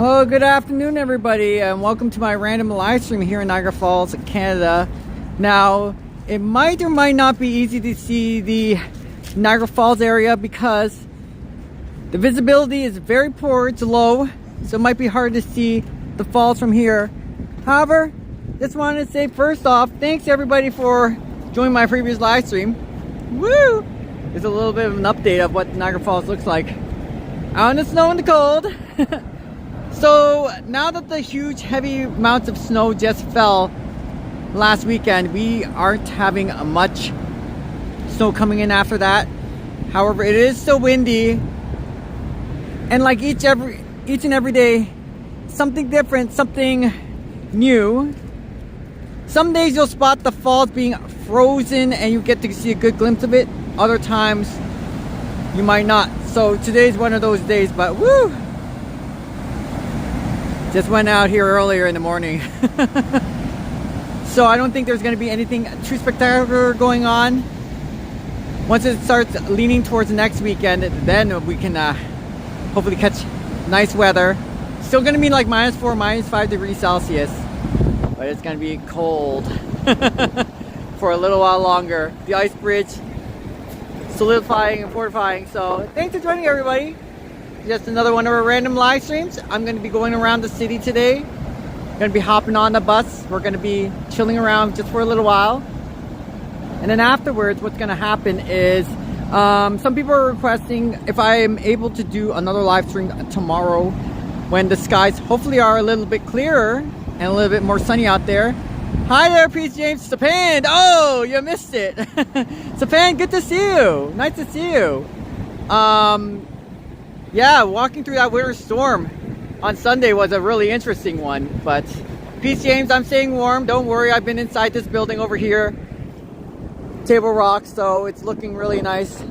Oh, good afternoon, everybody, and welcome to my random live stream here in Niagara Falls, Canada. Now, it might or might not be easy to see the Niagara Falls area because the visibility is very poor. It's low, so it might be hard to see the falls from here. However, just wanted to say first off, thanks everybody for joining my previous live stream. Woo! There's a little bit of an update of what Niagara Falls looks like out in the snow and the cold. So now that the huge heavy amounts of snow just fell last weekend, we aren't having much snow coming in after that. However, it is still windy, and like each and every day, something different, something new. Some days you'll spot the falls being frozen and you get to see a good glimpse of it. Other times you might not. So today's one of those days, but woo! Just went out here earlier in the morning. So I don't think there's going to be anything too spectacular going on. Once it starts leaning towards the next weekend, then we can hopefully catch nice weather. Still going to be like -4, -5 degrees Celsius. But it's going to be cold for a little while longer. The ice bridge solidifying and fortifying. So thanks for joining, everybody. Just another one of our random live streams. I'm going to be going around the city today. Going to be hopping on the bus. We're going to be chilling around just for a little while. And then afterwards, what's going to happen is some people are requesting if I am able to do another live stream tomorrow when the skies hopefully are a little bit clearer and a little bit more sunny out there. Hi there, Peace James. Sapan. Oh, you missed it. Sapan, good to see you. Nice to see you. Yeah, walking through that winter storm on Sunday was a really interesting one. But Peace James, I'm staying warm. Don't worry, I've been inside this building over here, Table Rock, so it's looking really nice.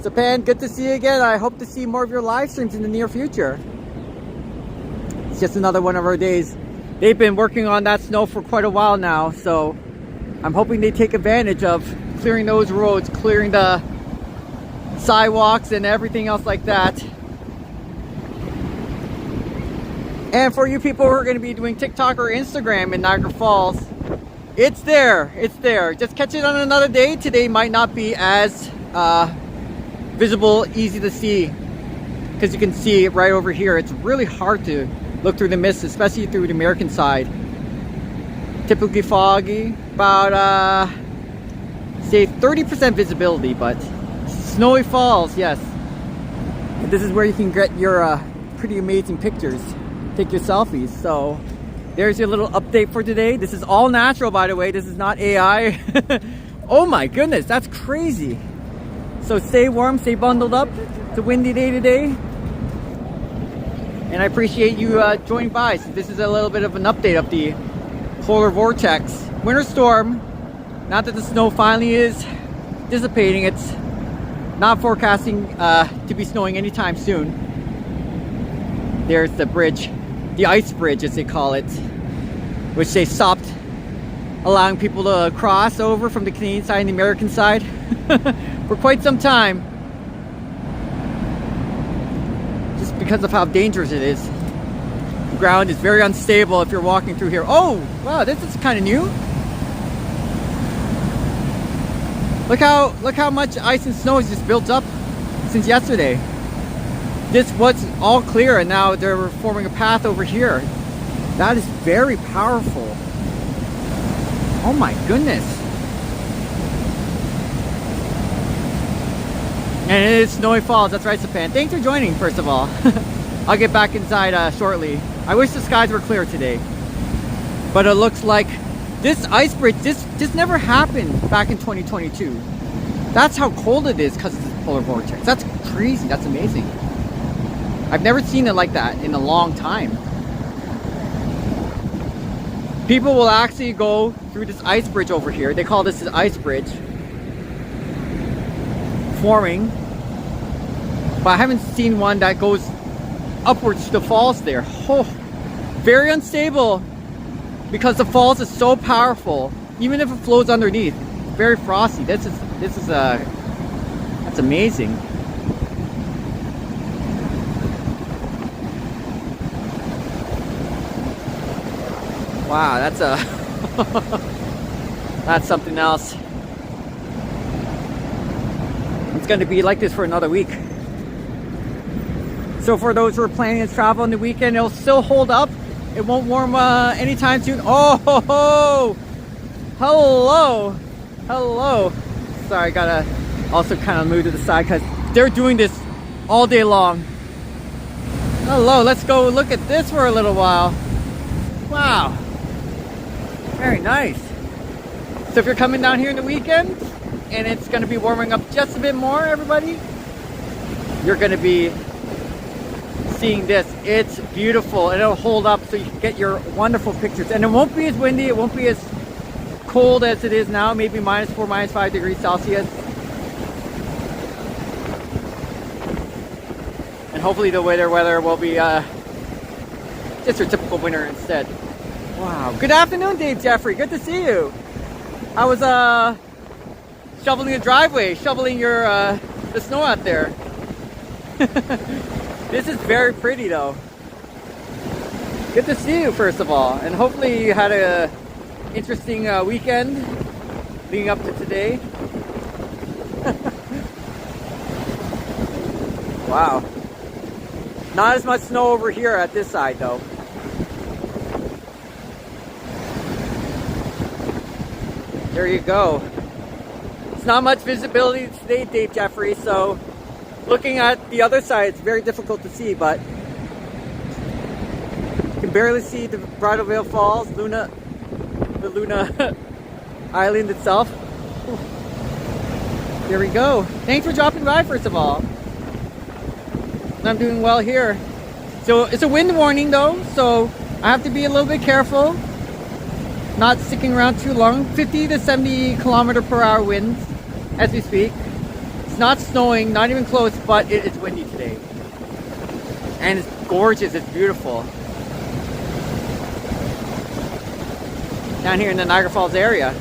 Sapan, good to see you again. I hope to see more of your live streams in the near future. It's just another one of our days. They've been working on that snow for quite a while now, so I'm hoping they take advantage of clearing those roads, clearing the sidewalks and everything else like that. And for you people who are going to be doing TikTok or Instagram in Niagara Falls, it's there. It's there. Just catch it on another day. Today might not be as visible, easy to see, because you can see it right over here. It's really hard to look through the mist, especially through the American side. Typically foggy, about say 30% visibility, but snowy falls, yes. This is where you can get your pretty amazing pictures, take your selfies. So there's your little update for today. This is all natural, by the way. This is not AI. Oh my goodness, that's crazy. So stay warm, stay bundled up. It's a windy day today. And I appreciate you joining by. So this is a little bit of an update of the polar vortex winter storm. Not that the snow finally is dissipating. It's not forecasting to be snowing anytime soon. There's the bridge, the ice bridge as they call it, which they stopped allowing people to cross over from the Canadian side and the American side for quite some time, just because of how dangerous it is. The ground is very unstable if you're walking through here. Oh wow, this is kind of new. Look how much ice and snow has just built up since yesterday. This was all clear and now they're forming a path over here. That is very powerful. Oh my goodness. And it is Snowy Falls, that's right, Sapan. Thanks for joining, first of all. I'll get back inside shortly. I wish the skies were clear today. But it looks like this ice bridge, this never happened back in 2022. That's how cold it is because of this polar vortex. That's crazy. That's amazing. I've never seen it like that in a long time. People will actually go through this ice bridge over here. They call this an ice bridge forming. But I haven't seen one that goes upwards to the falls there. Oh, very unstable. Because the falls is so powerful, even if it flows underneath, very frosty. That's amazing. Wow, that's a that's something else. It's going to be like this for another week. So for those who are planning to travel on the weekend, it'll still hold up. It won't warm anytime soon. Oh, ho, ho. Hello, hello. Sorry, I gotta also kind of move to the side because they're doing this all day long. Hello, let's go look at this for a little while. Wow, very nice. So if you're coming down here in the weekend and it's going to be warming up just a bit more, everybody, you're going to be seeing this. It's beautiful and it'll hold up so you can get your wonderful pictures. And it won't be as windy, it won't be as cold as it is now, maybe -4, -5 degrees Celsius. And hopefully the weather will be just your typical winter instead. Wow. Good afternoon, Dave Jeffrey. Good to see you. I was shoveling the driveway, shoveling your the snow out there. This is very pretty though. Good to see you first of all, and hopefully you had a interesting weekend leading up to today. Wow. Not as much snow over here at this side though. There you go. It's not much visibility today, Dave Jeffrey, so looking at the other side, it's very difficult to see, but you can barely see the Bridal Veil Falls, the Luna Island itself. There we go. Thanks for dropping by, first of all. I'm doing well here. So it's a wind warning though, so I have to be a little bit careful. Not sticking around too long. 50 to 70 km/h winds as we speak. It's not snowing, not even close, but it is windy today. And it's gorgeous, it's beautiful. Down here in the Niagara Falls area.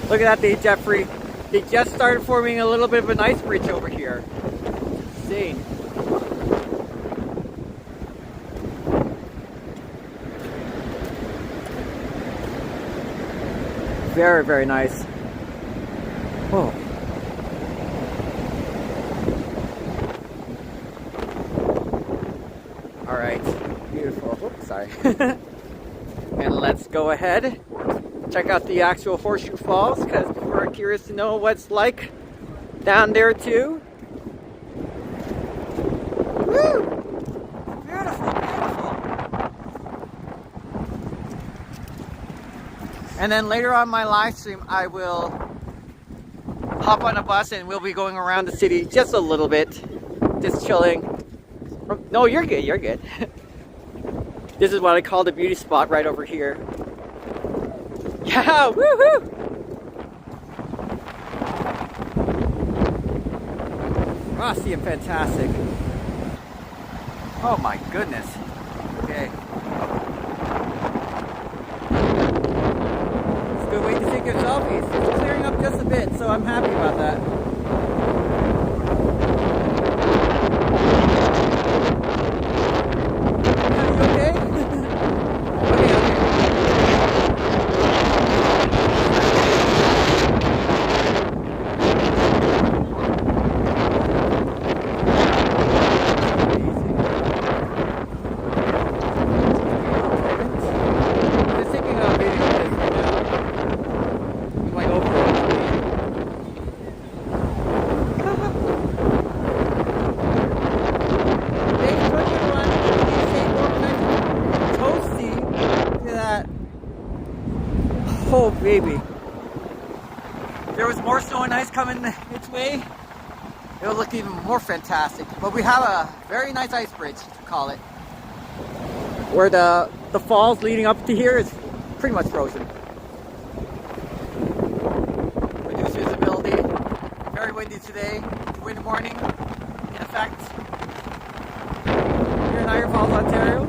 Look at that, Dave Jeffrey. They just started forming a little bit of an ice bridge over here. It's insane. Very, very nice. Whoa. All right, beautiful. Oops, sorry. And let's go ahead, check out the actual Horseshoe Falls, because people are curious to know what it's like down there too. Woo! Beautiful, beautiful. And then later on my live stream, I will hop on a bus and we'll be going around the city just a little bit, just chilling. No, you're good, you're good. This is what I call the beauty spot right over here. Yeah, woohoo! Frosty and fantastic. Oh my goodness. Okay. It's a good way to take your selfies. It's clearing up just a bit, so I'm happy about that. Oh baby, if there was more snow and ice coming its way, it would look even more fantastic. But we have a very nice ice bridge, to call it, where the falls leading up to here is pretty much frozen. Reduced visibility, very windy today, wind warning in effect here in Niagara Falls, Ontario.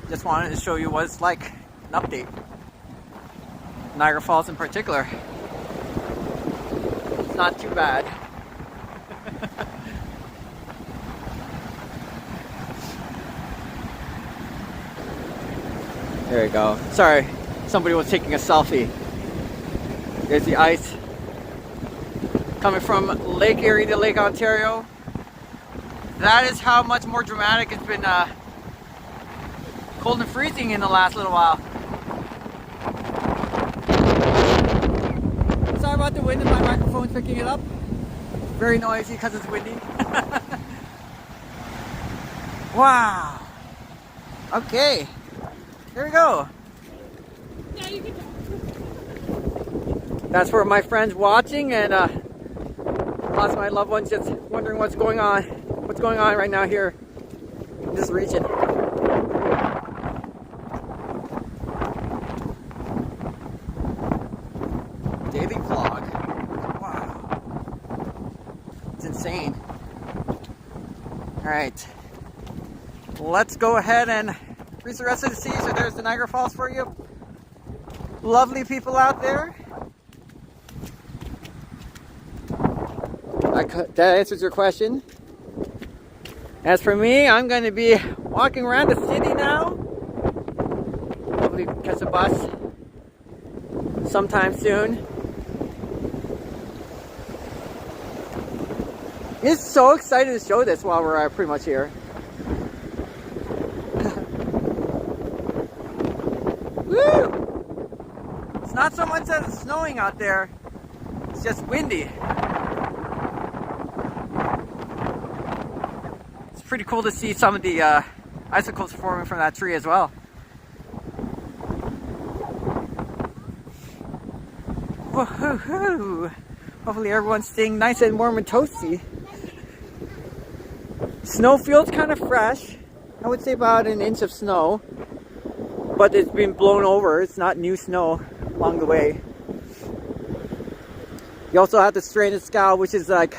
Just wanted to show you what it's like, an update. Niagara Falls in particular. It's not too bad. There you go. Sorry, somebody was taking a selfie. There's the ice coming from Lake Erie to Lake Ontario. That is how much more dramatic it's been cold and freezing in the last little while. Sorry about the wind, and my microphone's picking it up. Very noisy because it's windy. Wow. Okay. Here we go. Yeah, you can That's for my friends watching, and lots of my loved ones just wondering what's going on right now here in this region. Daily vlog. Wow. It's insane. Alright. Let's go ahead and reach the rest of the sea. So there's the Niagara Falls for you. Lovely people out there. That answers your question. As for me, I'm going to be walking around the city now. Hopefully catch a bus sometime soon. I'm so excited to show this while we're pretty much here. Woo! It's not so much that it's snowing out there, it's just windy. It's pretty cool to see some of the icicles forming from that tree as well. Woohoo! Hopefully everyone's staying nice and warm and toasty. Snow feels kind of fresh. I would say about an inch of snow. But it's been blown over. It's not new snow along the way. You also have the stranded scow, which is like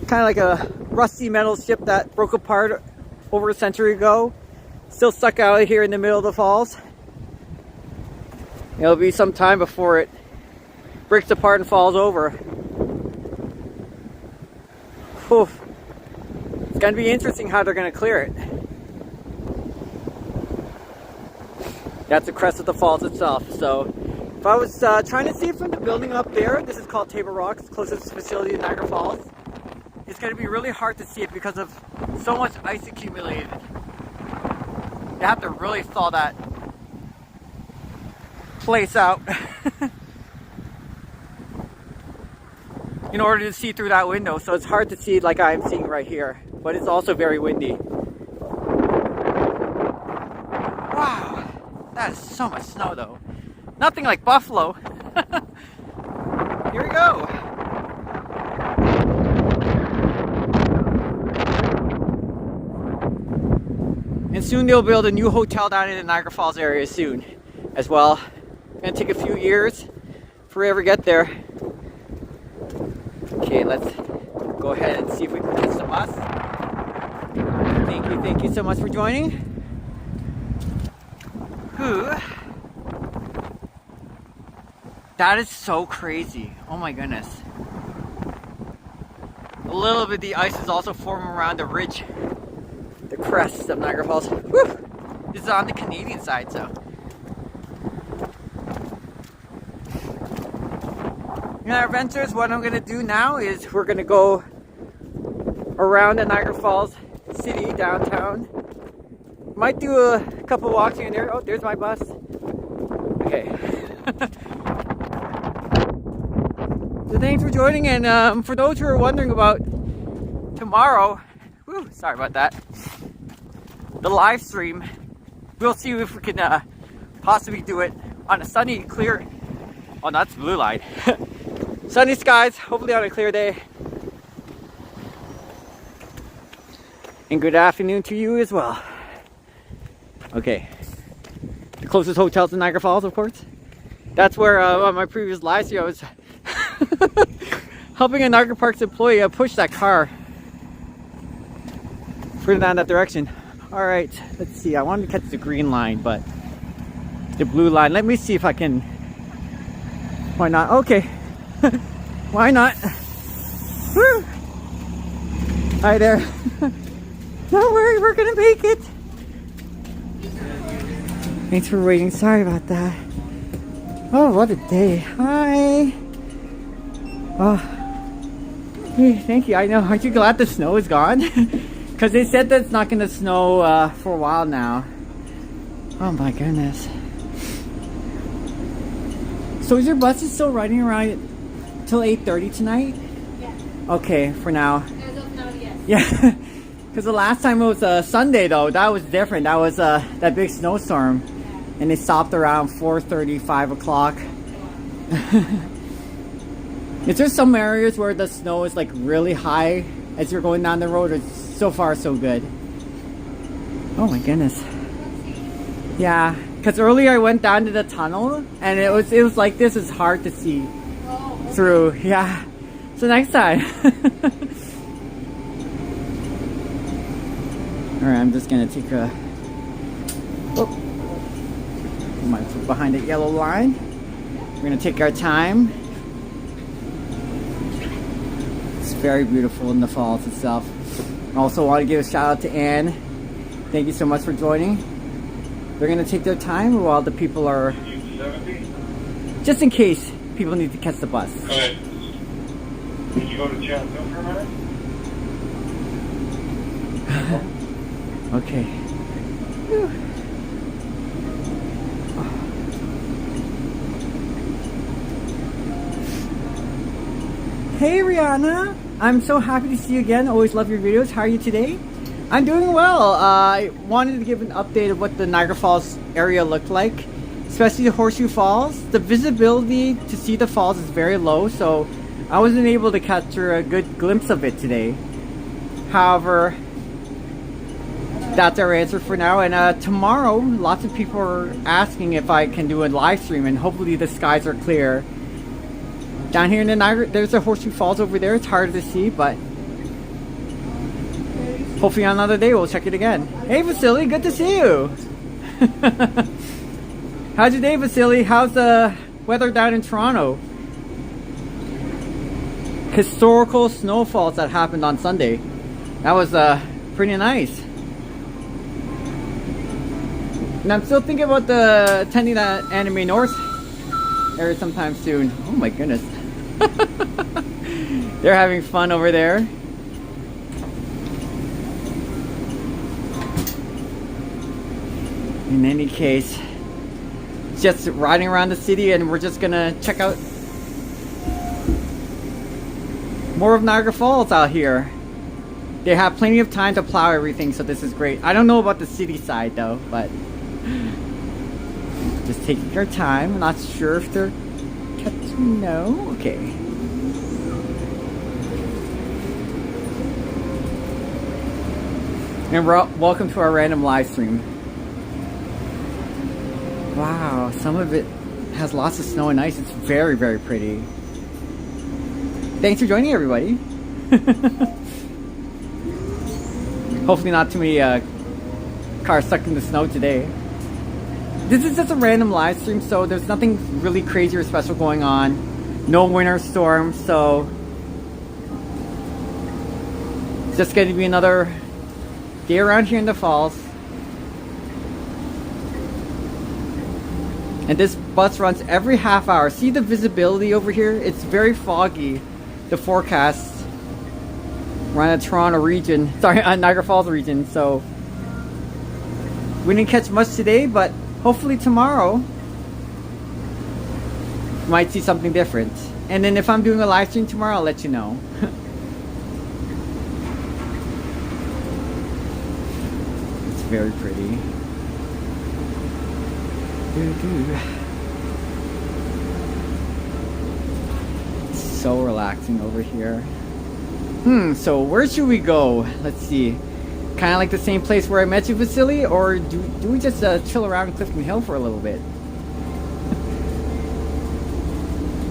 kind of like a rusty metal ship that broke apart over a century ago. Still stuck out here in the middle of the falls. It'll be some time before it breaks apart and falls over. Whew. It's going to be interesting how they're going to clear it. That's the crest of the falls itself. So if I was trying to see it from the building up there, this is called Table Rock, it's the closest facility to Niagara Falls. It's going to be really hard to see it because of so much ice accumulated. You have to really thaw that place out in order to see through that window. So it's hard to see like I'm seeing right here, but it's also very windy. Wow, that is so much snow though. Nothing like Buffalo. Here we go. And soon they'll build a new hotel down in the Niagara Falls area soon as well. Gonna take a few years if we ever get there. Okay, let's go ahead and see if we can catch the bus. Thank you so much for joining. Whew. That is so crazy. Oh my goodness. A little bit of the ice is also forming around the ridge, the crest of Niagara Falls. Whew. This is on the Canadian side, so. In our adventures, what I'm going to do now is we're going to go around the Niagara Falls city, downtown. Might do a couple walks here and there. Oh, there's my bus. Okay. So thanks for joining, and for those who are wondering about tomorrow, sorry about that, the live stream, we'll see if we can possibly do it on a sunny, clear, oh, that's blue light. Sunny skies, hopefully on a clear day. And good afternoon to you as well. Okay. The closest hotel to Niagara Falls, of course. That's where on my previous live stream I was helping a Niagara Parks employee push that car further down that direction. Alright, let's see. I wanted to catch the green line, but the blue line. Let me see if I can. Why not? Okay. Why not? Hi there. Don't worry, we're gonna make it. Thanks for waiting. Sorry about that. Oh, what a day. Hi. Oh, hey, thank you. I know. Aren't you glad the snow is gone? Because they said that it's not gonna snow for a while now. Oh my goodness. So is your bus still running around till 8:30 tonight? Yeah. Okay, for now. As of now, yes. Yeah, because the last time it was Sunday though, that was different. That was that big snowstorm, and they stopped around 4:30, 5 o'clock. Is there some areas where the snow is like really high as you're going down the road? Or so far so good? Oh my goodness. Yeah, because earlier I went down to the tunnel and it was like this is hard to see through. Yeah, so next time. Alright, I'm just gonna take a my foot behind the yellow line. We're gonna take our time. It's very beautiful in the falls itself. I also want to give a shout out to Anne. Thank you so much for joining. They're gonna take their time while the people are, just in case people need to catch the bus. Okay. Can you go to chat for a minute? Okay. Whew. Hey Rihanna, I'm so happy to see you again. Always love your videos. How are you today? I'm doing well. I wanted to give an update of what the Niagara Falls area looked like, especially the Horseshoe Falls. The visibility to see the falls is very low, so I wasn't able to capture a good glimpse of it today. However, that's our answer for now. And tomorrow, lots of people are asking if I can do a live stream, and hopefully the skies are clear. Down here in the Niagara, there's a Horseshoe Falls over there. It's harder to see, but hopefully on another day we'll check it again. Hey Vasily, good to see you. How's your day, Vasily? How's the weather down in Toronto? Historical snowfalls that happened on Sunday. That was pretty nice. And I'm still thinking about attending that Anime North area sometime soon. Oh my goodness. They're having fun over there. In any case, just riding around the city, and we're just gonna check out more of Niagara Falls out here. They have plenty of time to plow everything, so this is great. I don't know about the city side though, but just taking our time. I'm not sure if they're catching. No? Okay. And welcome to our random live stream. Wow, some of it has lots of snow and ice. It's very, very pretty. Thanks for joining, everybody. Hopefully not too many cars stuck in the snow today. This is just a random live stream, so there's nothing really crazy or special going on. No winter storm, so it's just going to be another day around here in the falls. And this bus runs every half hour. See the visibility over here? It's very foggy, the forecast. We're in the Toronto region, sorry, Niagara Falls region, so we didn't catch much today, but hopefully tomorrow we might see something different. And then if I'm doing a live stream tomorrow, I'll let you know. It's very pretty. It's so relaxing over here. So where should we go? Let's see. Kind of like the same place where I met you, Vasily, or do we just chill around Clifton Hill for a little bit?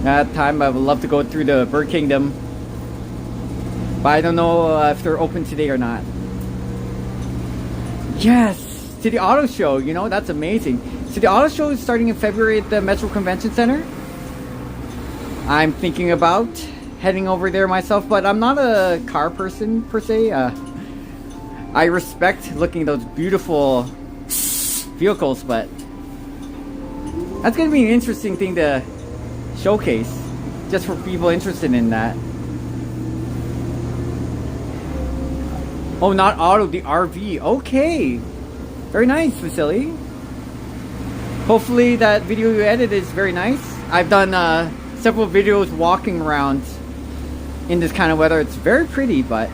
That time I would love to go through the Bird Kingdom, but I don't know if they're open today or not. Yes, to the auto show, you know, that's amazing. So the auto show is starting in February at the Metro Convention Center. I'm thinking about heading over there myself, but I'm not a car person per se. I respect looking at those beautiful vehicles, but that's going to be an interesting thing to showcase just for people interested in that. Oh, not auto, the RV. Okay. Very nice, Vasily. Hopefully that video you edited is very nice. I've done several videos walking around in this kind of weather. It's very pretty, but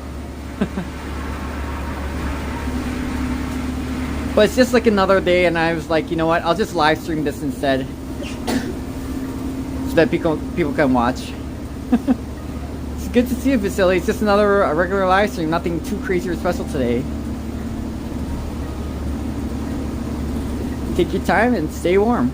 but it's just like another day, and I was like, you know what, I'll just live stream this instead so that people can watch. It's good to see you, Vasily. It's just another regular live stream, nothing too crazy or special today. Take your time and stay warm.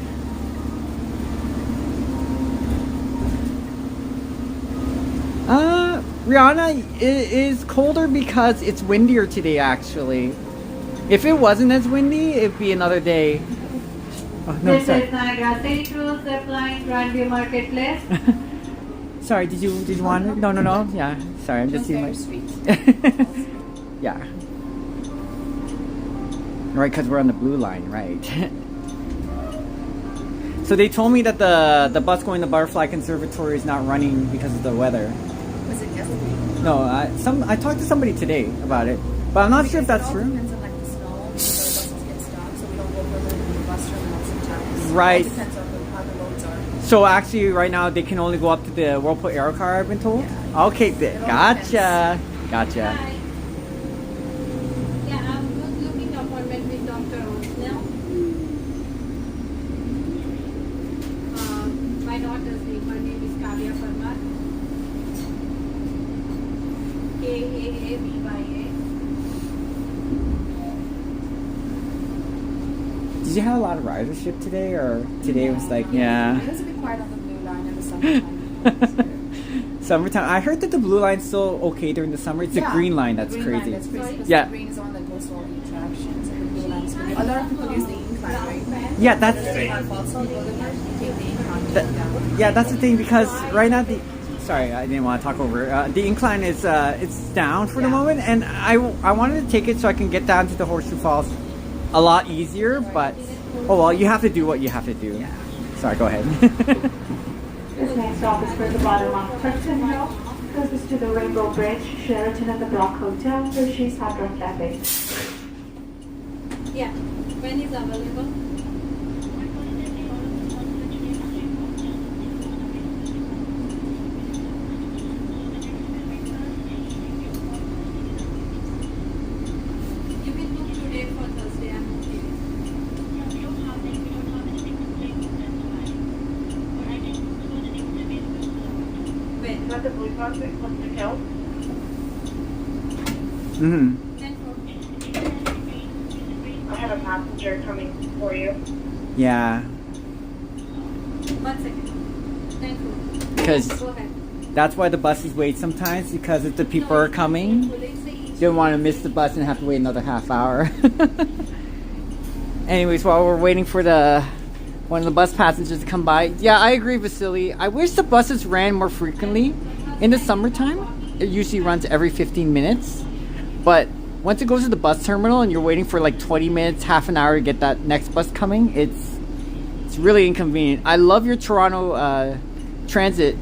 Rihanna, it is colder because it's windier today, actually. If it wasn't as windy, it'd be another day. Oh, no, this is Niagara City Cruise Zipline Grandview Marketplace. Sorry, did you want it? No. Yeah, sorry, I'm just seeing my yeah. Right, because we're on the blue line, right? So they told me that the bus going to Butterfly Conservatory is not running because of the weather. Was it yesterday? No, I talked to somebody today about it, but I'm not sure if that's true. Depends on like the snow, buses get stopped, so we don't go further than the bus terminal sometimes. Right. It depends on how the roads are. So actually, right now they can only go up to the Whirlpool Aerocar, I've been told. Yeah. Okay, gotcha. Gotcha. Hi. Yeah, I'm looking appointment with Dr. Snell. My daughter's name, her name is Kavya Parmar. Kaavya. Did you have a lot of ridership today, or today was like, yeah. It was a bit quiet on the blue line in the summertime. Summertime. I heard that the blue line's still okay during the summer. It's the green line that's crazy. That's crazy. Because Yeah. the green is the one that goes to all the attractions, and the blue line is really. A lot of people use the incline, right? Yeah, that's Yeah, that's the thing, because right now sorry, I didn't want to talk over. The incline is it's down for the moment, and I wanted to take it so I can get down to the Horseshoe Falls a lot easier, but oh well, you have to do what you have to do. Yeah. Sorry, go ahead. This next stop is for the bottom of Clifton Hill, closest to the Rainbow Bridge, Sheraton and the Block Hotel, Hershey's Hard Rock Cafe. Yeah. When is available? You can book today for Thursday. I'm okay. When? Is that the blue bus at Clifton Hill? Mm-hmm. 10:40. I have a passenger coming for you. Yeah, 1 second. 10:40. because Go ahead. that's why the buses wait sometimes, because if the people are coming, you don't want to miss the bus and have to wait another half hour. Anyways, while we're waiting for one of the bus passengers to come by, yeah, I agree, Vasily. I wish the buses ran more frequently. In the summertime, it usually runs every 15 minutes. But once it goes to the bus terminal and you're waiting for like 20 minutes, half an hour to get that next bus coming, it's really inconvenient. I love your Toronto Transit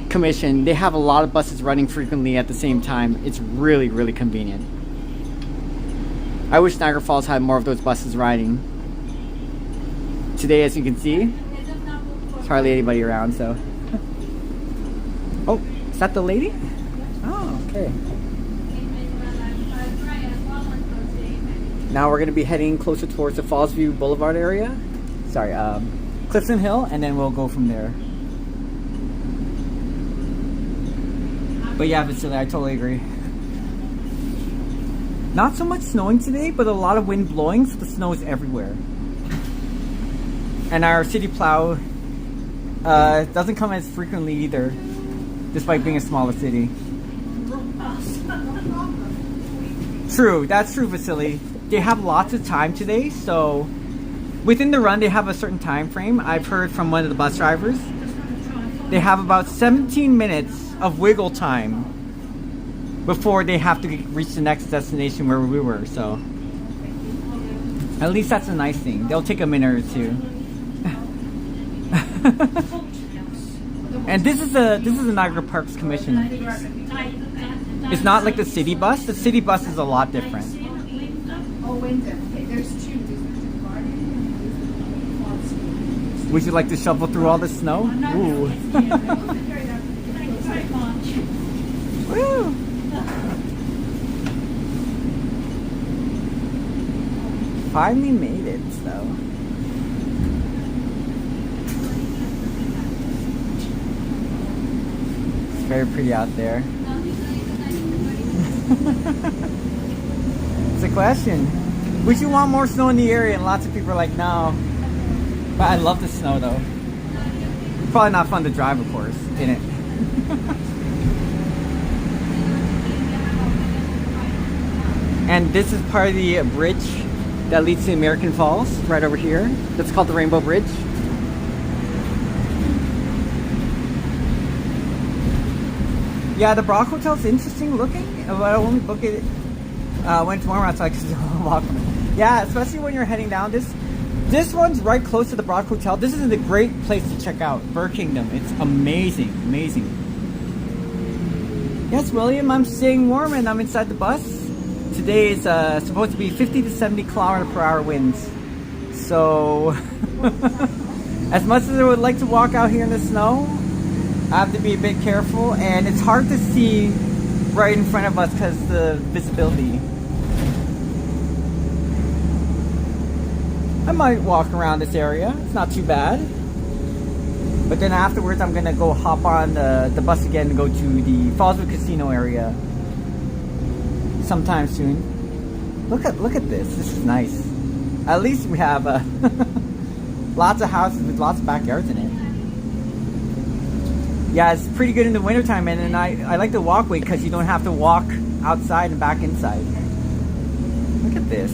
Commission. They have a lot of buses running frequently at the same time. It's really, really convenient. I wish Niagara Falls had more of those buses riding. Today, as you can see, there's hardly anybody around, so. Oh, is that the lady? Oh, okay. Now we're going to be heading closer towards the Fallsview Boulevard area. Sorry, Clifton Hill, and then we'll go from there. But yeah, Vasily, I totally agree. Not so much snowing today, but a lot of wind blowing, so the snow is everywhere. And our city plow doesn't come as frequently either, despite being a smaller city. True, that's true, Vasily. They have lots of time today, so within the run they have a certain time frame. I've heard from one of the bus drivers. they have about 17 minutes of wiggle time before they have to reach the next destination where we were. So at least that's a nice thing. They'll take a minute or two. And this is the Niagara Parks Commission. It's not like the city bus. The city bus is a lot different. Oh, Wyndham. Okay, there's two. Would you like to shovel through all the snow? Ooh. Woo. Finally made it, so. It's very pretty out there. It's a question. Would you want more snow in the area? And lots of people are like, no. But I love the snow though. Probably not fun to drive, of course, in it. And this is part of the bridge that leads to American Falls, right over here. That's called the Rainbow Bridge. Yeah, the Brock Hotel's interesting looking, but I only book it when tomorrow so I can walk from it. Yeah, especially when you're heading down. This one's right close to the Brock Hotel. This is a great place to check out. Bird Kingdom. It's amazing, amazing. Yes, William, I'm staying warm and I'm inside the bus. Today is supposed to be 50 to 70 kilometer per hour winds. So, as much as I would like to walk out here in the snow, I have to be a bit careful, and it's hard to see right in front of us because of the visibility. I might walk around this area. It's not too bad. But then afterwards, I'm gonna go hop on the bus again and go to the Fallswood Casino area sometime soon. Look at this. This is nice. At least we have lots of houses with lots of backyards in it. Yeah, it's pretty good in the wintertime, and then I like the walkway because you don't have to walk outside and back inside. Look at this.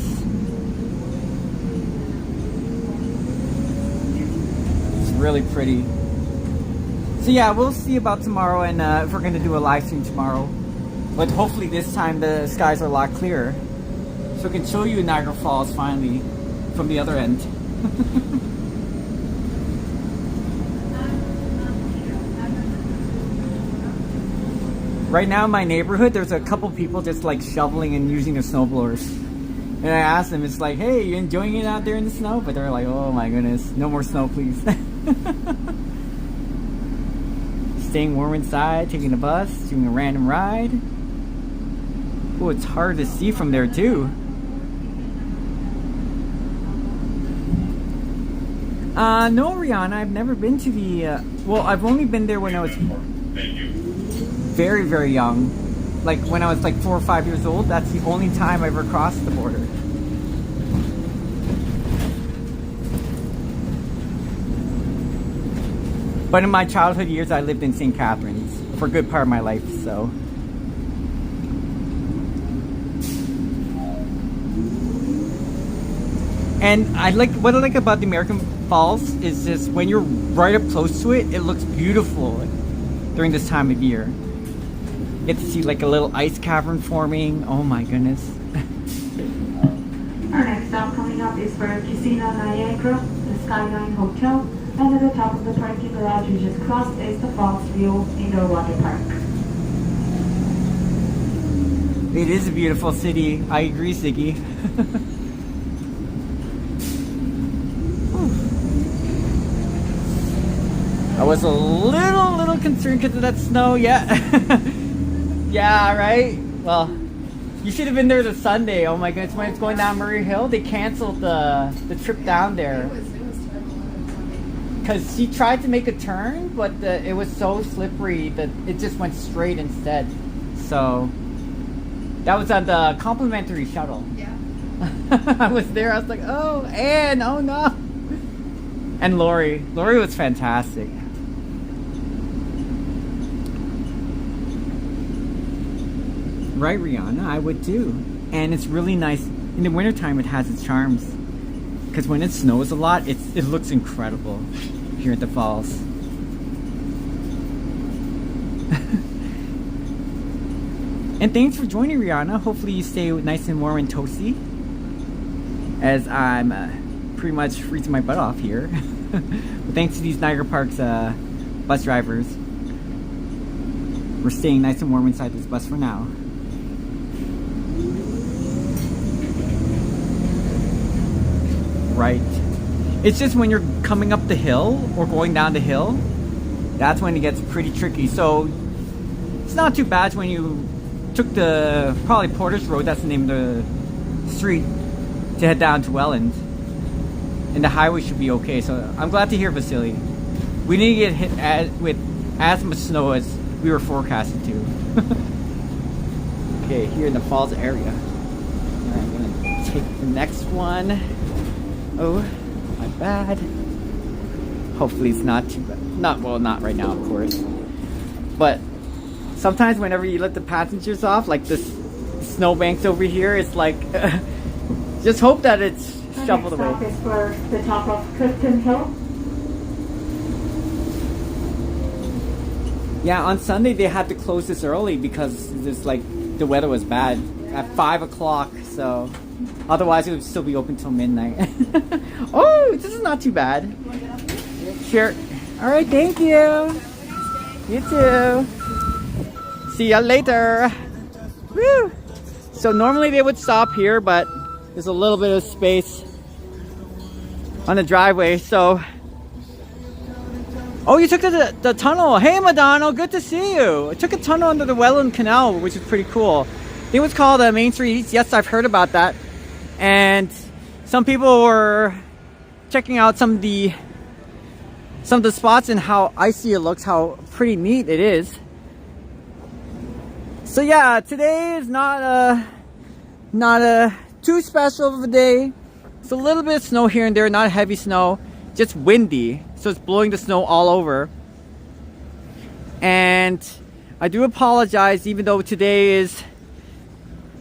It's really pretty. So yeah, we'll see about tomorrow, and if we're going to do a live stream tomorrow. But hopefully this time the skies are a lot clearer, so we can show you Niagara Falls finally from the other end. Right now in my neighborhood, there's a couple people just like shoveling and using their snowblowers. And I asked them, it's like, hey, you enjoying it out there in the snow? But they're like, oh my goodness, no more snow, please. Staying warm inside, taking a bus, doing a random ride. Oh, it's hard to see from there too. No, Rihanna, I've never been to the, well, I've only been there when I was very, very young. Like when I was like 4 or 5 years old. That's the only time I ever crossed the border. But in my childhood years, I lived in St. Catharines for a good part of my life, so. And what I like about the American Falls is just when you're right up close to it, it looks beautiful during this time of year. You get to see like a little ice cavern forming. Oh my goodness. Our next stop coming up is for Casino Niagara, the Skyline Hotel. And at the top of the parking garage you just crossed is the Falls View Indoor Water Park. It is a beautiful city. I agree, Ziggy. I was a little concerned because of that snow. Yeah. Yeah, right? Well, you should have been there the Sunday. Oh my goodness, when it's going down Murray Hill, they canceled the trip down there. Because she tried to make a turn, but it was so slippery that it just went straight instead. So, that was on the complimentary shuttle. Yeah. I was there, I was like, oh, Anne, oh no. And Lori was fantastic. Right, Rihanna, I would too. And it's really nice. In the wintertime, it has its charms. Because when it snows a lot, it looks incredible here at the falls. And thanks for joining, Rihanna. Hopefully you stay nice and warm and toasty, as I'm pretty much freezing my butt off here. But thanks to these Niagara Parks bus drivers, we're staying nice and warm inside this bus for now. Right. It's just when you're coming up the hill or going down the hill, that's when it gets pretty tricky. So it's not too bad when you took the probably Porter's Road, that's the name of the street, to head down to Welland. And the highway should be okay. So I'm glad to hear, Vasily. We didn't get hit with as much snow as we were forecasted to. Okay, here in the falls area. Alright, I'm gonna take the next one. Oh, my bad. Hopefully it's not too bad. Not right now, of course. But sometimes whenever you let the passengers off, like this snowbanks over here, it's like just hope that it's shoveled away. Next stop is for the top of Clifton Hill. Yeah, on Sunday they had to close this early because this the weather was bad at 5 o'clock. So otherwise it would still be open till midnight. Oh, this is not too bad. Sure. All right, thank you. You too. See ya later. Woo! So normally they would stop here, but there's a little bit of space on the driveway. So, oh, you took the tunnel. Hey, Madonna, good to see you. I took a tunnel under the Welland Canal, which is pretty cool. I think it was called Main Street East. Yes, I've heard about that. And some people were checking out some of the spots and how icy it looks, how pretty neat it is. So yeah, today is not a too special of a day. It's a little bit of snow here and there, not heavy snow, just windy, so it's blowing the snow all over. And I do apologize, even though today is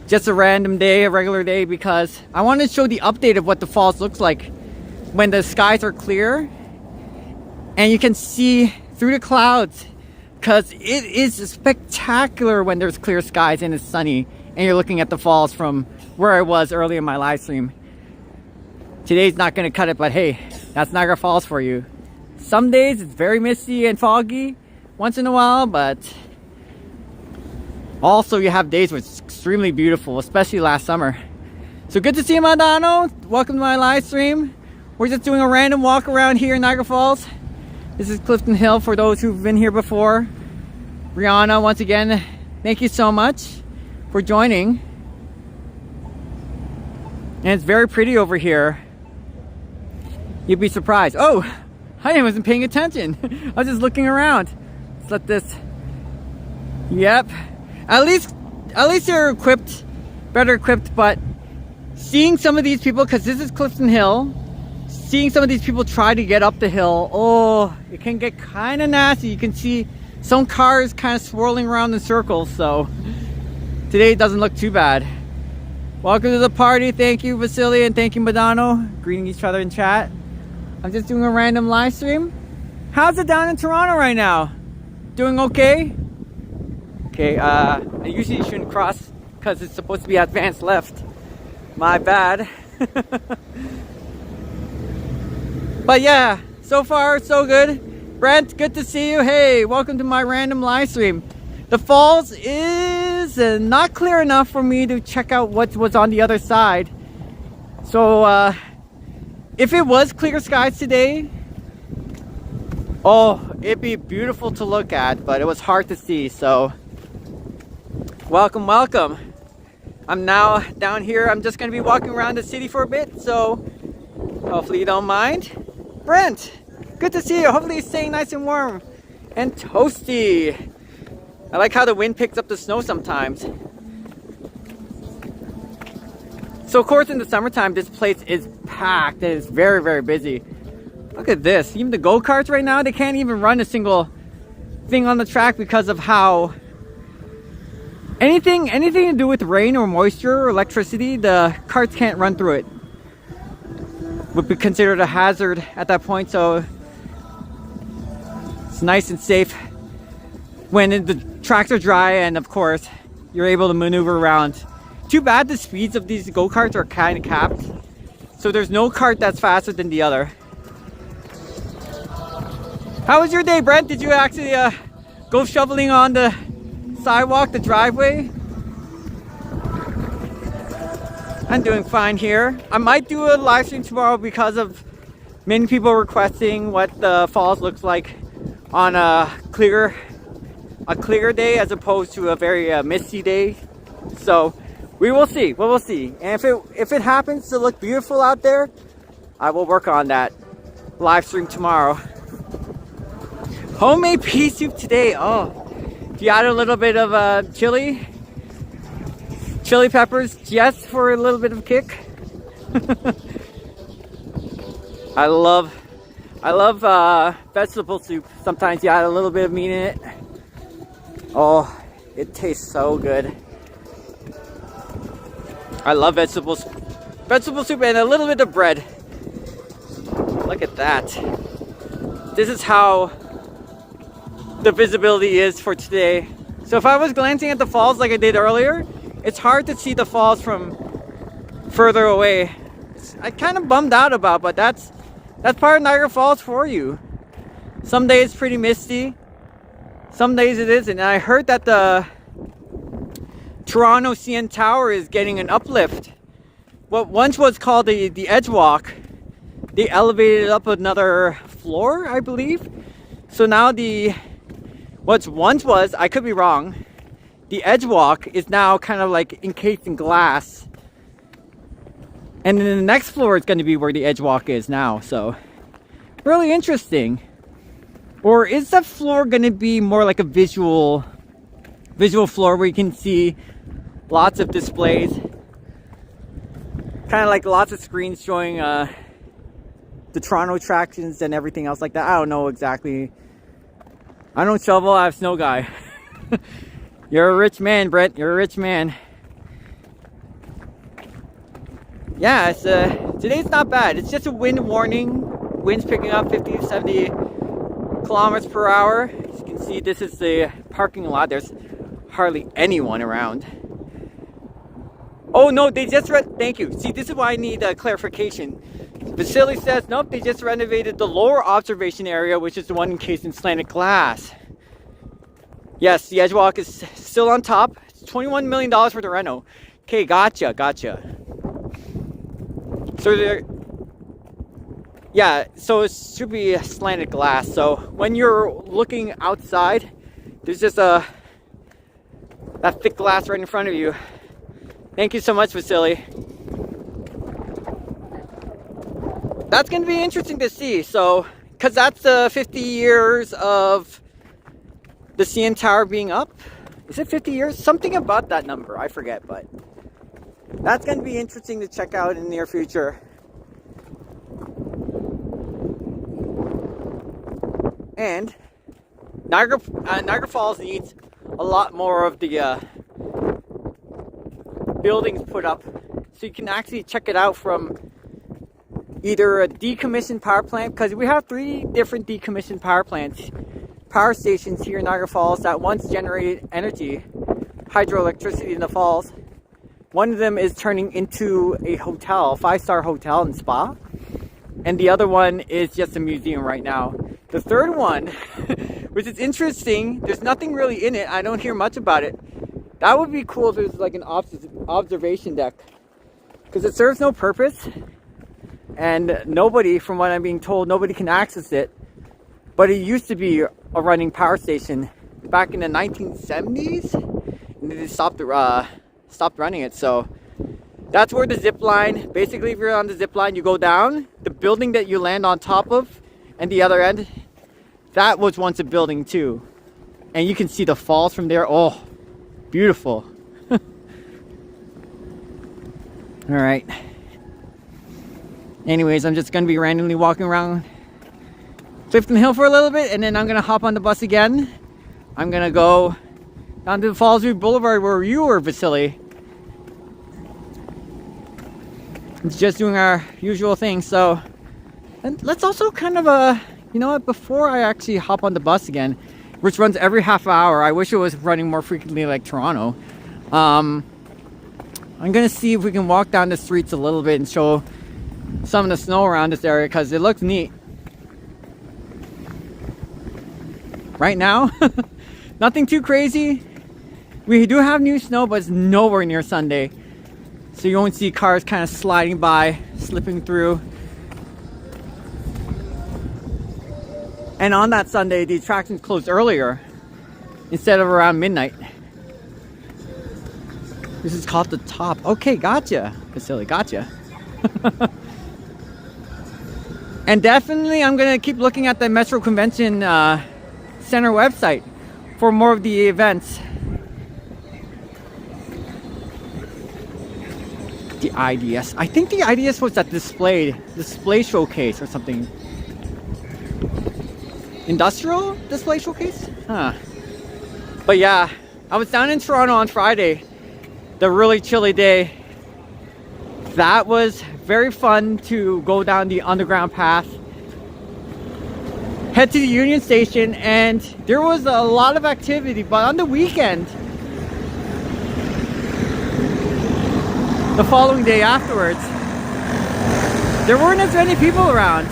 just a random day, a regular day, because I want to show the update of what the falls looks like when the skies are clear and you can see through the clouds, because it is spectacular when there's clear skies and it's sunny and you're looking at the falls from where I was earlier in my live stream. Today's not going to cut it, but hey, that's Niagara Falls for you. Some days it's very misty and foggy once in a while, but also you have days where it's extremely beautiful, especially last summer. So good to see you, Madonna. Welcome to my live stream. We're just doing a random walk around here in Niagara Falls. This is Clifton Hill for those who've been here before. Rihanna, once again, thank you so much for joining. And it's very pretty over here. You'd be surprised. Oh, I wasn't paying attention. I was just looking around. Let's let this. Yep. At least they're equipped, better equipped. But seeing some of these people, because this is Clifton Hill, seeing some of these people try to get up the hill, oh, it can get kind of nasty. You can see some cars kind of swirling around in circles. So today it doesn't look too bad. Welcome to the party. Thank you, Vasily, and thank you, Madonna. Greeting each other in chat. I'm just doing a random live stream. How's it down in Toronto right now? Doing okay? Okay, I usually shouldn't cross because it's supposed to be advanced left. My bad. But yeah, so far so good. Brent, good to see you. Hey, welcome to my random live stream. The falls is not clear enough for me to check out what was on the other side. So if it was clear skies today, oh, it'd be beautiful to look at, but it was hard to see. So welcome, welcome. I'm now down here. I'm just gonna be walking around the city for a bit, so hopefully you don't mind. Brent, good to see you. Hopefully you're staying nice and warm and toasty. I like how the wind picks up the snow sometimes. So of course in the summertime this place is packed and it's very, very busy. Look at this. Even the go-karts right now, they can't even run a single thing on the track because of how anything to do with rain or moisture or electricity, the carts can't run through it. Would be considered a hazard at that point, so it's nice and safe when the tracks are dry, and of course you're able to maneuver around. Too bad the speeds of these go-karts are kind of capped, so there's no kart that's faster than the other. How was your day, Brent? Did you actually go shoveling on the sidewalk, the driveway? I'm doing fine here. I might do a live stream tomorrow because of many people requesting what the falls looks like on a clear day as opposed to a very misty day. So we will see. We will see. And if it happens to look beautiful out there, I will work on that live stream tomorrow. Homemade pea soup today. Oh, do you add a little bit of chili peppers just for a little bit of kick? I love vegetable soup. Sometimes you add a little bit of meat in it. Oh, it tastes so good. I love vegetable soup and a little bit of bread. Look at that. This is how the visibility is for today. So if I was glancing at the falls like I did earlier, it's hard to see the falls from further away. I kind of bummed out about, but that's part of Niagara Falls for you. Some days it's pretty misty, some days it isn't. And I heard that the Toronto CN Tower is getting an uplift. What once was called the Edge Walk, they elevated it up another floor, I believe. So now what once was, I could be wrong, the Edge Walk is now kind of like encased in glass. And then the next floor is going to be where the Edge Walk is now. So really interesting. Or is that floor going to be more like a visual floor where you can see lots of displays? Kind of like lots of screens showing the Toronto attractions and everything else like that. I don't know exactly. I don't shovel, I have snow guy. You're a rich man, Brent. You're a rich man. Yeah, today's not bad. It's just a wind warning. Wind's picking up 50 to 70 kilometers per hour. As you can see, this is the parking lot. There's hardly anyone around. Oh no, they just thank you. See, this is why I need clarification. Vasily says, nope, they just renovated the lower observation area, which is the one encased in slanted glass. Yes, the Edge Walk is still on top. It's $21 million for the reno. Okay, gotcha. So so it should be slanted glass. So when you're looking outside, there's just that thick glass right in front of you. Thank you so much, Vasily. That's going to be interesting to see. So, because that's the 50 years of the CN Tower being up. Is it 50 years? Something about that number. I forget, but that's going to be interesting to check out in the near future. And Niagara Falls needs a lot more of the buildings put up, so you can actually check it out from either a decommissioned power plant, because we have 3 different decommissioned power stations here in Niagara Falls that once generated energy, hydroelectricity in the falls. One of them is turning into a hotel, 5-star hotel and spa, and the other one is just a museum right now. The third one, which is interesting, there's nothing really in it. I don't hear much about it. That would be cool if it was like an observation deck, because it serves no purpose, and nobody, from what I'm being told, nobody can access it. But it used to be a running power station back in the 1970s, and they just stopped running it. So that's where the zip line, basically if you're on the zip line, you go down, the building that you land on top of, and the other end, that was once a building too. And you can see the falls from there. Oh, beautiful. All right. Anyways, I'm just going to be randomly walking around Clifton Hill for a little bit, and then I'm going to hop on the bus again. I'm going to go down to the Fallsview Boulevard where you were, Vasily. It's just doing our usual thing. So, and let's also kind of, you know what, before I actually hop on the bus again, which runs every half hour. I wish it was running more frequently like Toronto. I'm gonna see if we can walk down the streets a little bit and show some of the snow around this area because it looks neat. Right now, nothing too crazy. We do have new snow, but it's nowhere near Sunday. So you won't see cars kind of sliding by, slipping through. And on that Sunday, the attractions closed earlier instead of around midnight. This is called the Top. Okay, gotcha. Vasily, gotcha. And definitely, I'm gonna keep looking at the Metro Convention Center website for more of the events. The IDS. I think the IDS was that display showcase or something. Industrial display showcase? Huh. But yeah, I was down in Toronto on Friday, the really chilly day. That was very fun to go down the underground path, head to the Union Station, and there was a lot of activity. But on the weekend, the following day afterwards, there weren't as many people around.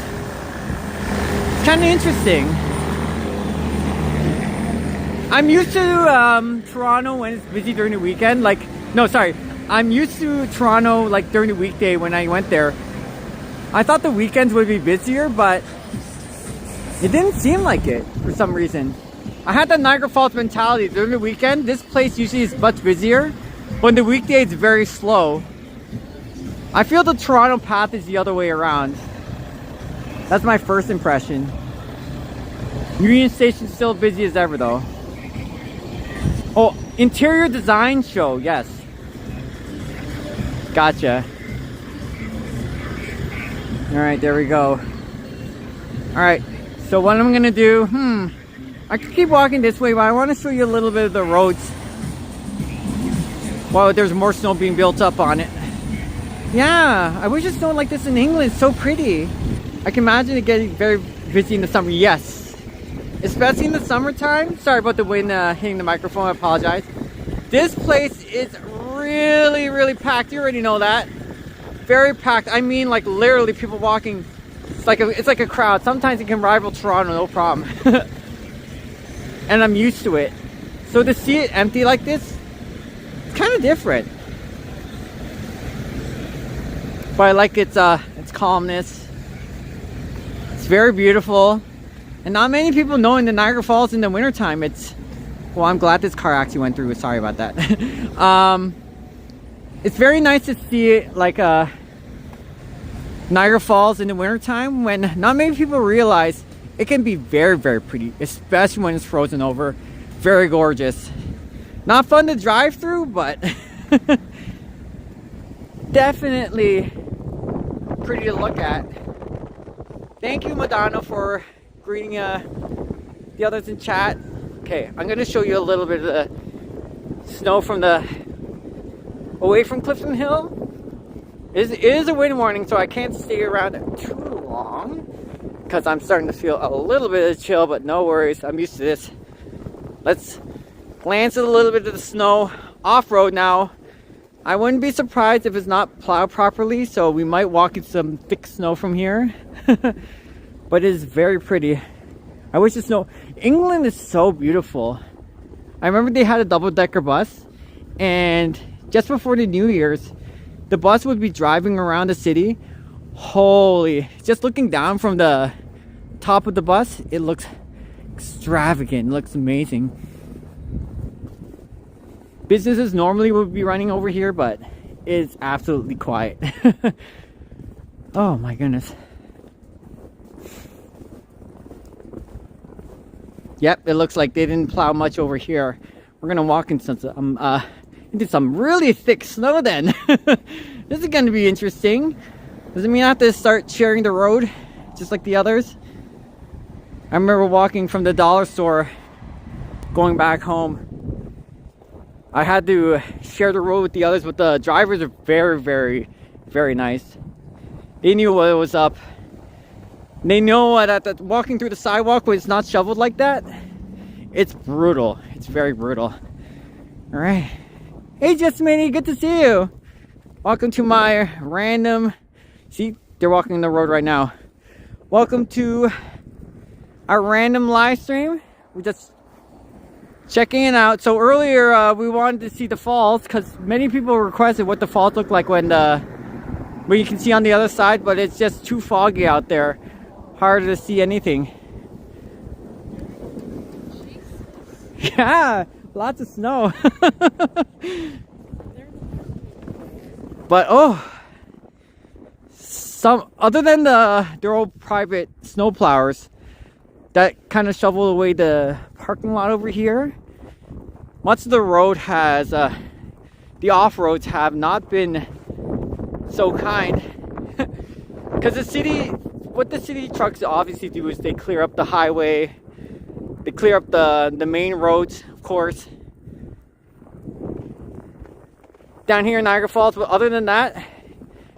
It's kind of interesting. I'm used to Toronto when it's busy during the weekend. I'm used to Toronto like during the weekday when I went there. I thought the weekends would be busier, but it didn't seem like it for some reason. I had the Niagara Falls mentality. During the weekend, this place usually is much busier, but on the weekday it's very slow. I feel the Toronto path is the other way around. That's my first impression. Union Station's still busy as ever though. Oh, interior design show, yes. Gotcha. Alright, there we go. Alright, so what I'm gonna do, I could keep walking this way, but I want to show you a little bit of the roads while there's more snow being built up on it. Yeah, I wish it's snowing like this in England. It's so pretty. I can imagine it getting very busy in the summer. Yes. Especially in the summertime. Sorry about the wind hitting the microphone. I apologize. This place is really, really packed. You already know that. Very packed. I mean, like literally people walking. It's like a crowd. Sometimes it can rival Toronto, no problem. And I'm used to it. So to see it empty like this, it's kind of different. But I like its calmness. It's very beautiful. And not many people know in the Niagara Falls in the wintertime. Well, I'm glad this car actually went through. Sorry about that. It's very nice to see it like Niagara Falls in the wintertime when not many people realize it can be very, very pretty, especially when it's frozen over. Very gorgeous. Not fun to drive through, but definitely pretty to look at. Thank you, Madonna, for greeting the others in chat. Okay, I'm going to show you a little bit of the snow from away from Clifton Hill. It is a wind warning, so I can't stay around too long because I'm starting to feel a little bit of chill, but no worries, I'm used to this. Let's glance at a little bit of the snow off-road now. I wouldn't be surprised if it's not plowed properly, so we might walk in some thick snow from here. But it is very pretty. I wish the snow... England is so beautiful. I remember they had a double-decker bus, and just before the New Year's, the bus would be driving around the city. Holy... Just looking down from the top of the bus, it looks extravagant. It looks amazing. Businesses normally would be running over here, but it's absolutely quiet. Oh my goodness. Yep, it looks like they didn't plow much over here. We're gonna walk into some really thick snow then. This is gonna be interesting. Does it mean I have to start sharing the road just like the others? I remember walking from the dollar store going back home. I had to share the road with the others, but the drivers are very, very, very nice. They knew what was up. They know that walking through the sidewalk when it's not shoveled like that, It's brutal. It's very brutal. All right. Hey, Jessamine, good to see you. Welcome to my random... See, they're walking the road right now. Welcome to our random live stream. We're just checking it out. So earlier, we wanted to see the falls because many people requested what the falls look like when you can see on the other side, but it's just too foggy out there. Hard to see anything. Yeah, lots of snow. But some other than their old private snow plowers that kind of shovel away the parking lot over here, much of the road has the off-roads have not been so kind. Because what the city trucks obviously do is they clear up the highway, they clear up the main roads, of course, down here in Niagara Falls. But other than that,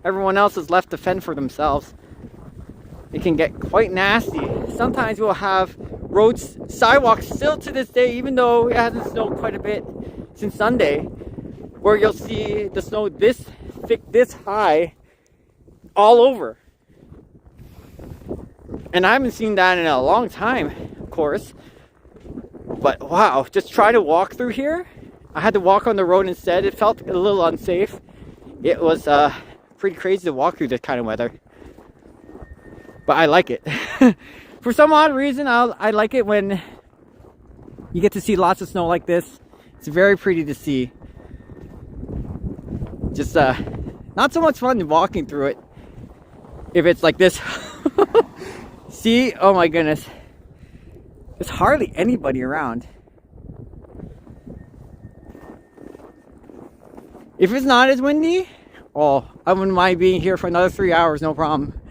everyone else is left to fend for themselves. It can get quite nasty. Sometimes we'll have roads, sidewalks still to this day, even though it hasn't snowed quite a bit since Sunday, where you'll see the snow this thick, this high, all over. And I haven't seen that in a long time, of course. But wow, just try to walk through here. I had to walk on the road instead. It felt a little unsafe. It was pretty crazy to walk through this kind of weather. But I like it. For some odd reason, I like it when you get to see lots of snow like this. It's very pretty to see. Just not so much fun walking through it if it's like this. See? Oh my goodness. There's hardly anybody around. If it's not as windy, oh, I wouldn't mind being here for another 3 hours, no problem.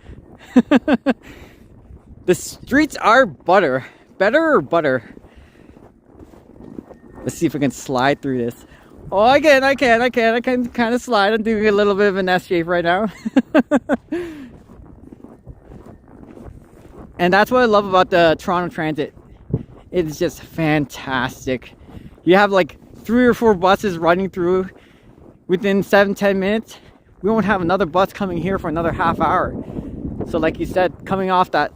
The streets are better or butter. Let's see if I can slide through this. Oh, I can kind of slide. I'm doing a little bit of an S shape right now. And that's what I love about the Toronto Transit. It's just fantastic. You have like 3 or 4 buses running through within 7-10 minutes. We won't have another bus coming here for another half hour. So like you said, coming off that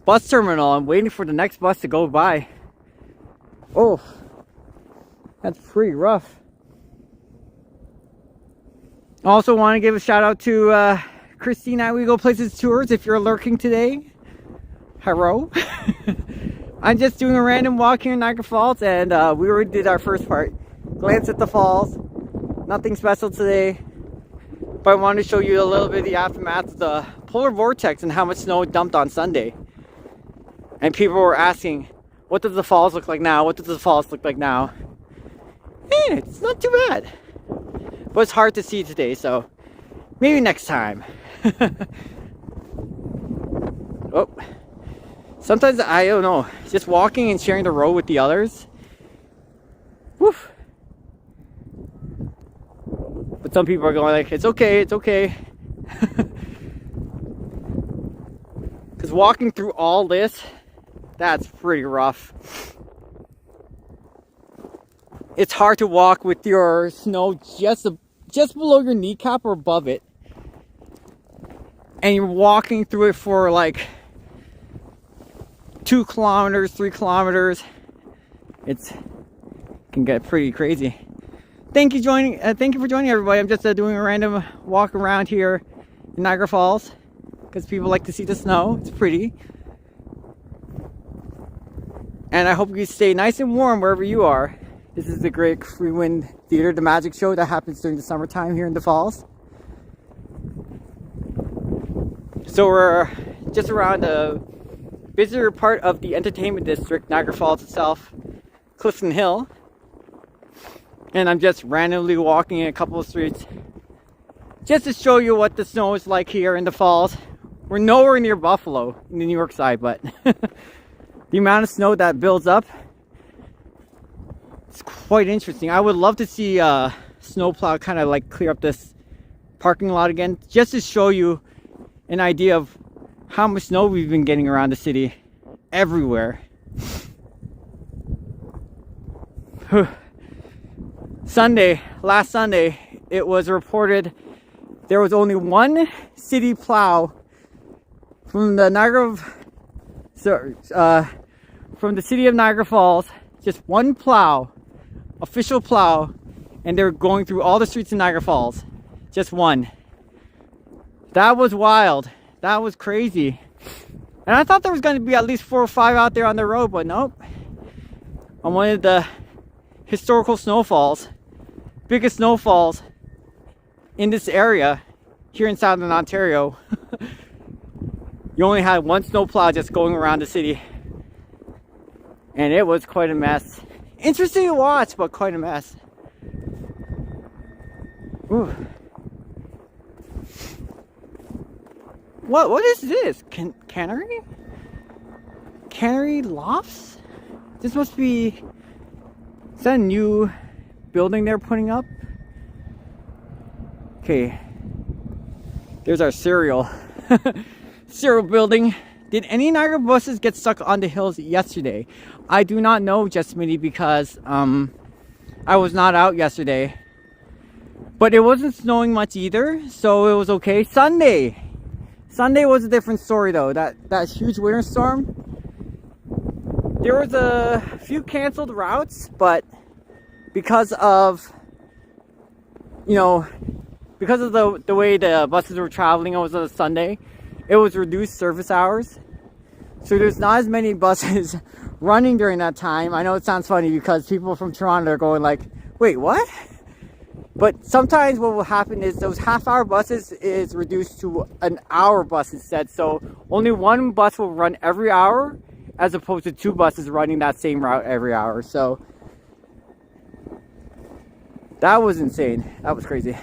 bus terminal and waiting for the next bus to go by. Oh, that's pretty rough. I also want to give a shout out to Christine at We Go Places Tours. If you're lurking today, hello. I'm just doing a random walk here in Niagara Falls, and we already did our first part. Glance at the falls. Nothing special today, but I wanted to show you a little bit of the aftermath of the polar vortex and how much snow it dumped on Sunday. And people were asking, what does the falls look like now? What does the falls look like now? It's not too bad. But it's hard to see today, so maybe next time. Oh. Sometimes, I don't know, just walking and sharing the road with the others. Woof. But some people are going like, it's okay, it's okay. Because walking through all this, that's pretty rough. It's hard to walk with your snow just below your kneecap or above it. And you're walking through it for like 2 kilometers, 3 kilometers. It can get pretty crazy. Thank you for joining everybody. I'm just doing a random walk around here in Niagara Falls because people like to see the snow. It's pretty. And I hope you stay nice and warm wherever you are. This is the Great Free Wind Theater, the magic show that happens during the summertime here in the falls. So we're just around the busier part of the entertainment district, Niagara Falls itself, Clifton Hill. And I'm just randomly walking in a couple of streets just to show you what the snow is like here in the falls. We're nowhere near Buffalo in the New York side, but the amount of snow that builds up, it's quite interesting. I would love to see snowplow kind of like clear up this parking lot again, just to show you an idea of how much snow we've been getting around the city everywhere. Last Sunday, it was reported there was only one city plow from the from the city of Niagara Falls, just one plow, official plow, and they're going through all the streets in Niagara Falls. Just one. That was wild. That was crazy. And I thought there was going to be at least 4 or 5 out there on the road, but nope. On one of the historical snowfalls, biggest snowfalls in this area here in Southern Ontario, you only had one snowplow just going around the city. And it was quite a mess. Interesting to watch, but quite a mess. Ooh. What is this? Cannery? Cannery Lofts? This must be... Is that a new building they're putting up? Okay. There's our cereal. Cereal building. Did any Niagara buses get stuck on the hills yesterday? I do not know, Jessamine, because I was not out yesterday. But it wasn't snowing much either, so it was okay. Sunday was a different story though. That huge winter storm. There was a few canceled routes, but because of the way the buses were traveling, it was on a Sunday. It was reduced service hours. So there's not as many buses running during that time. I know it sounds funny because people from Toronto are going like, wait, what? But sometimes what will happen is those half-hour buses is reduced to an hour bus instead. So only one bus will run every hour as opposed to 2 buses running that same route every hour. So that was insane. That was crazy.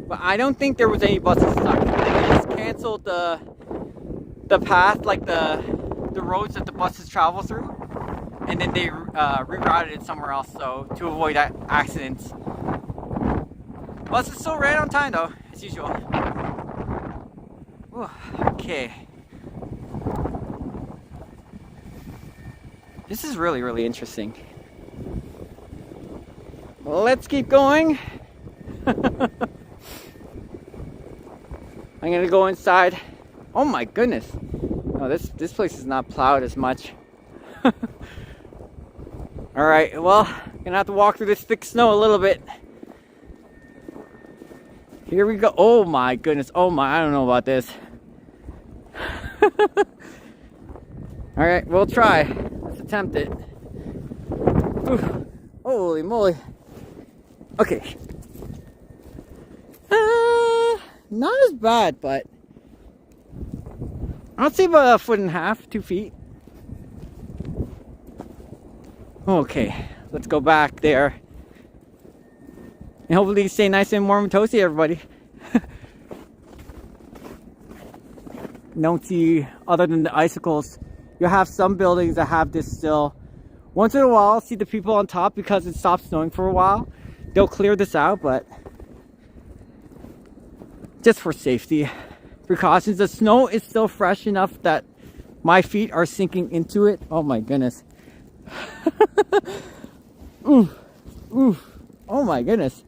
But I don't think there was any buses stuck. I think they just canceled the path, like the roads that the buses travel through, and then they rerouted it somewhere else, so to avoid accidents. Buses still ran on time though, as usual. Ooh, okay. This is really, really interesting. Let's keep going. I'm gonna go inside. Oh my goodness. Oh, this place is not plowed as much. Alright, well, gonna have to walk through this thick snow a little bit. Here we go. Oh my goodness. Oh my, I don't know about this. Alright, we'll try. Let's attempt it. Ooh, holy moly. Okay. Not as bad, but I'd say about 1.5 feet, 2 feet. Okay, let's go back there. And hopefully you stay nice and warm and toasty, everybody. Don't see, other than the icicles, you have some buildings that have this still. Once in a while, see the people on top because it stops snowing for a while. They'll clear this out, but just for safety precautions. The snow is still fresh enough that my feet are sinking into it. Oh my goodness. Ooh, ooh, oh my goodness.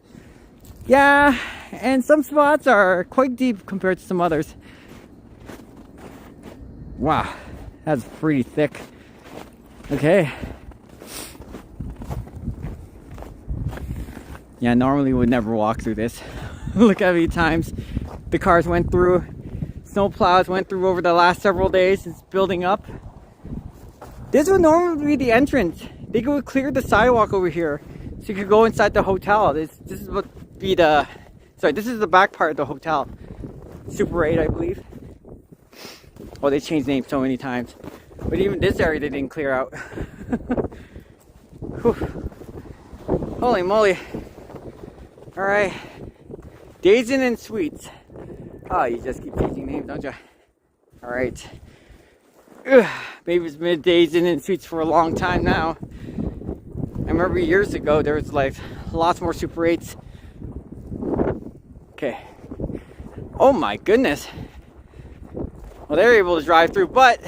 Yeah, and some spots are quite deep compared to some others. Wow, that's pretty thick. Okay. Yeah, normally would never walk through this. Look how many times the cars went through. Snow plows went through over the last several days. It's building up. This would normally be the entrance. They could clear the sidewalk over here, so you could go inside the hotel. This is what be the. Sorry, this is the back part of the hotel. Super 8, I believe. Oh, they changed names so many times. But even this area they didn't clear out. Holy moly. Alright. Days Inn and Suites. Oh, you just keep changing names, don't you? Alright. Maybe it's been Days Inn and Suites for a long time now. I remember years ago there was like lots more Super 8s. Okay. Oh my goodness. Well, they're able to drive through, but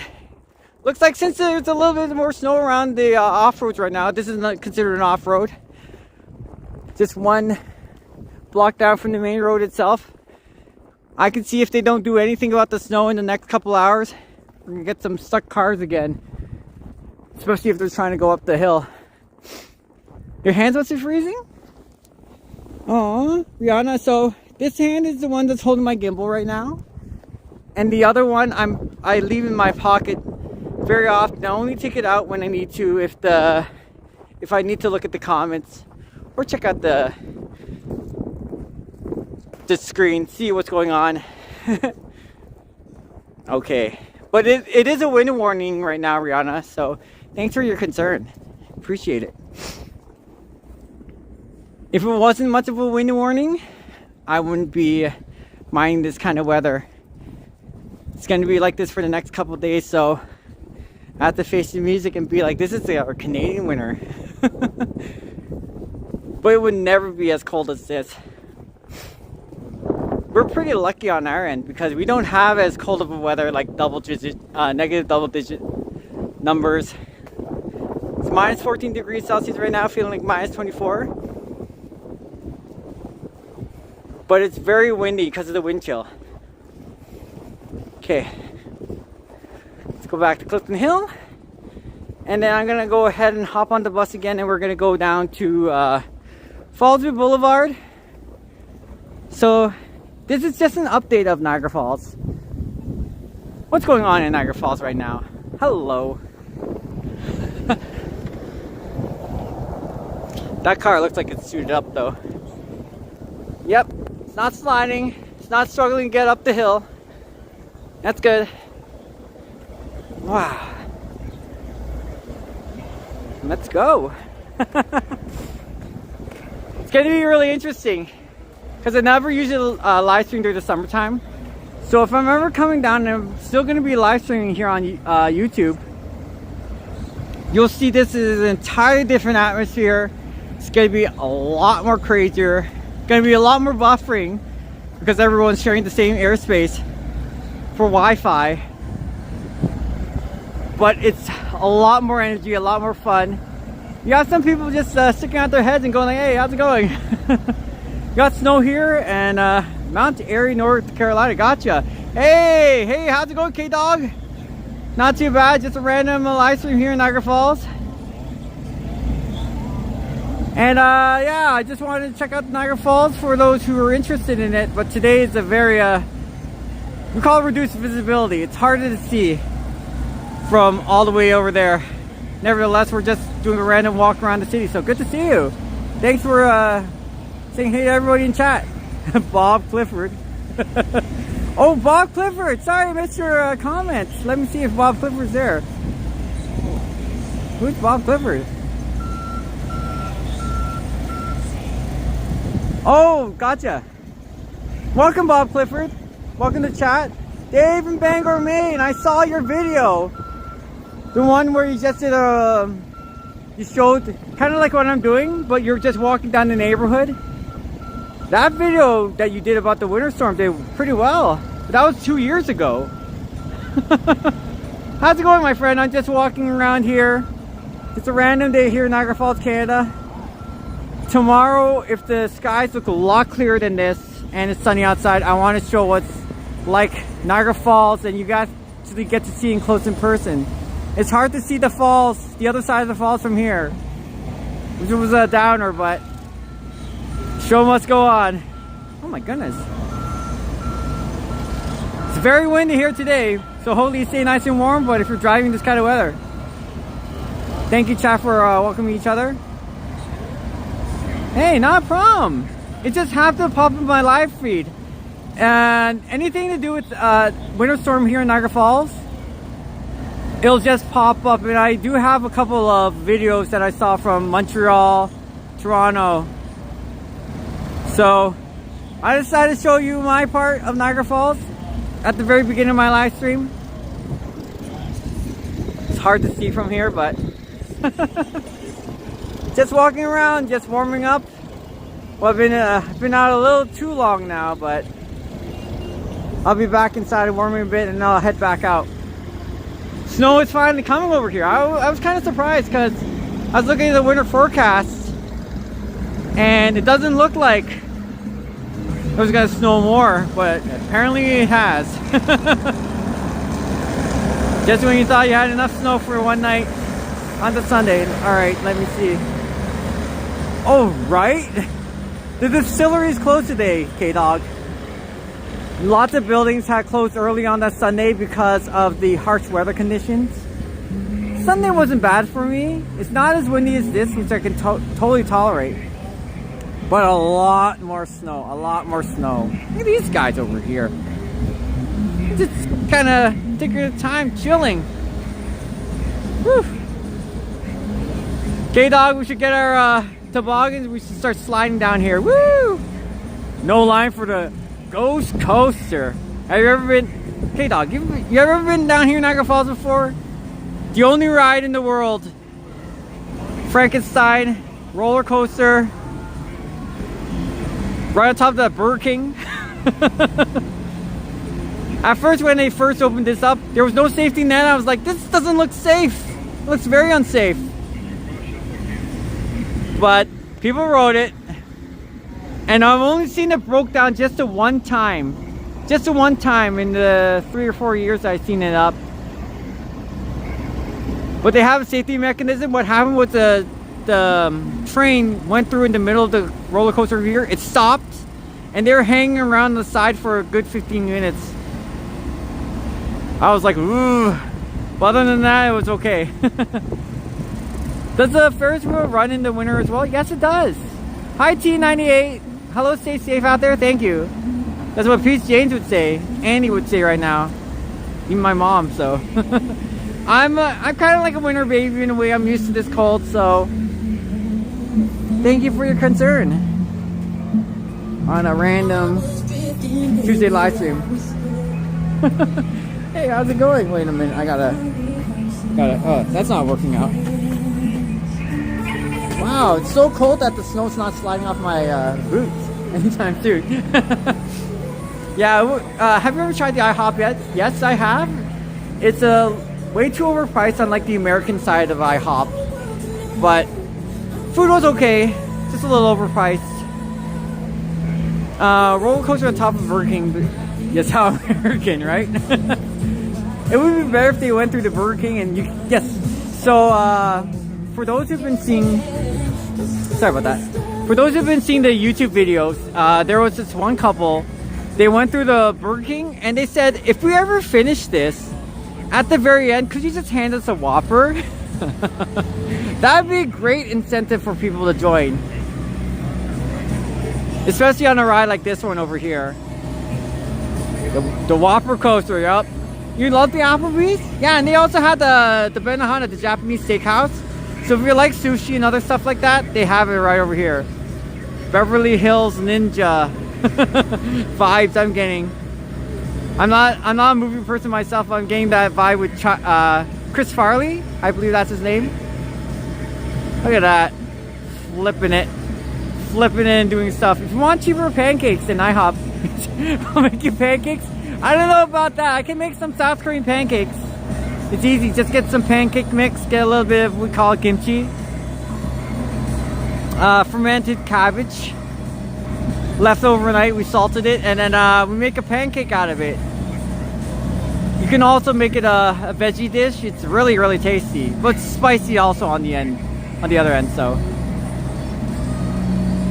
Looks like since there's a little bit more snow around the off-roads right now, this is not considered an off-road. Just one block down from the main road itself. I can see if they don't do anything about the snow in the next couple hours, we're gonna get some stuck cars again. Especially if they're trying to go up the hill. Your hands must be freezing? Aw, Rihanna, so this hand is the one that's holding my gimbal right now. And the other one I leave in my pocket very often. I only take it out when I need to, if I need to look at the comments or check out the screen, see what's going on. Okay, but it is a wind warning right now, Rihanna, so thanks for your concern. Appreciate it. If it wasn't much of a wind warning, I wouldn't be minding this kind of weather. It's going to be like this for the next couple of days, so I have to face the music and be like, this is our Canadian winter. But it would never be as cold as this. We're pretty lucky on our end because we don't have as cold of a weather like negative double digit numbers. It's minus 14 degrees Celsius right now, feeling like minus 24. But it's very windy because of the wind chill. Okay, let's go back to Clifton Hill. And then I'm gonna go ahead and hop on the bus again, and we're gonna go down to Fallsview Boulevard. So this is just an update of Niagara Falls. What's going on in Niagara Falls right now? Hello. That car looks like it's suited up though. Yep, it's not sliding. It's not struggling to get up the hill. That's good. Wow. Let's go. It's going to be really interesting because I never usually live stream during the summertime. So if I'm ever coming down, and I'm still going to be live streaming here on YouTube, you'll see this is an entirely different atmosphere. It's going to be a lot more crazier. Going to be a lot more buffering because everyone's sharing the same airspace for Wi-Fi. But it's a lot more energy, a lot more fun. You got some people just sticking out their heads and going like, hey, how's it going? You got snow here and Mount Airy, North Carolina. Gotcha. Hey, how's it going, K-Dog? Not too bad, just a random live stream here in Niagara Falls. And yeah, I just wanted to check out Niagara Falls for those who are interested in it. But today is a very, we call it reduced visibility. It's harder to see from all the way over there. Nevertheless, we're just doing a random walk around the city. So good to see you. Thanks for saying hey to everybody in chat. Bob Clifford. Oh, Bob Clifford. Sorry I missed your comments. Let me see if Bob Clifford's there. Who's Bob Clifford? Oh, gotcha. Welcome, Bob Clifford. Welcome to chat. Dave in Bangor, Maine. I saw your video. The one where you just did you showed kind of like what I'm doing, but you're just walking down the neighborhood. That video that you did about the winter storm did pretty well. But that was 2 years ago. How's it going, my friend? I'm just walking around here. It's a random day here in Niagara Falls, Canada. Tomorrow, if the skies look a lot clearer than this and it's sunny outside, I want to show what's like Niagara Falls and you guys actually get to see in close in person. It's hard to see the falls, the other side of the falls from here, which was a downer, but show must go on. Oh my goodness. It's very windy here today, so hopefully you stay nice and warm, but if you're driving this kind of weather. Thank you, chat, for welcoming each other. Hey, not a problem. It just happened to pop up in my live feed. And anything to do with winter storm here in Niagara Falls, it'll just pop up. And I do have a couple of videos that I saw from Montreal, Toronto. So I decided to show you my part of Niagara Falls at the very beginning of my live stream. It's hard to see from here, but just walking around, just warming up. Well, I've been out a little too long now, but I'll be back inside and warming a bit and then I'll head back out. Snow is finally coming over here. I was kind of surprised because I was looking at the winter forecast and it doesn't look like it was gonna snow more, but apparently it has. Just when you thought you had enough snow for one night on the Sunday. Alright, let me see. Oh, right? The distillery is closed today, K-Dog. Lots of buildings had closed early on that Sunday because of the harsh weather conditions. Sunday wasn't bad for me. It's not as windy as this, which I can totally tolerate. But a lot more snow, a lot more snow. Look at these guys over here. Just kind of taking their time, chilling. Whew. K-Dog, we should get our toboggans. We should start sliding down here. Woo! No line for the Ghost Coaster. Have you ever been, K-Dog, you ever been down here in Niagara Falls before? The only ride in the world. Frankenstein roller coaster. Right on top of that Burger King. At first, when they first opened this up, there was no safety net. I was like, this doesn't look safe. It looks very unsafe. But people rode it. And I've only seen it broke down just the one time. Just the one time in the 3 or 4 years I've seen it up. But they have a safety mechanism. What happened was the train went through in the middle of the roller coaster here. It stopped. And they were hanging around the side for a good 15 minutes. I was like, ooh. But other than that, it was okay. Does the Ferris wheel run in the winter as well? Yes, it does. Hi, T98. Hello, stay safe out there. Thank you. That's what Peach James would say. Annie would say right now. Even my mom, so. I'm kind of like a winter baby in a way. I'm used to this cold, so. Thank you for your concern. On a random Tuesday live stream. Hey, how's it going? Wait a minute, I gotta, oh, that's not working out. Wow, it's so cold that the snow's not sliding off my boots anytime soon. Yeah, have you ever tried the IHOP yet? Yes, I have. It's way too overpriced on like the American side of IHOP. But food was okay, just a little overpriced. Roller coaster on top of Burger King, but yes, how American, right? It would be better if they went through the Burger King and you, yes. So, for those who've been seeing, sorry about that. For those who've been seeing the YouTube videos, there was this one couple, they went through the Burger King and they said, if we ever finish this, at the very end, could you just hand us a Whopper? That'd be a great incentive for people to join. Especially on a ride like this one over here. The Whopper coaster, yup. You love the Applebee's? Yeah, and they also had the Benihana, the Japanese steakhouse. So if you like sushi and other stuff like that, they have it right over here. Beverly Hills Ninja vibes I'm getting. I'm not a movie person myself. I'm getting that vibe with Chris Farley. I believe that's his name. Look at that. Flipping it and doing stuff. If you want cheaper pancakes than IHOP, I'll make you pancakes. I don't know about that. I can make some South Korean pancakes. It's easy. Just get some pancake mix. Get a little bit of what we call kimchi. Fermented cabbage. Left overnight. We salted it. And then we make a pancake out of it. You can also make it a veggie dish. It's really, really tasty. But spicy also on the end. On the other end, so.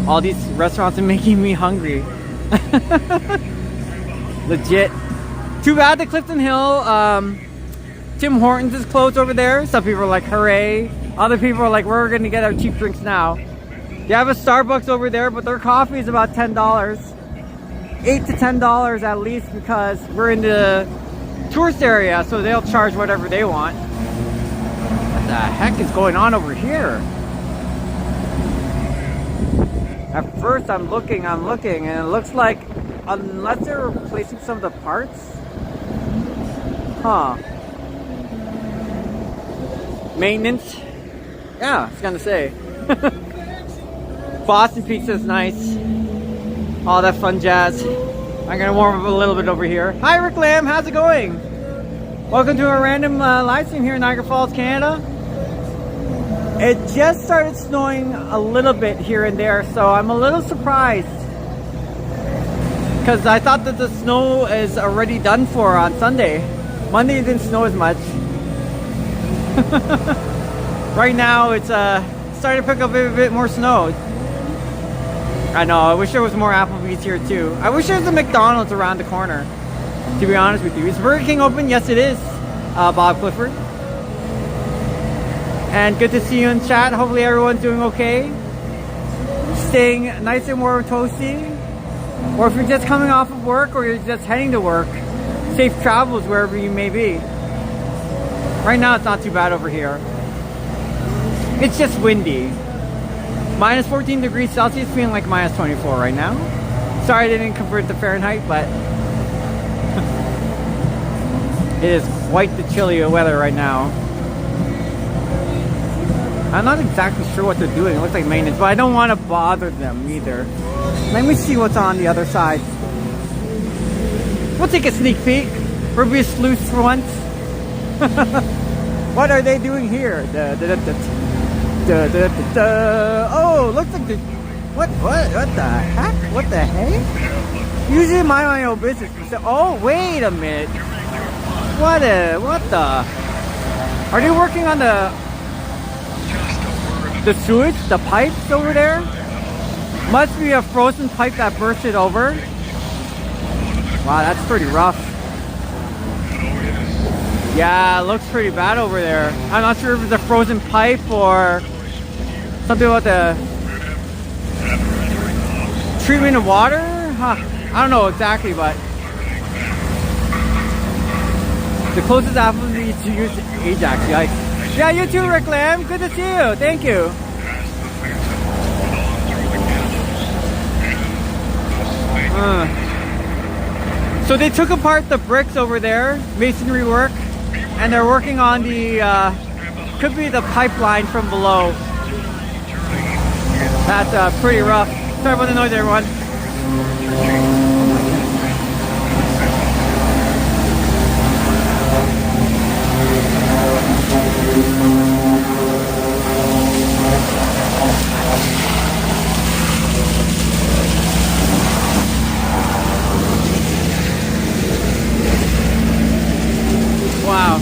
All these restaurants are making me hungry. Legit. Too bad the Clifton Hill Tim Hortons is closed over there. Some people are like, hooray. Other people are like, we're gonna get our cheap drinks now. They have a Starbucks over there, but their coffee is about $10. $8 to $10 at least, because we're in the tourist area, so they'll charge whatever they want. What the heck is going on over here? At first I'm looking, and it looks like, unless they're replacing some of the parts, maintenance. Yeah, I was gonna say. Boston pizza is nice. All that fun jazz. I'm gonna warm up a little bit over here. Hi Rick Lamb, how's it going? Welcome to a random live stream here in Niagara Falls, Canada. It just started snowing a little bit here and there, so I'm a little surprised. Because I thought that the snow is already done for on Sunday. Monday it didn't snow as much. Right now it's starting to pick up a bit more snow. I know, I wish there was more Applebee's here too. I wish there was a McDonald's around the corner, to be honest with you. Is Burger King open? Yes it is, Bob Clifford. And good to see you in chat. Hopefully everyone's doing okay. Staying nice and warm, toasty. Or if you're just coming off of work or you're just heading to work, safe travels wherever you may be. Right now it's not too bad over here. It's just windy. Minus 14 degrees Celsius, feeling like minus 24 right now. Sorry I didn't convert to Fahrenheit, but it is quite the chilly weather right now. I'm not exactly sure what they're doing. It looks like maintenance, but I don't want to bother them either. Let me see what's on the other side. We'll take a sneak peek. We'll be sleuths for once. What are they doing here? Oh, looks like the what the heck? What the heck? Usually mind my own business. Oh, wait a minute. What the? Are they working on the sewage, the pipes over there? Must be a frozen pipe that bursted over. Wow, that's pretty rough. Yeah, it looks pretty bad over there. I'm not sure if it's a frozen pipe or something about the treatment of water? Huh. I don't know exactly, but the closest Applebee's to use Ajax, yikes. Yeah, you too, Rick Lamb. Good to see you. Thank you. So they took apart the bricks over there, masonry work, and they're working on the, could be the pipeline from below. That's pretty rough. Sorry about the noise, everyone. Wow.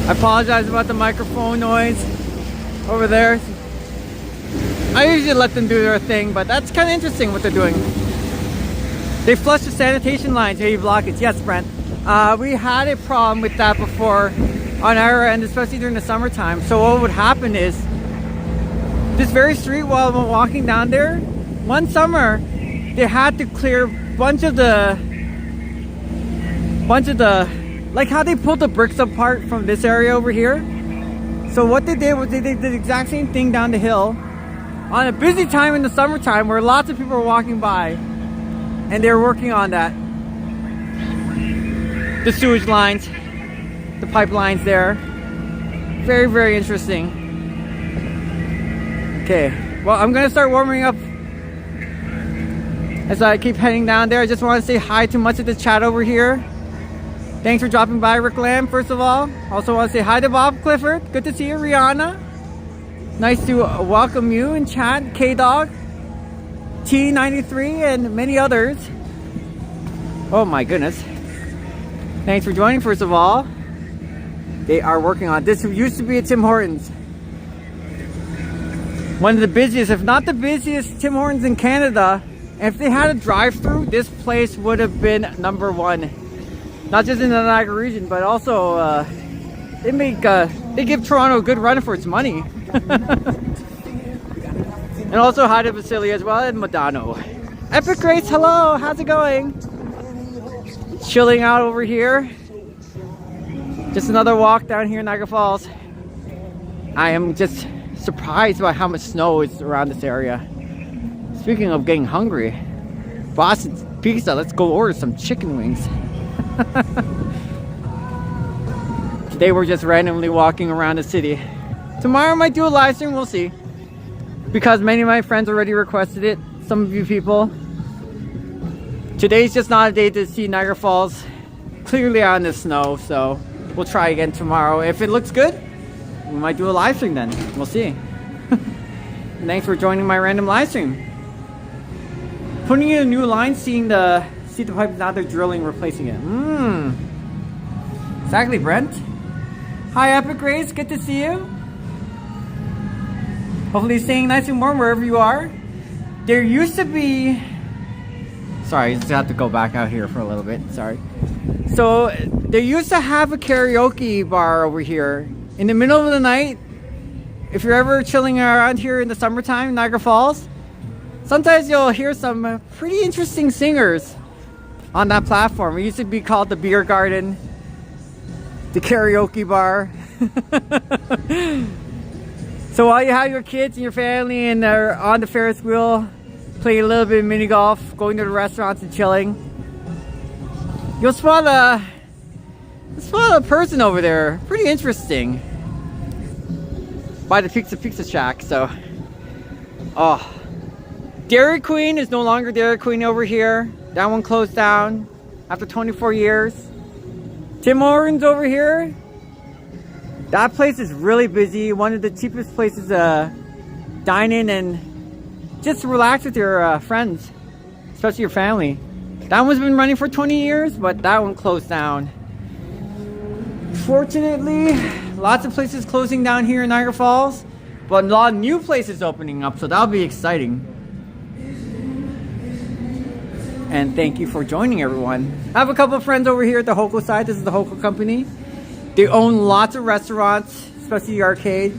I apologize about the microphone noise over there. I usually let them do their thing, but that's kind of interesting what they're doing. They flush the sanitation lines, heavy blockage. Yes, Brent. We had a problem with that before on our end, especially during the summertime. So what would happen is, this very street while I'm walking down there, one summer, they had to clear a bunch of the, like how they pulled the bricks apart from this area over here. So what they did was they did the exact same thing down the hill on a busy time in the summertime where lots of people were walking by, and they were working on that. The sewage lines, the pipelines there. Very, very interesting. Okay, well, I'm gonna start warming up as I keep heading down there. I just want to say hi to much of the chat over here. Thanks for dropping by, Rick Lamb, first of all. Also want to say hi to Bob Clifford. Good to see you, Rihanna. Nice to welcome you in chat. K-Dog, T93, and many others. Oh my goodness. Thanks for joining, first of all. They are working on this. Used to be a Tim Hortons. One of the busiest, if not the busiest, Tim Hortons in Canada. And if they had a drive-through, this place would have been #1. Not just in the Niagara region, but also they give Toronto a good run for its money. And also hi to Vasily as well, and Madano. Epic Grace, hello, how's it going? Chilling out over here. Just another walk down here in Niagara Falls. I am just surprised by how much snow is around this area. Speaking of getting hungry, Boston's Pizza, let's go order some chicken wings. Today we're just randomly walking around the city. Tomorrow I might do a live stream, we'll see. Because many of my friends already requested it. Some of you people. Today's just not a day to see Niagara Falls clearly on the snow, so we'll try again tomorrow. If it looks good, we might do a live stream then. We'll see. Thanks for joining my random live stream. Putting in a new line, seeing the pipe, now they're drilling, replacing it. Exactly, Brent. Hi, Epic Grace. Good to see you. Hopefully staying nice and warm wherever you are. There used to be... Sorry, I just have to go back out here for a little bit. Sorry. So, they used to have a karaoke bar over here. In the middle of the night, if you're ever chilling around here in the summertime, Niagara Falls, sometimes you'll hear some pretty interesting singers on that platform. It used to be called the Beer Garden, the karaoke bar. So while you have your kids and your family and they're on the Ferris wheel, playing a little bit of mini golf, going to the restaurants and chilling, you'll spot a person over there. Pretty interesting. By the Pizza Shack. So, Dairy Queen is no longer Dairy Queen over here. That one closed down after 24 years. Tim Hortons over here. That place is really busy. One of the cheapest places to dine in and just relax with your friends, especially your family. That one's been running for 20 years, but that one closed down. Fortunately, lots of places closing down here in Niagara Falls, but a lot of new places opening up, so that'll be exciting. And thank you for joining, everyone. I have a couple of friends over here at the Hoco side. This is the Hoco company. They own lots of restaurants, especially the arcade.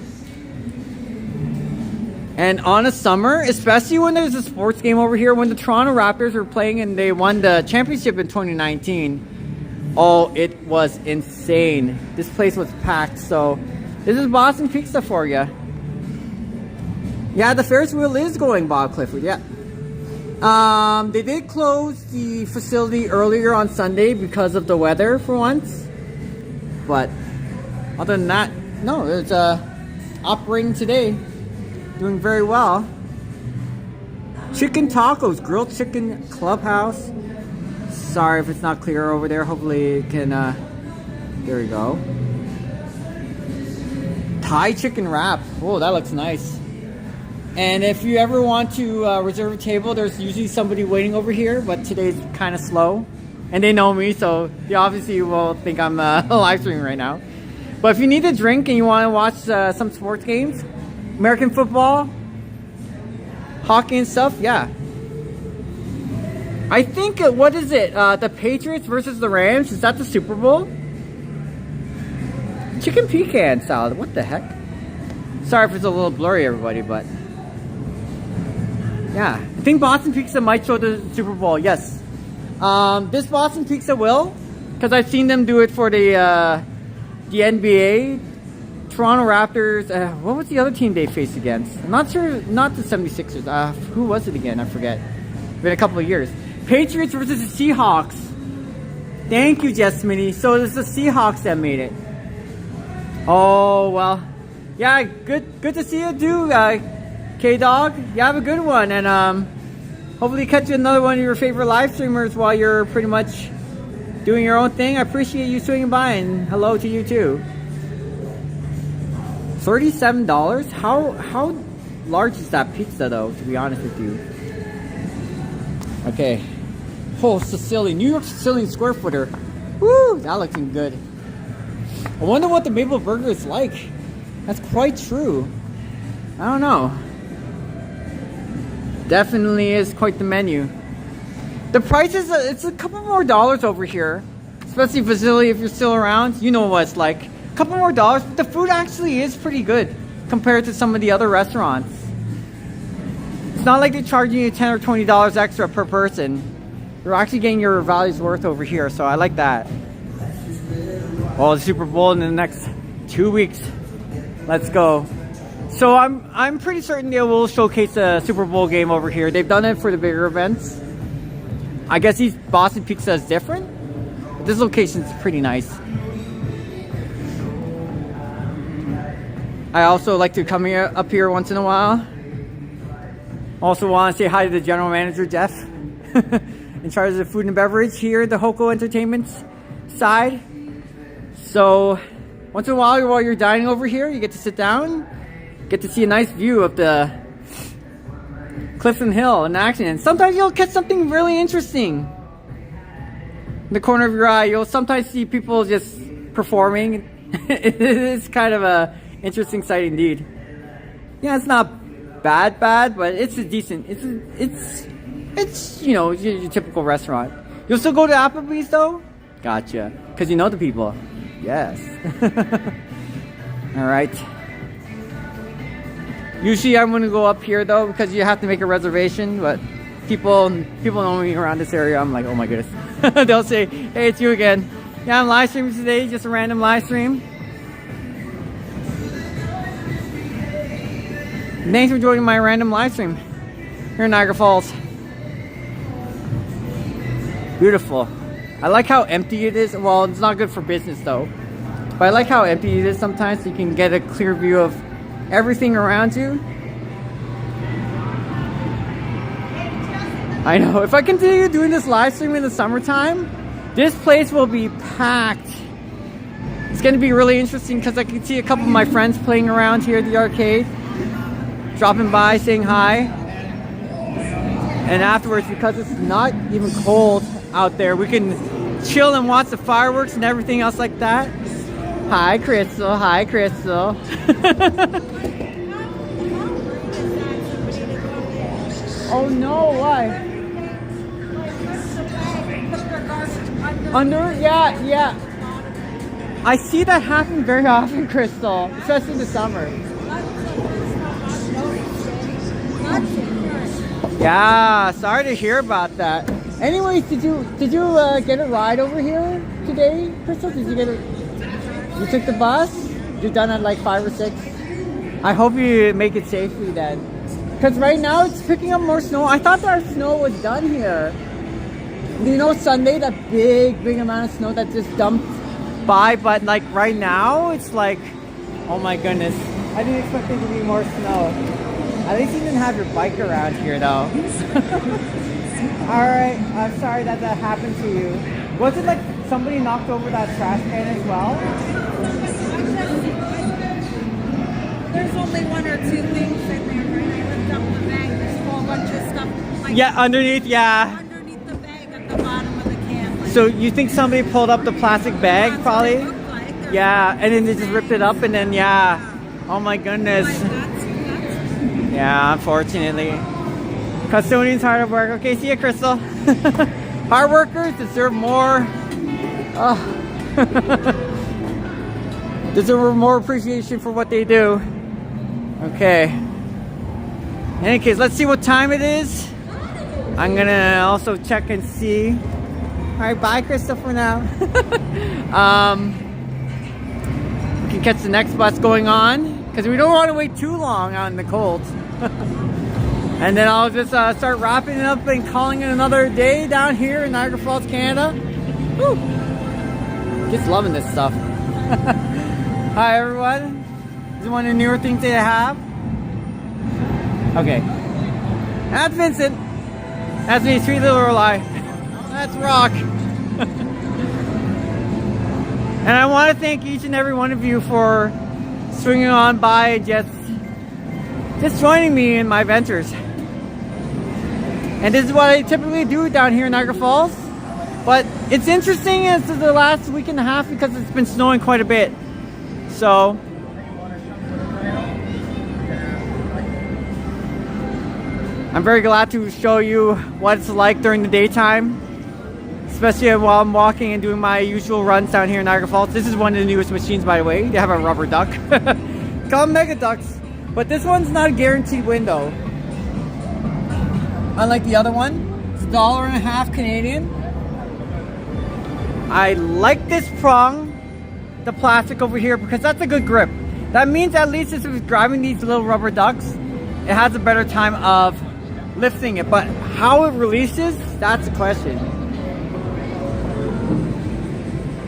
And on a summer, especially when there's a sports game over here, when the Toronto Raptors were playing and they won the championship in 2019, oh, it was insane. This place was packed. So this is Boston Pizza for you. Yeah, the Ferris wheel is going, Bob Clifford. Yeah. They did close the facility earlier on Sunday because of the weather for once. But other than that, no, it's operating today. Doing very well. Chicken tacos, grilled chicken clubhouse. Sorry if it's not clear over there. Hopefully it can, there we go. Thai chicken wrap. Oh, that looks nice. And if you ever want to reserve a table, there's usually somebody waiting over here, but today's kind of slow. And they know me, so they obviously will think I'm live streaming right now. But if you need a drink and you want to watch some sports games, American football, hockey and stuff, yeah. I think, what is it? The Patriots versus the Rams? Is that the Super Bowl? Chicken pecan salad, what the heck? Sorry if it's a little blurry, everybody, but... yeah, I think Boston Pizza might show the Super Bowl, yes. This Boston Pizza will, because I've seen them do it for the NBA. Toronto Raptors, what was the other team they faced against? I'm not sure, not the 76ers. Who was it again? I forget. It's been a couple of years. Patriots versus the Seahawks. Thank you, Jessamine. So it's the Seahawks that made it. Oh, well. Yeah, good to see you too, K-Dog. You have a good one. And hopefully catch another one of your favorite live streamers while you're pretty much doing your own thing. I appreciate you swinging by, and hello to you too. $37? How large is that pizza though, to be honest with you? Okay. Oh, Sicilian. New York Sicilian square footer. Woo! That looks good. I wonder what the maple burger is like. That's quite true. I don't know. Definitely is quite the menu. The prices, it's a couple more dollars over here. Especially Vasily, if you're still around. You know what it's like. A couple more dollars. But the food actually is pretty good compared to some of the other restaurants. It's not like they're charging you $10 or $20 extra per person. You're actually getting your value's worth over here. So I like that. Well, the Super Bowl in the next 2 weeks. Let's go. So I'm pretty certain they will showcase a Super Bowl game over here. They've done it for the bigger events. I guess these Boston Pizza is different. This location is pretty nice. I also like to come here up here once in a while. Also want to say hi to the general manager, Jeff. And in charge of the food and beverage here at the Hoko Entertainment side. So once in a while you're dining over here, you get to sit down, get to see a nice view of the Clifton Hill in action. And sometimes you'll catch something really interesting. In the corner of your eye, you'll sometimes see people just performing. It's kind of a interesting sight indeed. Yeah, it's not bad, but it's a decent. It's you know, your typical restaurant. You'll still go to Applebee's though? Gotcha. Because you know the people. Yes. All right. Usually I'm gonna go up here though because you have to make a reservation, but people know me around this area. I'm like, oh my goodness. They'll say, hey, it's you again. Yeah, I'm live streaming today, just a random live stream. Thanks for joining my random live stream here in Niagara Falls. Beautiful. I like how empty it is. Well, it's not good for business though. But I like how empty it is sometimes so you can get a clear view of everything around you. I know, if I continue doing this live stream in the summertime, this place will be packed. It's gonna be really interesting because I can see a couple of my friends playing around here at the arcade, dropping by, saying hi. And afterwards, because it's not even cold out there, we can chill and watch the fireworks and everything else like that. Hi, Crystal. Hi, Crystal. Oh no, why? Under? Yeah. I see that happen very often, Crystal, especially in the summer. Yeah, sorry to hear about that. Anyways, did you get a ride over here today, Crystal? Did you get a? You took the bus? You're done at like 5 or 6. I hope you make it safely then. Because right now it's picking up more snow. I thought our snow was done here. You know, Sunday, that big amount of snow that just dumped by. But like right now, it's like, oh my goodness. I didn't expect there to be more snow. At least you didn't have your bike around here though. Alright, I'm sorry that happened to you. Was it like somebody knocked over that trash can as well? There's only 1 or 2 things in there, right? I lift up the bag, there's a whole bunch of stuff. Like Yeah, underneath, yeah. Underneath the bag at the bottom of the can. Like, So you think somebody pulled up the plastic bag, that's probably? what it looked like. There's Yeah, and then they just ripped it up and then, yeah. Oh my goodness. like, that's Yeah, unfortunately. Custodians hard at work. Okay, see ya, Crystal. Hard workers deserve more. Deserve more appreciation for what they do. Okay. In any case, let's see what time it is. I'm gonna also check and see. Alright, bye, Crystal, for now. We can catch the next bus going on because we don't want to wait too long out in the cold. And then I'll just start wrapping it up and calling it another day down here in Niagara Falls, Canada. Woo! Just loving this stuff. Hi everyone. This is one of the newer things they have. Okay. That's Vincent. That's me, Sweet Little Lorelei. That's Rock. And I want to thank each and every one of you for swinging on by and just joining me in my ventures. And this is what I typically do down here in Niagara Falls. But it's interesting as to the last week and a half because it's been snowing quite a bit. So I'm very glad to show you what it's like during the daytime, especially while I'm walking and doing my usual runs down here in Niagara Falls. This is one of the newest machines, by the way. They have a rubber duck. Call them mega ducks. But this one's not a guaranteed window. Unlike the other one, it's $1.50 Canadian. I like this prong, the plastic over here, because that's a good grip. That means at least if it's driving these little rubber ducks, it has a better time of lifting it. But how it releases, that's the question.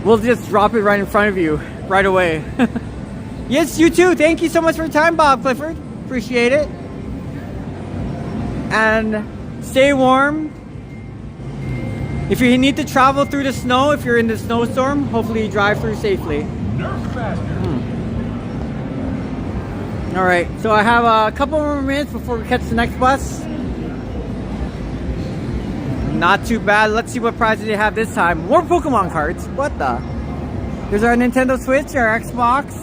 We'll just drop it right in front of you right away. Yes, you too. Thank you so much for your time, Bob Clifford. Appreciate it. And stay warm. If you need to travel through the snow, if you're in the snowstorm, hopefully you drive through safely. Alright, so I have a couple more minutes before we catch the next bus. Not too bad. Let's see what prizes they have this time. More Pokemon cards. What the? Here's our Nintendo Switch, our Xbox.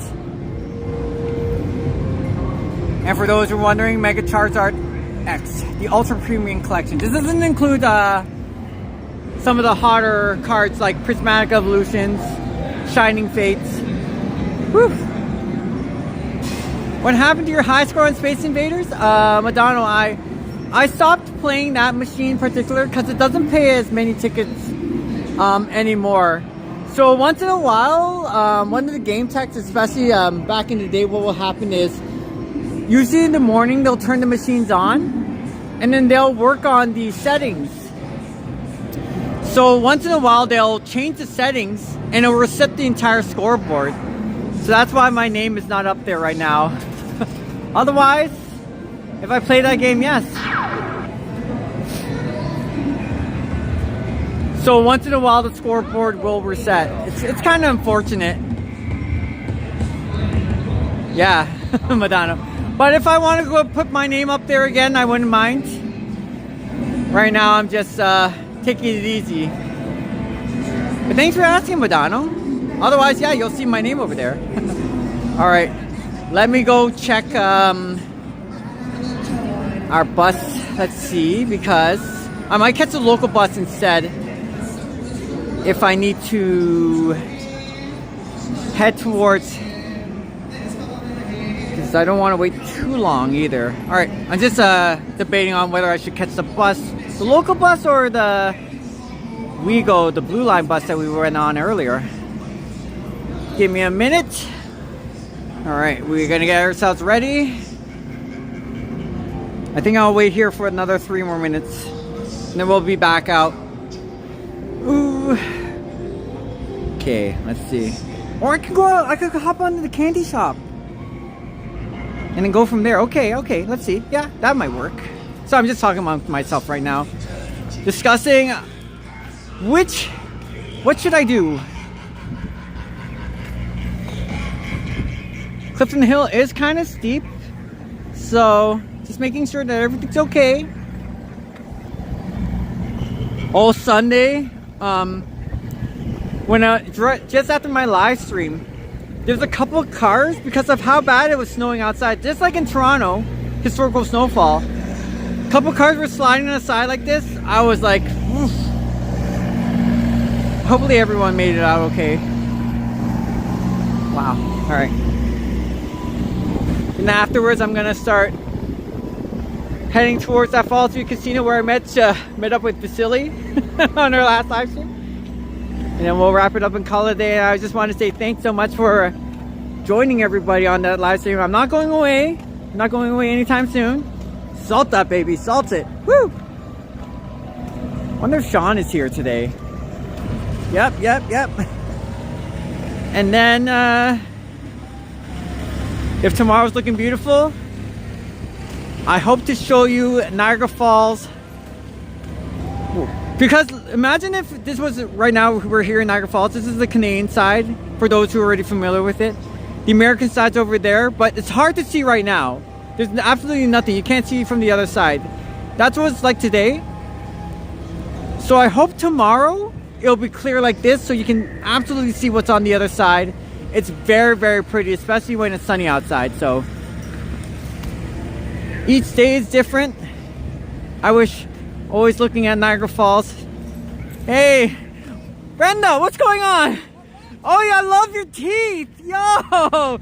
And for those who are wondering, Mega Charizard X, the Ultra Premium Collection. This doesn't include some of the hotter cards like Prismatic Evolutions, Shining Fates. Whew. What happened to your high score on Space Invaders? Madonna, I stopped playing that machine in particular because it doesn't pay as many tickets anymore. So once in a while, one of the game techs, especially back in the day, what will happen is usually in the morning they'll turn the machines on and then they'll work on the settings. So once in a while they'll change the settings and it'll reset the entire scoreboard. So that's why my name is not up there right now. Otherwise, if I play that game, yes. So once in a while the scoreboard will reset. It's kind of unfortunate. Yeah, Madonna. But if I want to go put my name up there again, I wouldn't mind. Right now I'm just taking it easy. But thanks for asking, Madonna. Otherwise, yeah, you'll see my name over there. Alright, let me go check our bus. Let's see, because I might catch a local bus instead if I need to head towards, because I don't want to wait too long either. Alright, I'm just debating on whether I should catch the bus, the local bus, or the WeGo, the Blue Line bus that we went on earlier. Give me a minute. Alright, we're gonna get ourselves ready. I think I'll wait here for another 3 more minutes and then we'll be back out. Ooh. Okay, let's see. Or I could hop onto the candy shop and then go from there. Okay, let's see. Yeah, that might work. So I'm just talking amongst myself right now, discussing what should I do? Clifton Hill is kind of steep, so just making sure that everything's okay. Oh, Sunday, when just after my live stream, there's a couple of cars because of how bad it was snowing outside. Just like in Toronto, historical snowfall, a couple of cars were sliding on the side like this. I was like, oof. Hopefully everyone made it out okay. Wow. All right. And afterwards, I'm gonna start heading towards that Falls View Casino where I met up with Vasily on our last live stream. And then we'll wrap it up and call it a day. I just want to say thanks so much for joining everybody on that live stream. I'm not going away. I'm not going away anytime soon. Salt that, baby. Salt it. Woo! Wonder if Sean is here today. Yep. And then, if tomorrow's looking beautiful, I hope to show you Niagara Falls. Because imagine if this was right now, we're here in Niagara Falls. This is the Canadian side, for those who are already familiar with it. The American side's over there, but it's hard to see right now. There's absolutely nothing. You can't see from the other side. That's what it's like today. So I hope tomorrow it'll be clear like this so you can absolutely see what's on the other side. It's very, very pretty, especially when it's sunny outside. So each day is different. I wish always looking at Niagara Falls. Hey, Brenda, what's going on? Oh yeah, I love your teeth. Yo,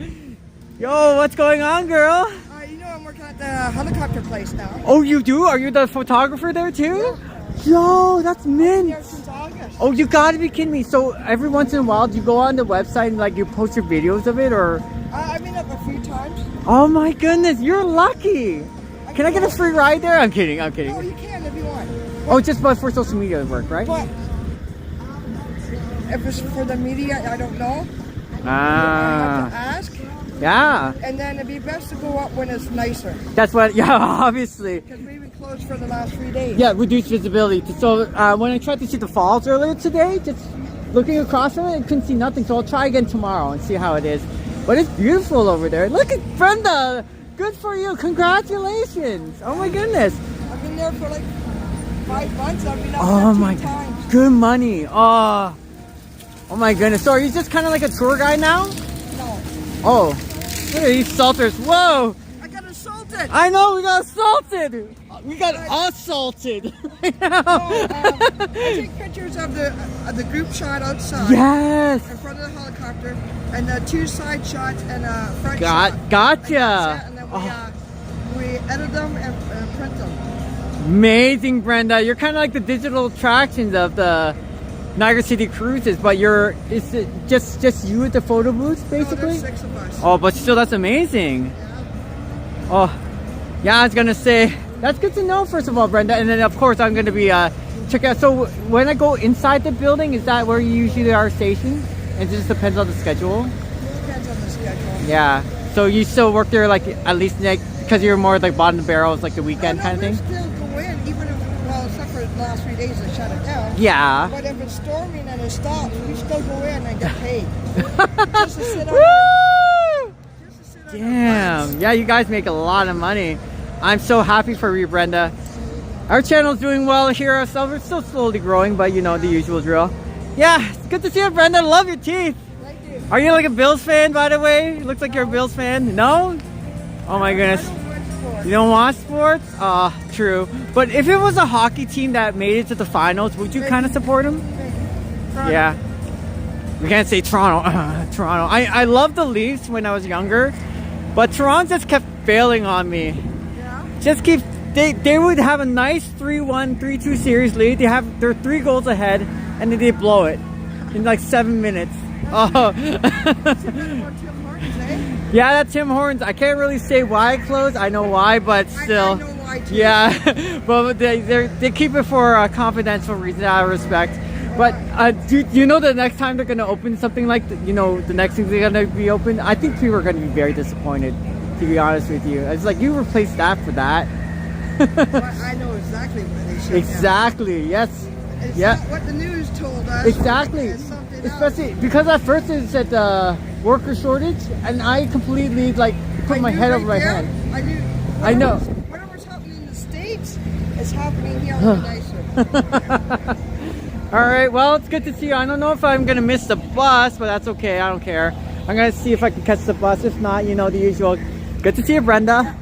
what's going on, girl? You know, I'm working at the helicopter place now. Oh, you do? Are you the photographer there too? Yeah. Yo, that's mint. There since August. Oh, you gotta be kidding me. So every once in a while, do you go on the website and like you post your videos of it, or? I've been up a few times. Oh my goodness, you're lucky. Can I get a free ride there? I'm kidding. Oh, you can if you want. Oh, just but for social media work, right? But if it's for the media, I don't know. I have to ask. Yeah. And then it'd be best to go up when it's nicer. That's what, yeah, obviously. Because we've been closed for the last 3 days. Yeah, reduced visibility. So when I tried to see the falls earlier today, just looking across from it, I couldn't see nothing. So I'll try again tomorrow and see how it is. But it's beautiful over there. Look at Brenda. Good for you. Congratulations. Oh my goodness. I've been there for like 5 months. I've been up Oh 15 my times. good money. Oh my goodness. So are you just kind of like a tour guide now? No. Oh, look at these salters. Whoa. I got assaulted. I know we got assaulted. We got assaulted. I take pictures of the group shot outside. Yes. In front of the helicopter, and the 2 side shots and a front shot. Gotcha. And then we edit them and print them. Amazing, Brenda. You're kind of like the digital attractions of the Niagara City cruises, but is it just you at the photo booth, basically? No, there's 6 of us. Oh, but still, that's amazing. Yeah. Oh, yeah, I was gonna say, that's good to know, first of all, Brenda. And then, of course, I'm gonna be check out. So when I go inside the building, is that where you usually are stationed? And it just depends on the schedule? It depends on the schedule. Yeah. So you still work there, like, at least, like, because you're more like bottom of the barrel, it's like the weekend kind of thing? We still go in, even if, well, except for the last 3 days they shut it down. Yeah. But if it's storming and it stops, we still go in and get paid. Just to sit on Woo! just to sit on our Damn. butts. Yeah, you guys make a lot of money. I'm so happy for you, Brenda. Our channel's doing well here, so we're still slowly growing, but you know, the usual drill. Yeah, it's good to see you, Brenda. Love your teeth. Thank you. Are you like a Bills fan, by the way? Looks like you're a Bills fan. No? Oh my goodness. I don't watch sports. You don't watch sports? True. But if it was a hockey team that made it to the finals, would you kind of support them? Yeah. We can't say Toronto. Toronto. I loved the Leafs when I was younger, but Toronto just kept failing on me. Yeah. Just keep. They would have a nice 3-1, 3-2 series lead. They're 3 goals ahead, and then they blow it in like 7 minutes. Oh. Yeah, that's Tim Hortons. I can't really say why it closed. I know why, but still. I know why too. Yeah, but they keep it for confidential reasons, out of respect. But do you know the next time they're going to open something like, the next thing they're going to be open? I think people are going to be very disappointed, to be honest with you. It's like, you replaced that for that. But I know exactly what they should Exactly, yes. It's Yeah. not what the news told us. Exactly. It's something else. Especially because at first it said worker shortage, and I completely put my knew head right over my there, head. I knew. I know. Whatever's happening in the States is happening here in nicer. All right, well, it's good to see you. I don't know if I'm gonna miss the bus, but that's okay. I don't care. I'm gonna see if I can catch the bus. If not, the usual. Good to see you, Brenda.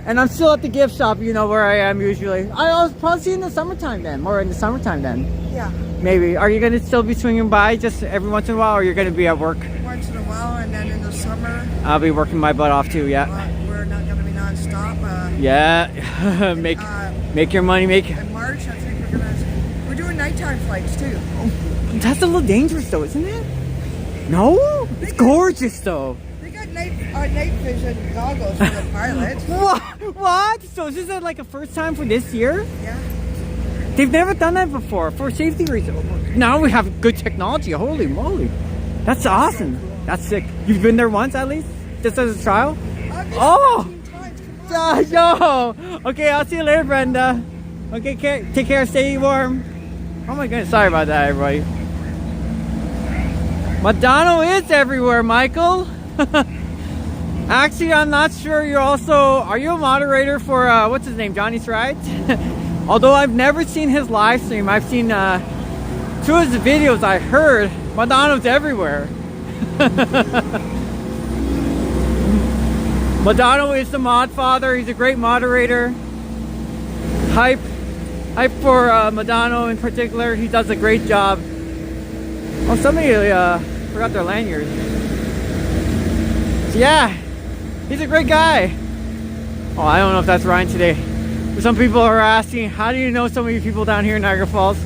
And I'm still at the gift shop, where I am usually. I'll probably see you in the summertime then, or in the summertime then. Yeah. Maybe. Are you gonna still be swinging by just every once in a while, or you're gonna be at work? Once in a while, and then in the summer, I'll be working my butt off too. Yeah. we're not going to be non-stop. Yeah. make your money. In March, I think we're doing nighttime flights too. That's a little dangerous though, isn't it? No, it's gorgeous though. They got night vision goggles for the pilots. What? So is this like a first time for this year? Yeah. They've never done that before for safety reasons. Now we have good technology. Holy moly. That's awesome. That's sick. You've been there once at least? Just as a trial? I've been Oh! 15 times. Come on. Yo! Okay, I'll see you later, Brenda. Okay, take care. Stay warm. Oh my goodness. Sorry about that, everybody. Madonna is everywhere, Michael. Actually, I'm not sure. Are you a moderator for, what's his name, Johnny's Rides? Although I've never seen his live stream. I've seen 2 of his videos. I heard Madonna's everywhere. Madonna is the mod father. He's a great moderator. Hype for Madonna in particular. He does a great job. Oh, somebody forgot their lanyard. So yeah, he's a great guy. Oh, I don't know if that's Ryan today. Some people are asking, how do you know so many people down here in Niagara Falls?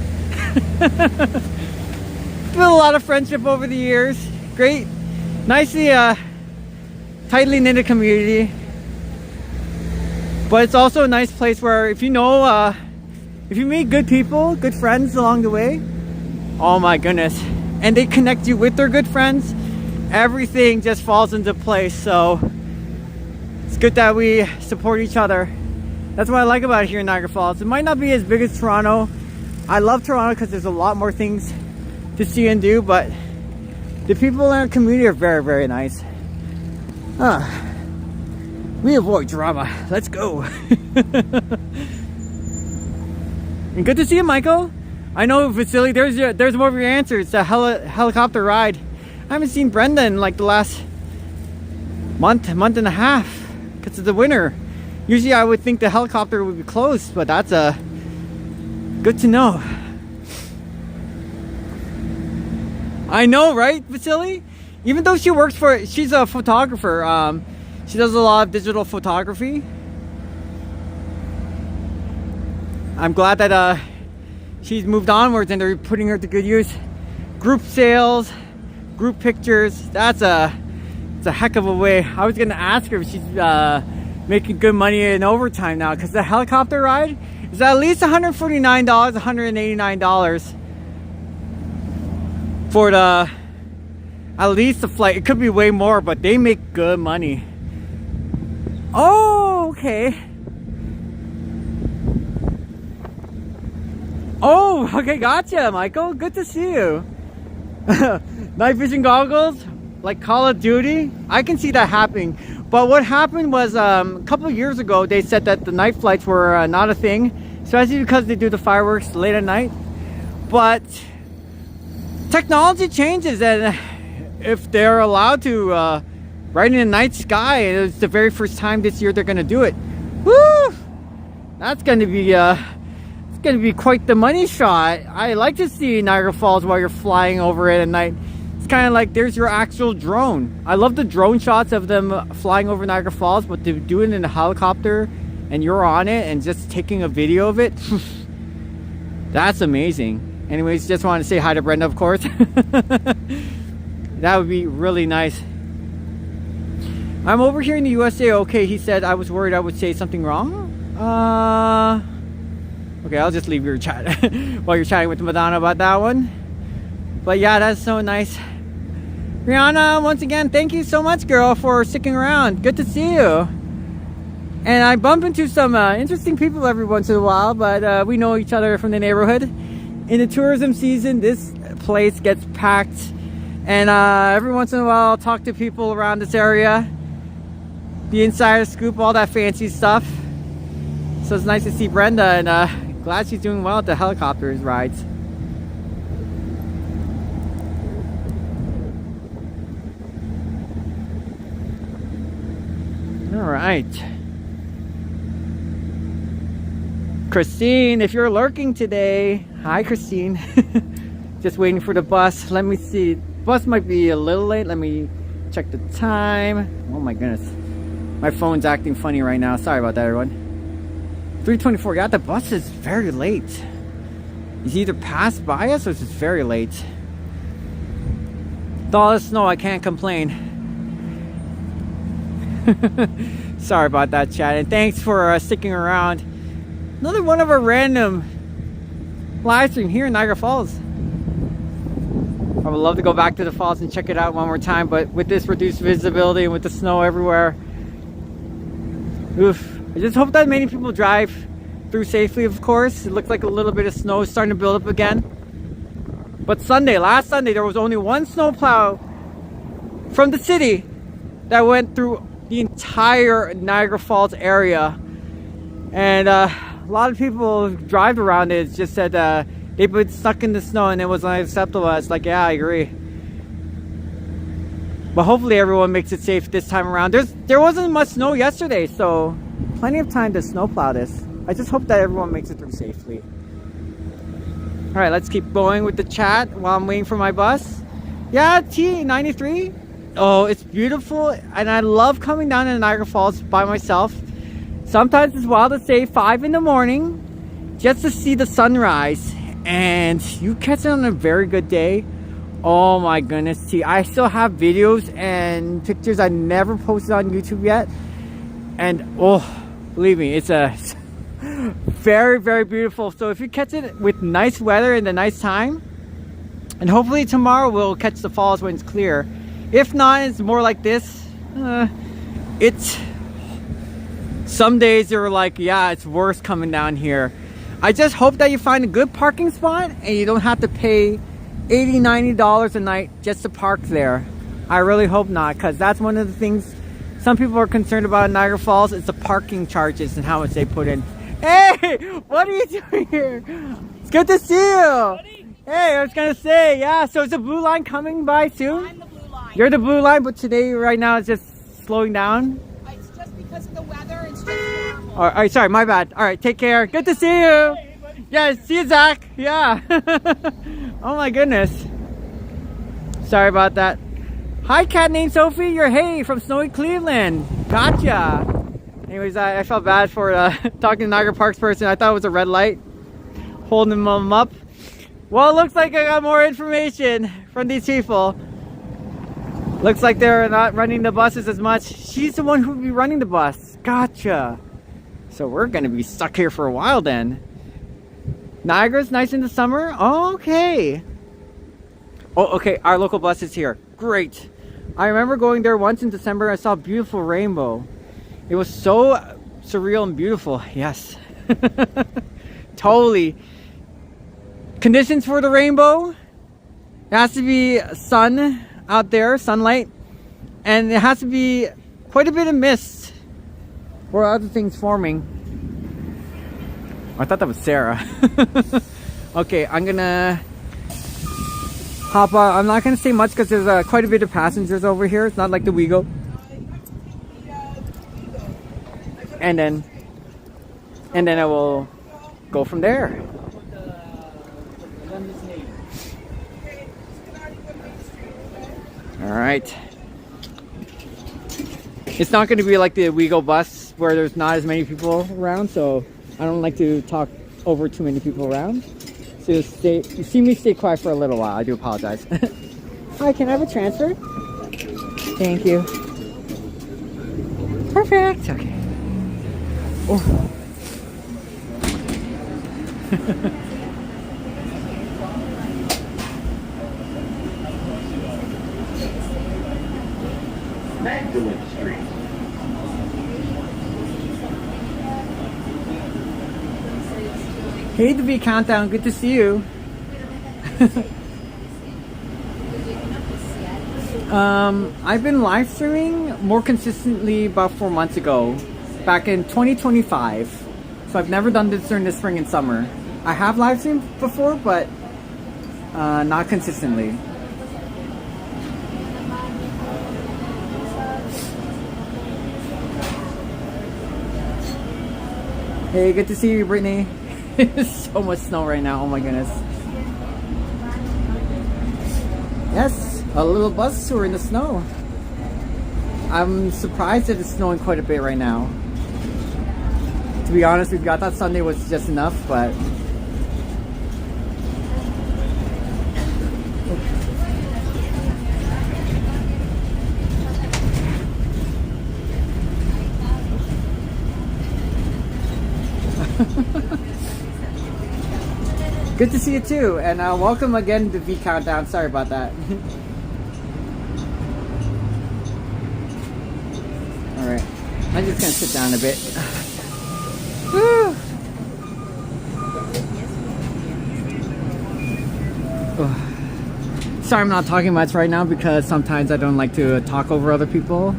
Built a lot of friendship over the years. Great, nicely tightly knitted community. But it's also a nice place where if you meet good people, good friends along the way, oh my goodness, and they connect you with their good friends, everything just falls into place. So it's good that we support each other. That's what I like about it here in Niagara Falls. It might not be as big as Toronto. I love Toronto because there's a lot more things to see and do, but the people in our community are very, very nice. We avoid drama. Let's go. And good to see you, Michael. I know, Vasily, there's more of your answer. It's a helicopter ride. I haven't seen Brenda in like the last month and a half because of the winter. Usually I would think the helicopter would be closed, but that's good to know. I know, right, Vasily? Even though she's a photographer, she does a lot of digital photography. I'm glad that she's moved onwards and they're putting her to good use. Group sales, group pictures, it's a heck of a way. I was gonna ask her if she's making good money in overtime now, because the helicopter ride is at least $149, $189 for at least the flight. It could be way more, but they make good money. Oh, okay. Oh, okay, gotcha, Michael. Good to see you. Night vision goggles, like Call of Duty. I can see that happening. But what happened was a couple of years ago, they said that the night flights were not a thing, especially because they do the fireworks late at night. But technology changes, and if they're allowed to ride in the night sky, it's the very first time this year they're going to do it. Woo! That's going to be it's going to be quite the money shot. I like to see Niagara Falls while you're flying over it at night. It's kind of like there's your actual drone. I love the drone shots of them flying over Niagara Falls, but to do it in a helicopter and you're on it and just taking a video of it, that's amazing. Anyways, just wanted to say hi to Brenda, of course. That would be really nice. I'm over here in the USA. Okay, he said I was worried I would say something wrong. Okay, I'll just leave your chat while you're chatting with Madonna about that one. But yeah, that's so nice. Rihanna, once again, thank you so much, girl, for sticking around. Good to see you. And I bump into some interesting people every once in a while, but we know each other from the neighborhood. In the tourism season, this place gets packed. And every once in a while, I'll talk to people around this area. The insider scoop, all that fancy stuff. So it's nice to see Brenda, and glad she's doing well at the helicopters rides. All right. Christine, if you're lurking today, hi Christine. Just waiting for the bus. Let me see. Bus might be a little late. Let me check the time. Oh my goodness. My phone's acting funny right now. Sorry about that, everyone. 3:24. Yeah, the bus is very late. It's either passed by us or it's just very late. With all the snow, I can't complain. Sorry about that, chat. And thanks for sticking around. Another one of our random live stream here in Niagara Falls. I would love to go back to the falls and check it out one more time, but with this reduced visibility and with the snow everywhere, oof. I just hope that many people drive through safely, of course. It looks like a little bit of snow is starting to build up again. But last Sunday, there was only one snowplow from the city that went through the entire Niagara Falls area. And a lot of people who drive around it just said they've been stuck in the snow and it was unacceptable. It's like, yeah, I agree. But hopefully everyone makes it safe this time around. There wasn't much snow yesterday, so plenty of time to snowplow this. I just hope that everyone makes it through safely. All right, let's keep going with the chat while I'm waiting for my bus. Yeah, T93. Oh, it's beautiful, and I love coming down to Niagara Falls by myself. Sometimes it's wild to say 5 in the morning just to see the sunrise, and you catch it on a very good day. Oh my goodness, T. I still have videos and pictures I never posted on YouTube yet. And oh, believe me, it's a very, very beautiful. So if you catch it with nice weather and a nice time, and hopefully tomorrow we'll catch the falls when it's clear. If not, it's more like this. It's Some days they were like, yeah, it's worse coming down here. I just hope that you find a good parking spot and you don't have to pay $80-90 a night just to park there. I really hope not, because that's one of the things some people are concerned about in Niagara Falls. It's the parking charges and how much they put in. Hey, what are you doing here? It's good to see you. Hey, I was gonna say, yeah, so is the blue line coming by soon? I'm the blue line. You're the blue line, but today, right now, it's just slowing down. It's just because of the weather. It's just horrible. All right, sorry, my bad. All right, take care. Good to see you. Yeah, see you, Zach. Yeah. Oh my goodness. Sorry about that. Hi, cat named Sophie. You're Hey from snowy Cleveland. Gotcha. Anyways, I felt bad for talking to Niagara Parks person. I thought it was a red light holding them up. Well, it looks like I got more information from these people. Looks like they're not running the buses as much. She's the one who will be running the bus. Gotcha. So we're gonna be stuck here for a while then. Niagara's nice in the summer? Okay. Oh, okay, our local bus is here. Great. I remember going there once in December. I saw a beautiful rainbow. It was so surreal and beautiful. Yes. Totally. Conditions for the rainbow. It has to be sun out there, sunlight. And it has to be quite a bit of mist or other things forming. I thought that was Sarah. Okay, I'm gonna hop on. I'm not gonna say much because there's quite a bit of passengers over here. It's not like the WeGo. And then I will go from there. All right. It's not going to be like the WeGo bus where there's not as many people around, so I don't like to talk over too many people around. So you see me stay quiet for a little while. I do apologize. Hi, can I have a transfer? Thank you. Perfect. Okay. Oh. Magdalene Street. Hey, the V Countdown. Good to see you. I've been live streaming more consistently about 4 months ago, back in 2025. So I've never done this during the spring and summer. I have live streamed before, but not consistently. Hey, good to see you, Brittany. There's so much snow right now. Oh my goodness. Yes, a little bus tour in the snow. I'm surprised that it's snowing quite a bit right now. To be honest, we got that Sunday was just enough, but good to see you too, and welcome again to V Countdown. Sorry about that. Alright, I'm just gonna sit down a bit. Woo! Oh. Sorry I'm not talking much right now because sometimes I don't like to talk over other people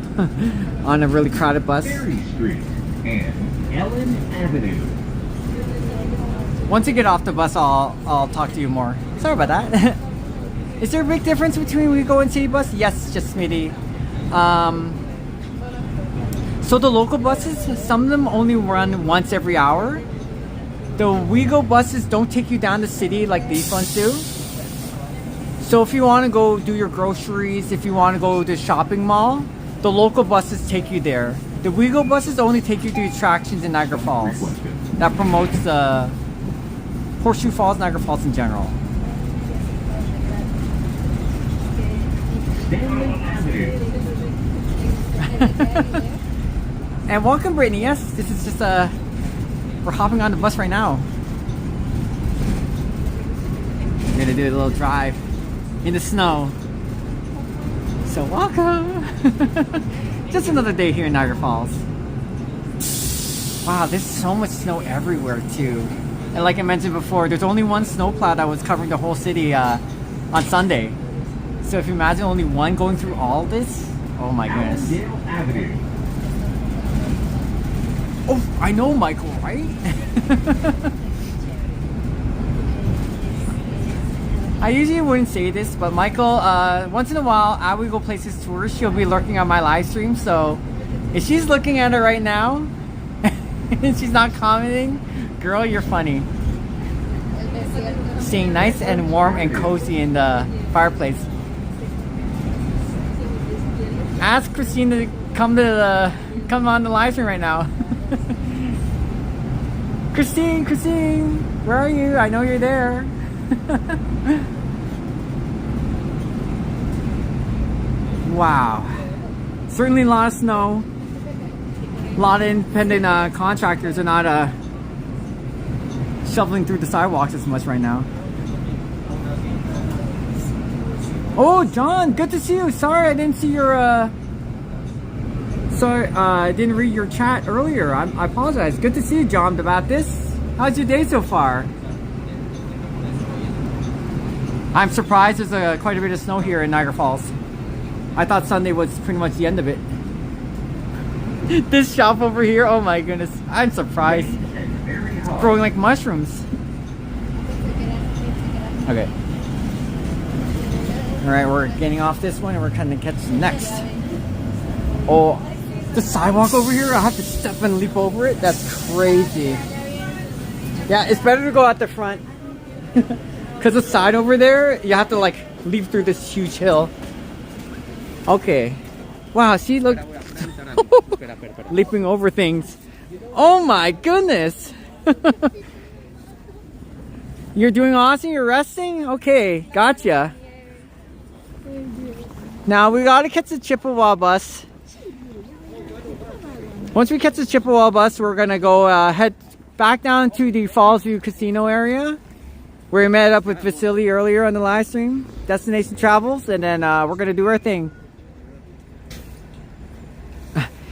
on a really crowded bus. Ferry Street and Ellen Avenue. Once you get off the bus, I'll talk to you more. Sorry about that. Is there a big difference between WeGo and City Bus? Yes, just smitty. So the local buses, some of them only run once every hour. The WeGo buses don't take you down the city like these ones do. So if you want to go do your groceries, if you want to go to the shopping mall, the local buses take you there. The WeGo buses only take you to attractions in Niagara Falls. That promotes the Horseshoe Falls, Niagara Falls in general. And welcome, Brittany. Yes, this is just we're hopping on the bus right now. We're gonna do a little drive in the snow. So welcome. Just another day here in Niagara Falls. Wow, there's so much snow everywhere too. And like I mentioned before, there's only one snowplow that was covering the whole city on Sunday. So if you imagine only one going through all this, oh my goodness. Oh, I know Michael, right? I usually wouldn't say this, but Michael, once in a while, I would go places tours. She'll be lurking on my live stream. So if she's looking at it right now and she's not commenting, girl, you're funny. Staying nice and warm and cozy in the fireplace. Ask Christine to come on the live stream right now. Christine, where are you? I know you're there. Wow, certainly a lot of snow. A lot of independent contractors are not shoveling through the sidewalks as much right now. Oh, John, good to see you. Sorry I didn't see your I didn't read your chat earlier. I apologize. Good to see you, John, about this. How's your day so far? I'm surprised there's quite a bit of snow here in Niagara Falls. I thought Sunday was pretty much the end of it. This shop over here, oh my goodness, I'm surprised. It's growing like mushrooms. Okay. Alright, we're getting off this one and we're kind of catching the next. Oh, the sidewalk over here, I have to step and leap over it? That's crazy. Yeah, it's better to go out the front. Because the side over there, you have to like leap through this huge hill. Okay. Wow, see, look. Leaping over things. Oh my goodness. You're doing awesome? You're resting? Okay, gotcha. Now we gotta catch the Chippewa bus. Once we catch the Chippewa bus, we're gonna go head back down to the Fallsview Casino area, where we met up with Vasily earlier on the live stream. Destination Travels, and then we're gonna do our thing.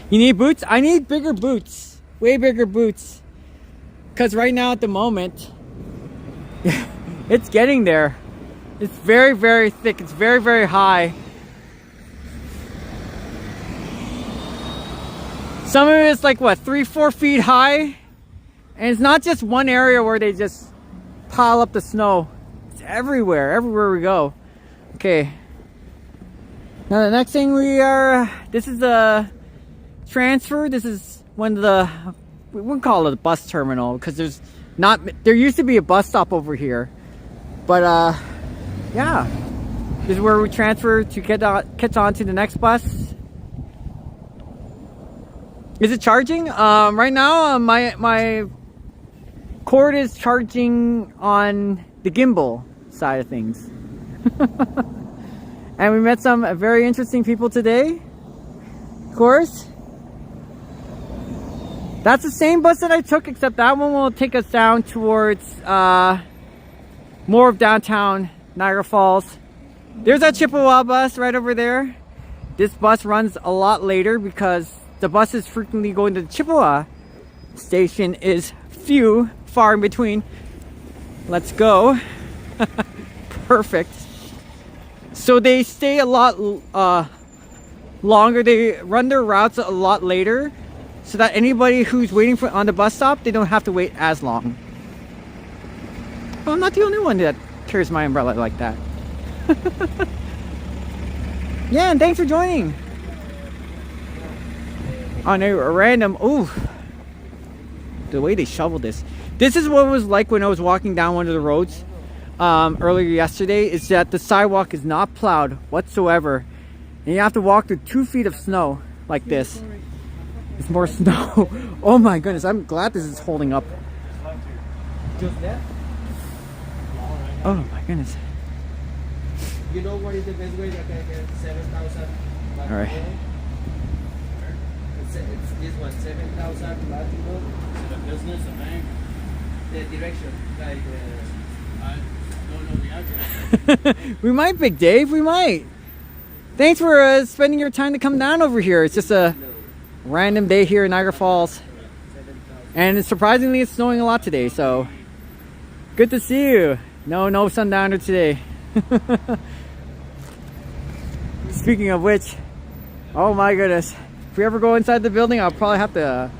You need boots? I need bigger boots. Way bigger boots. Because right now at the moment, it's getting there. It's very, very thick. It's very, very high. Some of it is like what, 3-4 feet high? And it's not just one area where they just pile up the snow. It's everywhere we go. Okay. Now the next thing this is a transfer. This is one of the, we wouldn't call it a bus terminal because there used to be a bus stop over here. But yeah. This is where we transfer to catch on to the next bus. Is it charging? Right now my cord is charging on the gimbal side of things. And we met some very interesting people today. Of course. That's the same bus that I took, except that one will take us down towards more of downtown Niagara Falls. There's that Chippewa bus right over there. This bus runs a lot later because the buses frequently going to the Chippewa station is far in between. Let's go. Perfect. So they stay a lot longer. They run their routes a lot later, so that anybody who's waiting on the bus stop, they don't have to wait as long. Well, I'm not the only one that carries my umbrella like that. Yeah, and thanks for joining on a random. Ooh, the way they shoveled this. This is what it was like when I was walking down one of the roads earlier yesterday. Is that the sidewalk is not plowed whatsoever, and you have to walk through 2 feet of snow like this. It's more snow. Oh my goodness, I'm glad this is holding up. Oh my goodness. You know what is the best way that I get 7,000? All right. It's this one, 7,000 latitude. The business, the bank. The direction, like I don't know the address. We might, Big Dave. We might. Thanks for spending your time to come down over here. It's just a random day here in Niagara Falls. And surprisingly, it's snowing a lot today, so good to see you. No sundowner today. Speaking of which, oh my goodness, if we ever go inside the building, I'll probably have to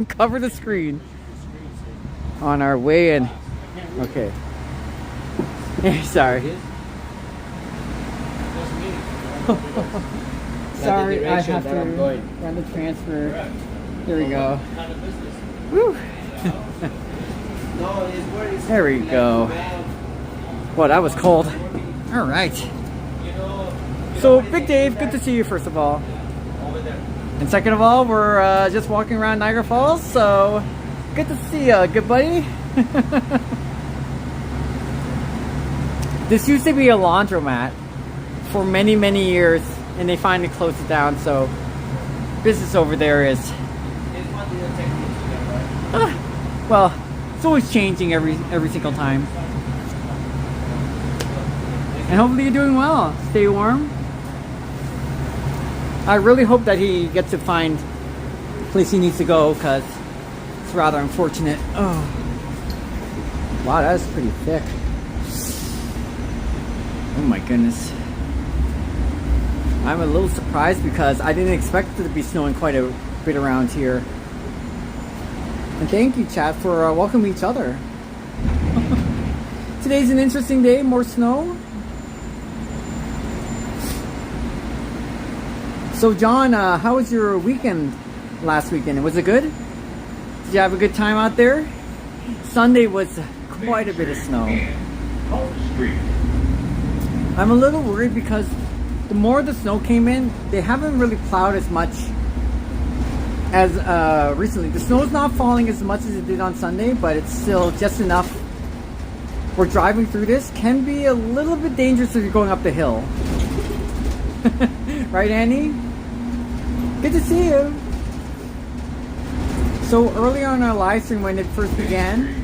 cover the screen on our way in. Okay. Sorry. Sorry, I have to run the transfer. There we go. Woo. There we go. Well, that was cold. All right. So, Big Dave, good to see you first of all. And second of all, we're just walking around Niagara Falls, so good to see you, good buddy. This used to be a laundromat for many years, and they finally closed it down, so business over there is well, it's always changing every single time. And hopefully you're doing well. Stay warm. I really hope that he gets to find the place he needs to go, because it's rather unfortunate. Oh, wow, that's pretty thick. Oh my goodness. I'm a little surprised because I didn't expect it to be snowing quite a bit around here. And thank you, chat, for welcoming each other. Today's an interesting day, more snow. So John, how was your weekend last weekend? Was it good? Did you have a good time out there? Sunday was quite a bit of snow. I'm a little worried because the more the snow came in, they haven't really plowed as much as recently. The snow's not falling as much as it did on Sunday, but it's still just enough. We're driving through this can be a little bit dangerous if you're going up the hill. Right, Annie? Good to see you. So earlier on our live stream when it first began,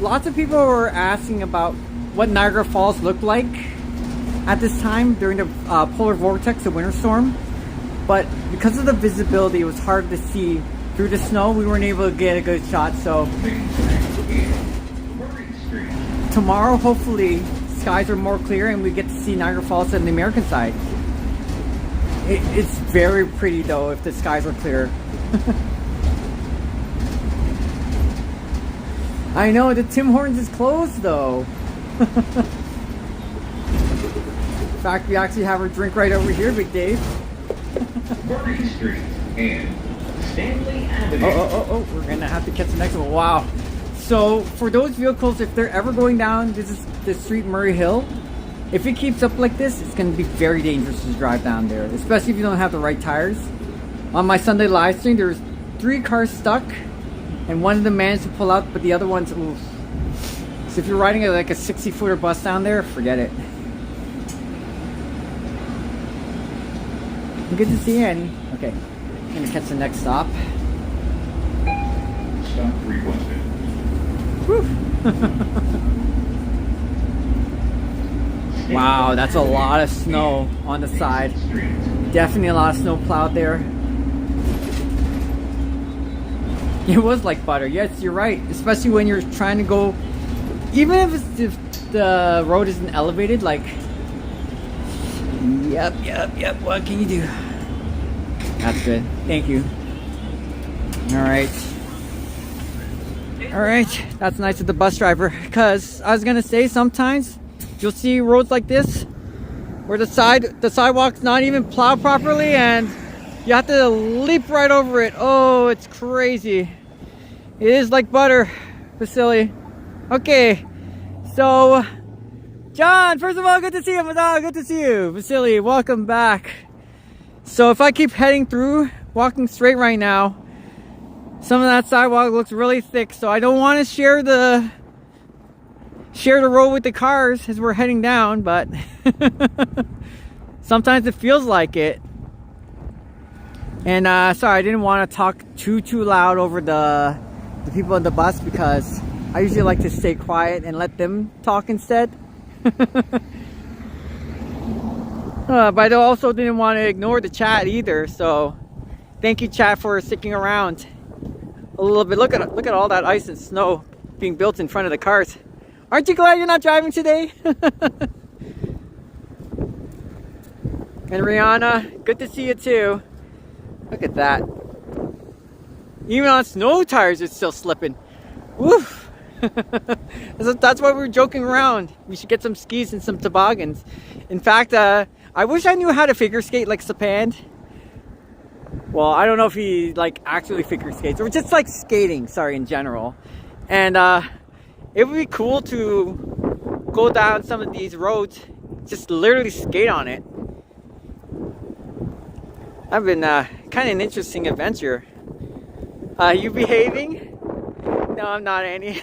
lots of people were asking about what Niagara Falls looked like at this time during the polar vortex, the winter storm. But because of the visibility, it was hard to see through the snow. We weren't able to get a good shot. So tomorrow, hopefully, skies are more clear and we get to see Niagara Falls on the American side. It's very pretty though if the skies are clear. I know, the Tim Hortons is closed though. In fact, we actually have our drink right over here, Big Dave. Murray Street and Stanley Avenue. Oh, we're gonna have to catch the next one. Wow. So for those vehicles, if they're ever going down the street Murray Hill, if it keeps up like this, it's gonna be very dangerous to drive down there, especially if you don't have the right tires. On my Sunday live stream, there's 3 cars stuck, and one of them managed to pull out, but the other one's oof. So if you're riding like a 60-footer bus down there, forget it. Good to see you, Annie. Okay, I'm gonna catch the next stop. Stop requested. Whew. Wow, that's a lot of snow on the side. Definitely a lot of snow plowed there. It was like butter. Yes, you're right. Especially when you're trying to go, even if the road isn't elevated, like, yep, what can you do? That's good. Thank you. Alright, that's nice of the bus driver, because I was gonna say sometimes you'll see roads like this where the sidewalk's not even plowed properly and you have to leap right over it. Oh, it's crazy. It is like butter, Vasily. Okay, so John, first of all, good to see you. Madonna, good to see you. Vasily, welcome back. So if I keep heading through, walking straight right now, some of that sidewalk looks really thick, so I don't want to share the road with the cars as we're heading down, but sometimes it feels like it. And sorry, I didn't want to talk too loud over the people on the bus, because I usually like to stay quiet and let them talk instead. But I also didn't want to ignore the chat either, so Thank you, chat, for sticking around a little bit. Look at all that ice and snow being built in front of the cars. Aren't you glad you're not driving today? And Rihanna, good to see you too. Look at that. Even on snow tires, it's still slipping. Woof. That's why we were joking around. We should get some skis and some toboggans. In fact, I wish I knew how to figure skate like Sapand. Well, I don't know if he like actually figure skates or just like skating, sorry, in general. And it would be cool to go down some of these roads, just literally skate on it. I've been kind of an interesting adventure. You behaving? No, I'm not, Annie.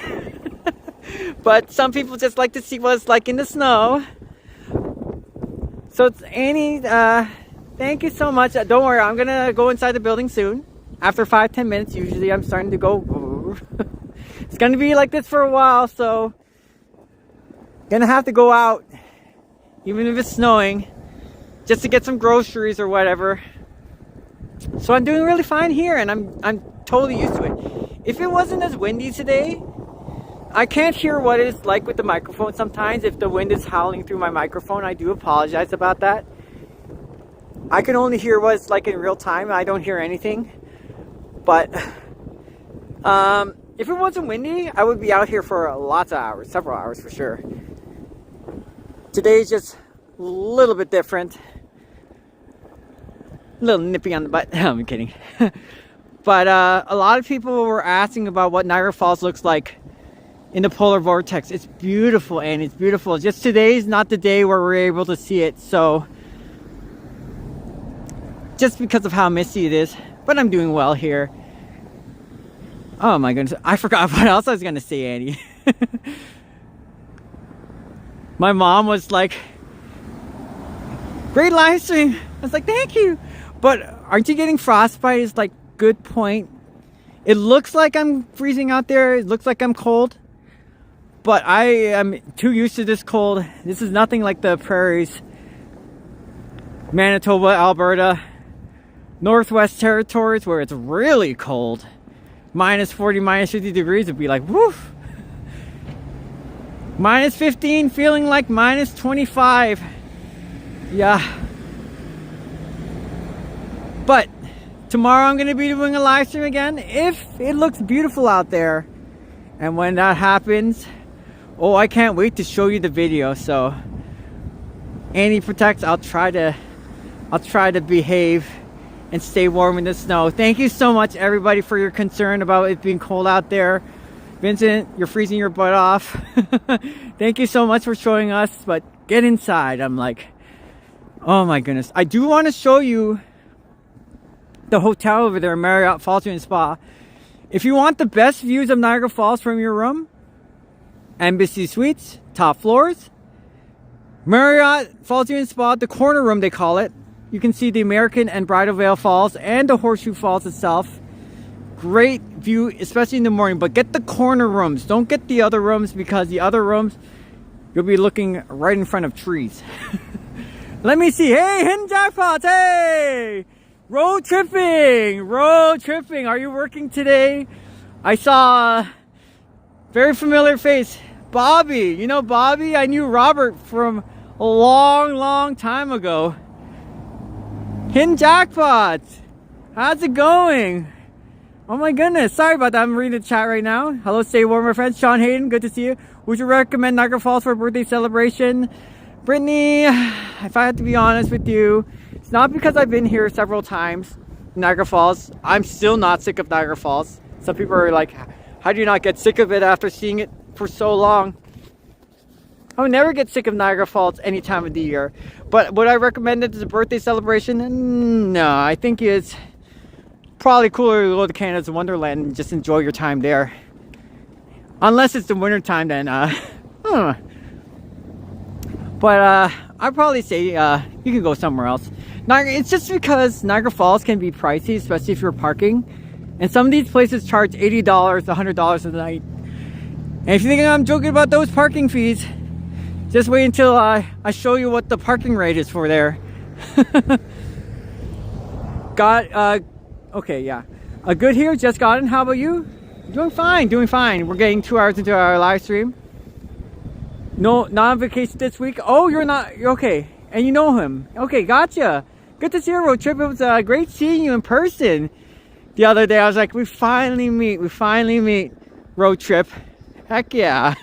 But some people just like to see what it's like in the snow. So it's Annie. Thank you so much. Don't worry, I'm gonna go inside the building soon. After 5-10 minutes, usually I'm starting to go. It's gonna be like this for a while, so gonna have to go out, even if it's snowing, just to get some groceries or whatever. So I'm doing really fine here, and I'm totally used to it. If it wasn't as windy today, I can't hear what it's like with the microphone sometimes. If the wind is howling through my microphone, I do apologize about that. I can only hear what it's like in real time. I don't hear anything. But if it wasn't windy, I would be out here for lots of hours, several hours for sure. Today's just a little bit different. A little nippy on the butt. I'm kidding. But a lot of people were asking about what Niagara Falls looks like in the polar vortex. It's beautiful, and it's beautiful. Just today's not the day where we're able to see it, so just because of how misty it is. But I'm doing well here. Oh my goodness, I forgot what else I was gonna say, Annie. My mom was like, great live stream. I was like, thank you. But aren't you getting frostbite? Is like, good point. It looks like I'm freezing out there. It looks like I'm cold. But I am too used to this cold. This is nothing like the prairies. Manitoba, Alberta, Northwest Territories, where it's really cold. Minus 40, minus 50 degrees would be like, woof. Minus 15, feeling like minus 25. Yeah. But tomorrow I'm going to be doing a live stream again if it looks beautiful out there. And when that happens, oh, I can't wait to show you the video. So Annie protects. I'll try to behave and stay warm in the snow. Thank you so much, everybody, for your concern about it being cold out there. Vincent, you're freezing your butt off. Thank you so much for showing us, but get inside. I'm like, oh my goodness. I do want to show you the hotel over there, Marriott Falls and Spa. If you want the best views of Niagara Falls from your room, Embassy Suites, top floors, Marriott Falls and Spa, the corner room they call it. You can see the American and Bridal Veil Falls and the Horseshoe Falls itself. Great view, especially in the morning, but get the corner rooms. Don't get the other rooms, because the other rooms, you'll be looking right in front of trees. Let me see. Hey, hidden jackpots. Hey, road tripping. Are you working today? I saw a very familiar face. Bobby. You know Bobby? I knew Robert from a long time ago. Hidden jackpots. How's it going? Oh my goodness. Sorry about that. I'm reading the chat right now. Hello, stay warm, my friends. Sean Hayden, good to see you. Would you recommend Niagara Falls for a birthday celebration? Brittany, if I had to be honest with you, it's not because I've been here several times, Niagara Falls. I'm still not sick of Niagara Falls. Some people are like, how do you not get sick of it after seeing it for so long? I would never get sick of Niagara Falls any time of the year. But would I recommend it as a birthday celebration? No, I think it's probably cooler to go to Canada's Wonderland and just enjoy your time there. Unless it's the winter time, then But I'd probably say you can go somewhere else. It's just because Niagara Falls can be pricey, especially if you're parking. And some of these places charge $80, $100 a night. And if you think I'm joking about those parking fees, just wait until I show you what the parking rate is for there. Okay, yeah. Good here, just got in. How about you? Doing fine, doing fine. We're getting 2 hours into our live stream. No, not on vacation this week. Oh, you're not, you're okay. And you know him. Okay, gotcha. Good to see you, road trip. It was great seeing you in person. The other day, I was like, we finally meet, road trip. Heck yeah.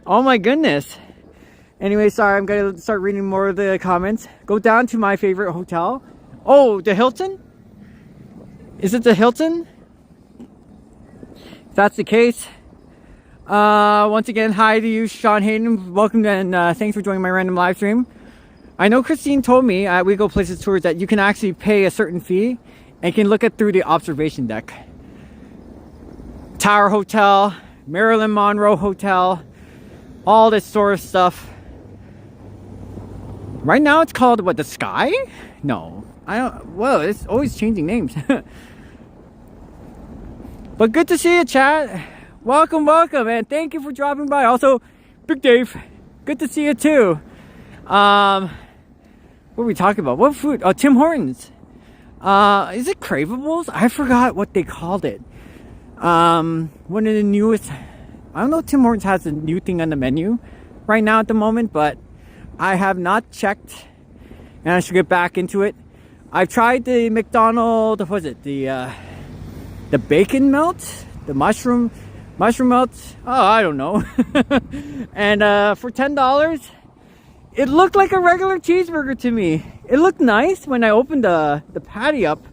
Oh my goodness. Anyway, sorry, I'm gonna start reading more of the comments. Go down to my favorite hotel. Oh, the Hilton? Is it the Hilton? If that's the case. Once again, hi to you, Sean Hayden. Welcome and thanks for joining my random live stream. I know Christine told me at We Go Places Tours that you can actually pay a certain fee and can look at through the observation deck. Tower Hotel, Marilyn Monroe Hotel, all this sort of stuff. Right now it's called, what, the Sky? No, I don't, whoa, it's always changing names. But good to see you, chat. Welcome, and thank you for dropping by. Also, Big Dave, good to see you too. What are we talking about? What food? Oh, Tim Hortons. Is it Cravables? I forgot what they called it. One of the newest, I don't know if Tim Hortons has a new thing on the menu right now at the moment, but I have not checked and I should get back into it. I've tried the McDonald's, what was it? The bacon melt? The mushroom melt? Oh, I don't know. And for $10, it looked like a regular cheeseburger to me. It looked nice when I opened the patty up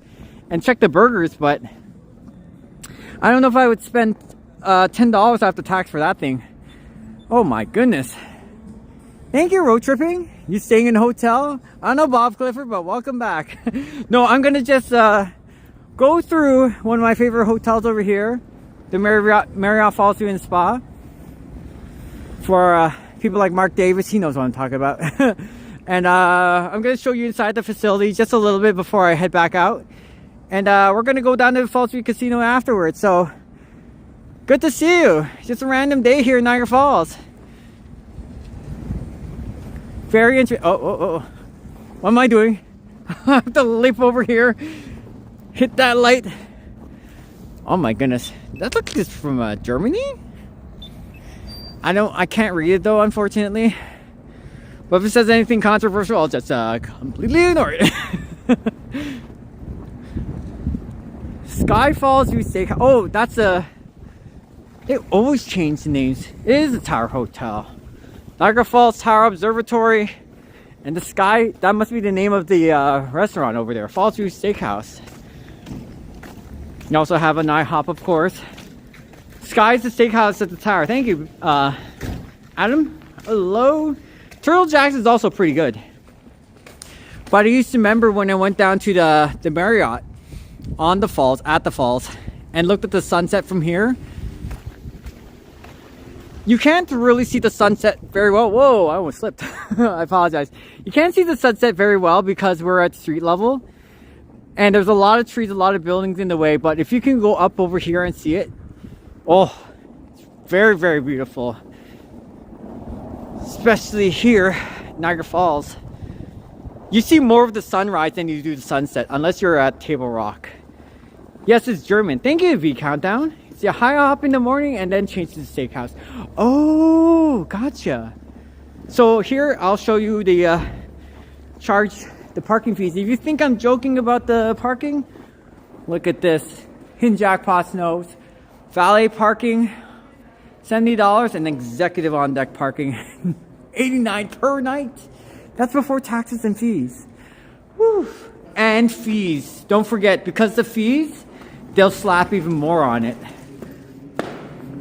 and checked the burgers, but I don't know if I would spend $10 after tax for that thing. Oh my goodness. Thank you, road tripping. You staying in a hotel? I don't know, Bob Clifford, but welcome back. No, I'm gonna just go through one of my favorite hotels over here, the Marriott Falls View and Spa. For people like Mark Davis, he knows what I'm talking about. And I'm gonna show you inside the facility just a little bit before I head back out. And we're gonna go down to the Falls View Casino afterwards. So good to see you. Just a random day here in Niagara Falls. Very interesting. Oh. What am I doing? I have to leap over here. Hit that light. Oh my goodness. That looks like it's from Germany? I can't read it though, unfortunately. But if it says anything controversial, I'll just completely ignore it. Sky Falls View Steakhouse. Oh, that's they always change the names. It is a Tower Hotel. Niagara Falls Tower Observatory. And the Sky, that must be the name of the restaurant over there. Falls View Steakhouse. You also have an IHOP, of course. Sky's the steakhouse at the tower. Thank you, Adam. Hello. Turtle Jack's is also pretty good. But I used to remember when I went down to the Marriott on the falls, at the falls, and looked at the sunset from here. You can't really see the sunset very well. Whoa, I almost slipped. I apologize. You can't see the sunset very well because we're at street level. And there's a lot of trees, a lot of buildings in the way. But if you can go up over here and see it, oh, it's very, very beautiful. Especially here, Niagara Falls. You see more of the sunrise than you do the sunset, unless you're at Table Rock. Yes, it's German. Thank you, V Countdown. It's a high hop in the morning and then change to the steakhouse. Oh, gotcha. So here, I'll show you the the parking fees. If you think I'm joking about the parking, look at this. Hidden Jackpots knows. Valet parking, $70, and executive on deck parking, $89 per night. That's before taxes and fees. Woo. And fees. Don't forget, because the fees, they'll slap even more on it.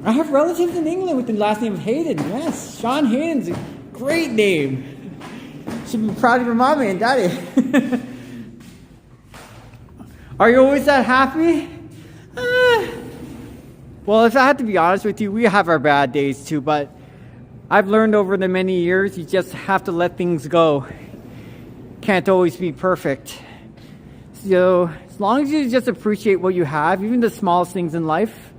I have relatives in England with the last name of Hayden. Yes, Sean Hayden's a great name. Should be proud of your mommy and daddy. Are you always that happy? Well, if I had to be honest with you, we have our bad days too, but I've learned over the many years, you just have to let things go. Can't always be perfect. So, as long as you just appreciate what you have, even the smallest things in life,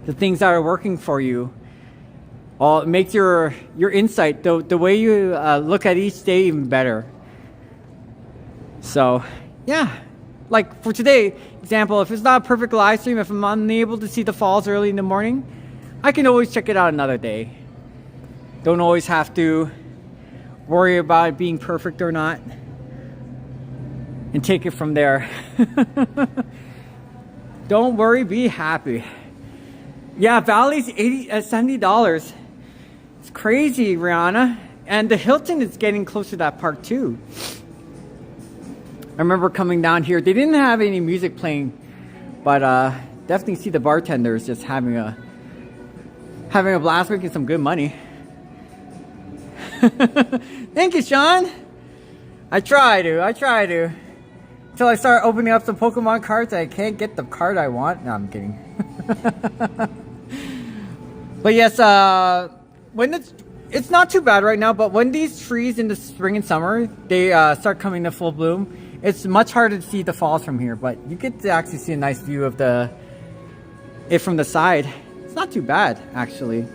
the things that are working for you, it makes your insight, the way you look at each day even better. So, yeah. like for today, example, if it's not a perfect live stream, if I'm unable to see the falls early in the morning, I can always check it out another day. Don't always have to worry about it being perfect or not, and take it from there. Don't worry, be happy. Yeah, Valley's $70. It's crazy, Rihanna. And the Hilton is getting closer to that park too. I remember coming down here. They didn't have any music playing, but definitely see the bartenders just having a blast, making some good money. Thank you, Sean. I try to. Until I start opening up some Pokemon cards, I can't get the card I want. No, I'm kidding. But yes, when it's not too bad right now, but when these trees in the spring and summer, they start coming to full bloom, it's much harder to see the falls from here, but you get to actually see a nice view of it from the side. It's not too bad, actually.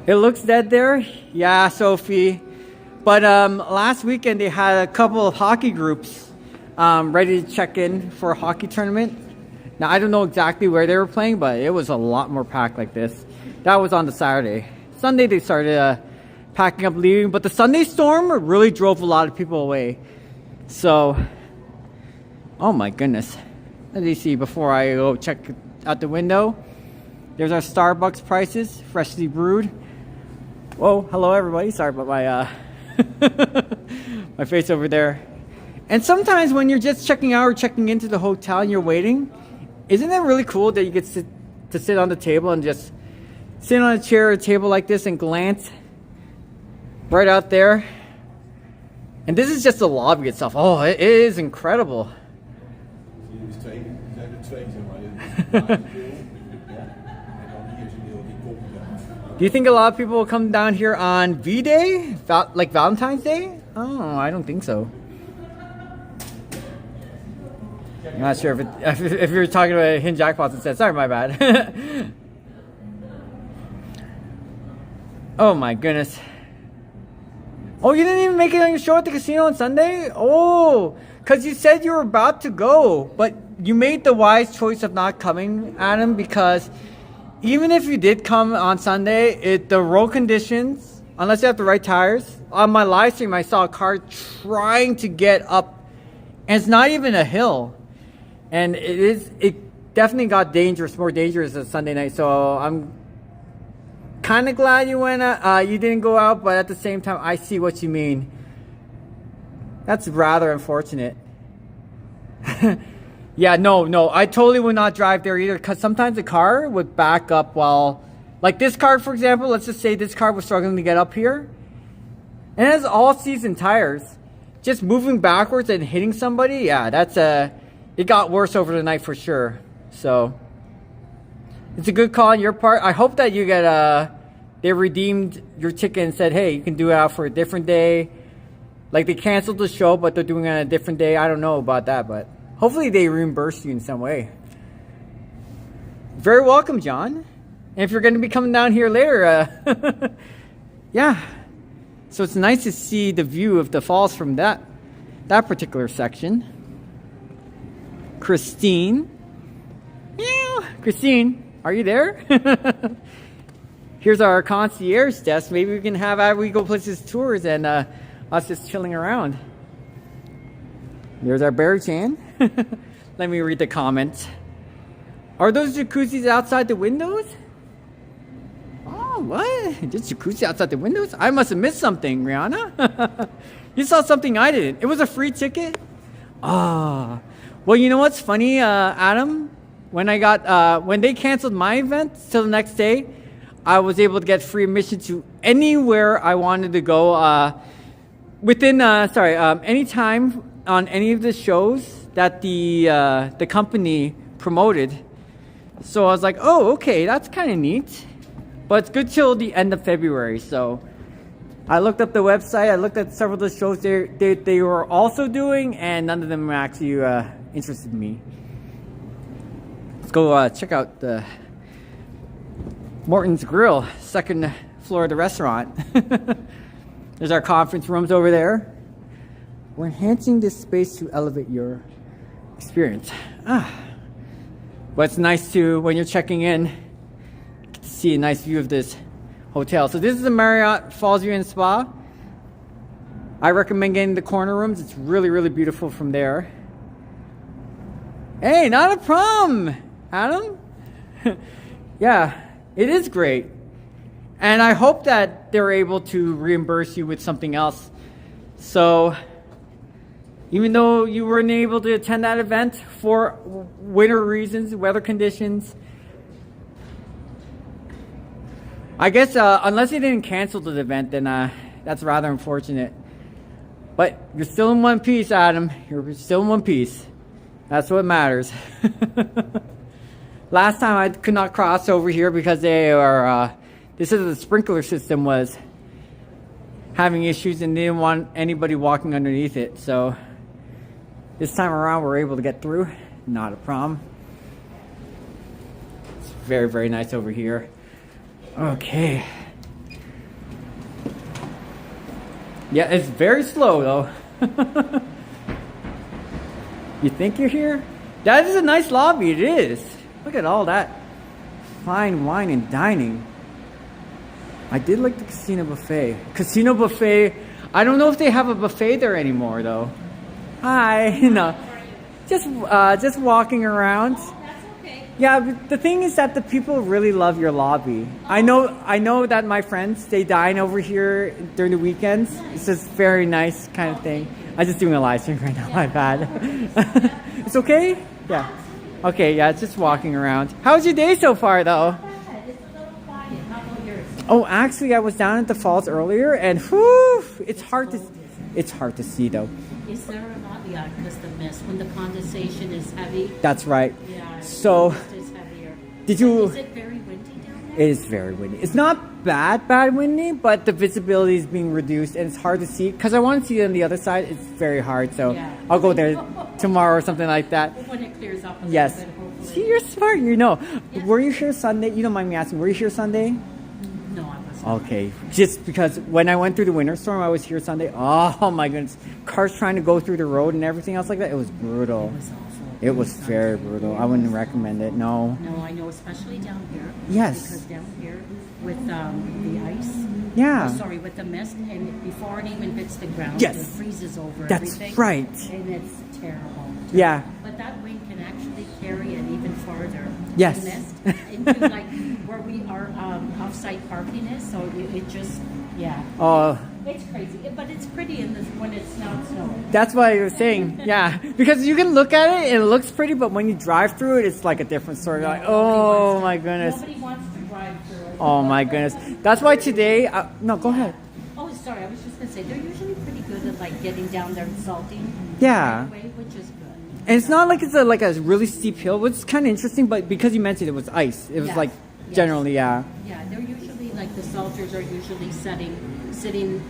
It looks dead there. Yeah, Sophie. But last weekend they had a couple of hockey groups ready to check in for a hockey tournament. Now I don't know exactly where they were playing, but it was a lot more packed like this. That was on the Saturday. Sunday they started packing up, leaving, but the Sunday storm really drove a lot of people away. So, oh my goodness. Let me see before I go check out the window. There's our Starbucks prices, freshly brewed. Whoa, hello everybody. Sorry about my my face over there. And sometimes when you're just checking out or checking into the hotel and you're waiting, isn't it really cool that you get to sit on the table and just sit on a chair or a table like this and glance right out there? And this is just the lobby itself. Oh, it is incredible. Do you think a lot of people will come down here on V-Day? Like Valentine's Day? Oh, I don't think so. I'm not sure if you're talking about hidden jackpots instead. Sorry, my bad. Oh my goodness. Oh, you didn't even make it on your show at the casino on Sunday? Oh, because you said you were about to go, but you made the wise choice of not coming, Adam, because even if you did come on Sunday, the road conditions, unless you have the right tires, on my live stream I saw a car trying to get up, and it's not even a hill. And it definitely got more dangerous on Sunday night. So I'm kind of glad you didn't go out, but at the same time, I see what you mean. That's rather unfortunate. Yeah, no, I totally would not drive there either, because sometimes the car would back up while, like this car, for example, let's just say this car was struggling to get up here, and it has all season tires. Just moving backwards and hitting somebody, yeah, it got worse over the night for sure. So it's a good call on your part. I hope that you get they redeemed your ticket and said, hey, you can do it out for a different day. Like they canceled the show, but they're doing it on a different day. I don't know about that, but hopefully they reimburse you in some way. Very welcome, John. And if you're going to be coming down here later, yeah. So it's nice to see the view of the falls from that particular section. Christine. Meow. Christine, are you there? Here's our concierge desk. Maybe we can have We Go Places tours and us just chilling around. There's our Barry Chan. Let me read the comments. Are those jacuzzis outside the windows? Oh, what? Just jacuzzi outside the windows? I must have missed something, Rihanna. You saw something I didn't. It was a free ticket? Ah. Well, you know what's funny, Adam? When they canceled my event till the next day, I was able to get free admission to anywhere I wanted to go. Within any time on any of the shows that the company promoted. So I was like, oh, okay, that's kind of neat. But it's good till the end of February. So I looked up the website. I looked at several of the shows they were also doing, and none of them were actually interested in me. Let's go check out the Morton's Grill, second floor of the restaurant. There's our conference rooms over there. We're enhancing this space to elevate your experience. But it's nice to, when you're checking in, get to see a nice view of this hotel. So this is the Marriott Falls View and Spa. I recommend getting the corner rooms. It's really, really beautiful from there. Hey, not a problem, Adam. Yeah, it is great. And I hope that they're able to reimburse you with something else. So, even though you weren't able to attend that event for winter reasons, weather conditions, I guess unless they didn't cancel the event, then that's rather unfortunate. But you're still in one piece, Adam. You're still in one piece. That's what matters. Last time I could not cross over here because they are, this is the sprinkler system was having issues and they didn't want anybody walking underneath it. So this time around we're able to get through. Not a problem. It's very, very nice over here. Okay. Yeah, it's very slow though. You think you're here? That is a nice lobby, it is. Look at all that fine wine and dining. I did like the casino buffet. Casino buffet, I don't know if they have a buffet there anymore though. Hi, no. Just walking around. Yeah, but the thing is that the people really love your lobby. I know that my friends, they dine over here during the weekends. It's just very nice kind of thing. I'm just doing a live stream right now, my bad. It's okay? Yeah. Okay, yeah, it's just walking around. How's your day so far though? Oh, actually I was down at the falls earlier and whew, it's hard to see though. Is there a lot? Yeah, because the mist, when the condensation is heavy. That's right. Yeah. So, the mist is heavier. did you? Is it very windy down there? It is very windy. It's not bad windy, but the visibility is being reduced and it's hard to see. Because I want to see it on the other side, it's very hard. So Yeah. I'll go there tomorrow or something like that. When it clears up a Yes. little bit, hopefully. See, you're smart. You know. Yes. Were you here Sunday? You don't mind me asking. Were you here Sunday? No, I wasn't. Okay. Just because when I went through the winter storm, I was here Sunday. Oh my goodness. Cars trying to go through the road and everything else like that. It was brutal. It was awful. It was very brutal. I wouldn't recommend it. No. No, I know, especially down here. Yes. Because down here with the ice. Yeah. Oh, sorry, with the mist, and before it even hits the ground, Yes. it freezes over That's everything. right. And it's terrible. Yeah. But that wind can actually carry it even farther. Yes. The mist into like where we are off-site parking is, so it just, yeah. Oh. It's crazy, but it's pretty in this when it's not snowing. That's what I was saying. Yeah, because you can look at it and it looks pretty, but when you drive through it, it's like a different story. Like, oh my goodness. Nobody wants to drive through it. Oh my goodness. That's why today. No, go ahead. Oh, sorry. I was just gonna say they're usually pretty good at like getting down there and salting. Yeah. Right away, which is good. And it's not like it's like a really steep hill, which is kind of interesting. But because you mentioned it was ice, it was Yes. like Yes. generally, yeah. Yeah, they're usually like the salters are usually sitting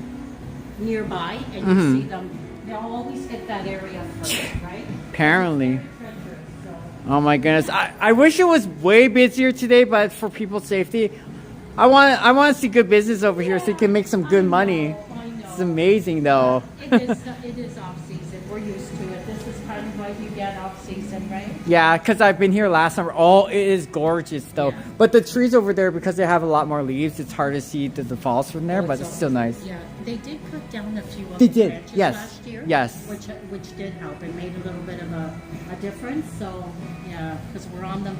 nearby, and you Mm-hmm. see them. They'll always hit that area first, right? Apparently. Treasure, so. Oh my goodness. I wish it was way busier today, but for people's safety, I want to see good business over here so you can make some good money. I know. It's amazing though. It is off season. We're used to it. This is kind of what you get off season, right? Yeah, because I've been here last summer. Oh, it is gorgeous though. Yeah. But the trees over there, because they have a lot more leaves, it's hard to see the falls from there, but it's still nice. Yeah, they did cut down a few of They the did, branches yes, last year. yes. Which did help and made a little bit of a difference. So yeah, because we're on them,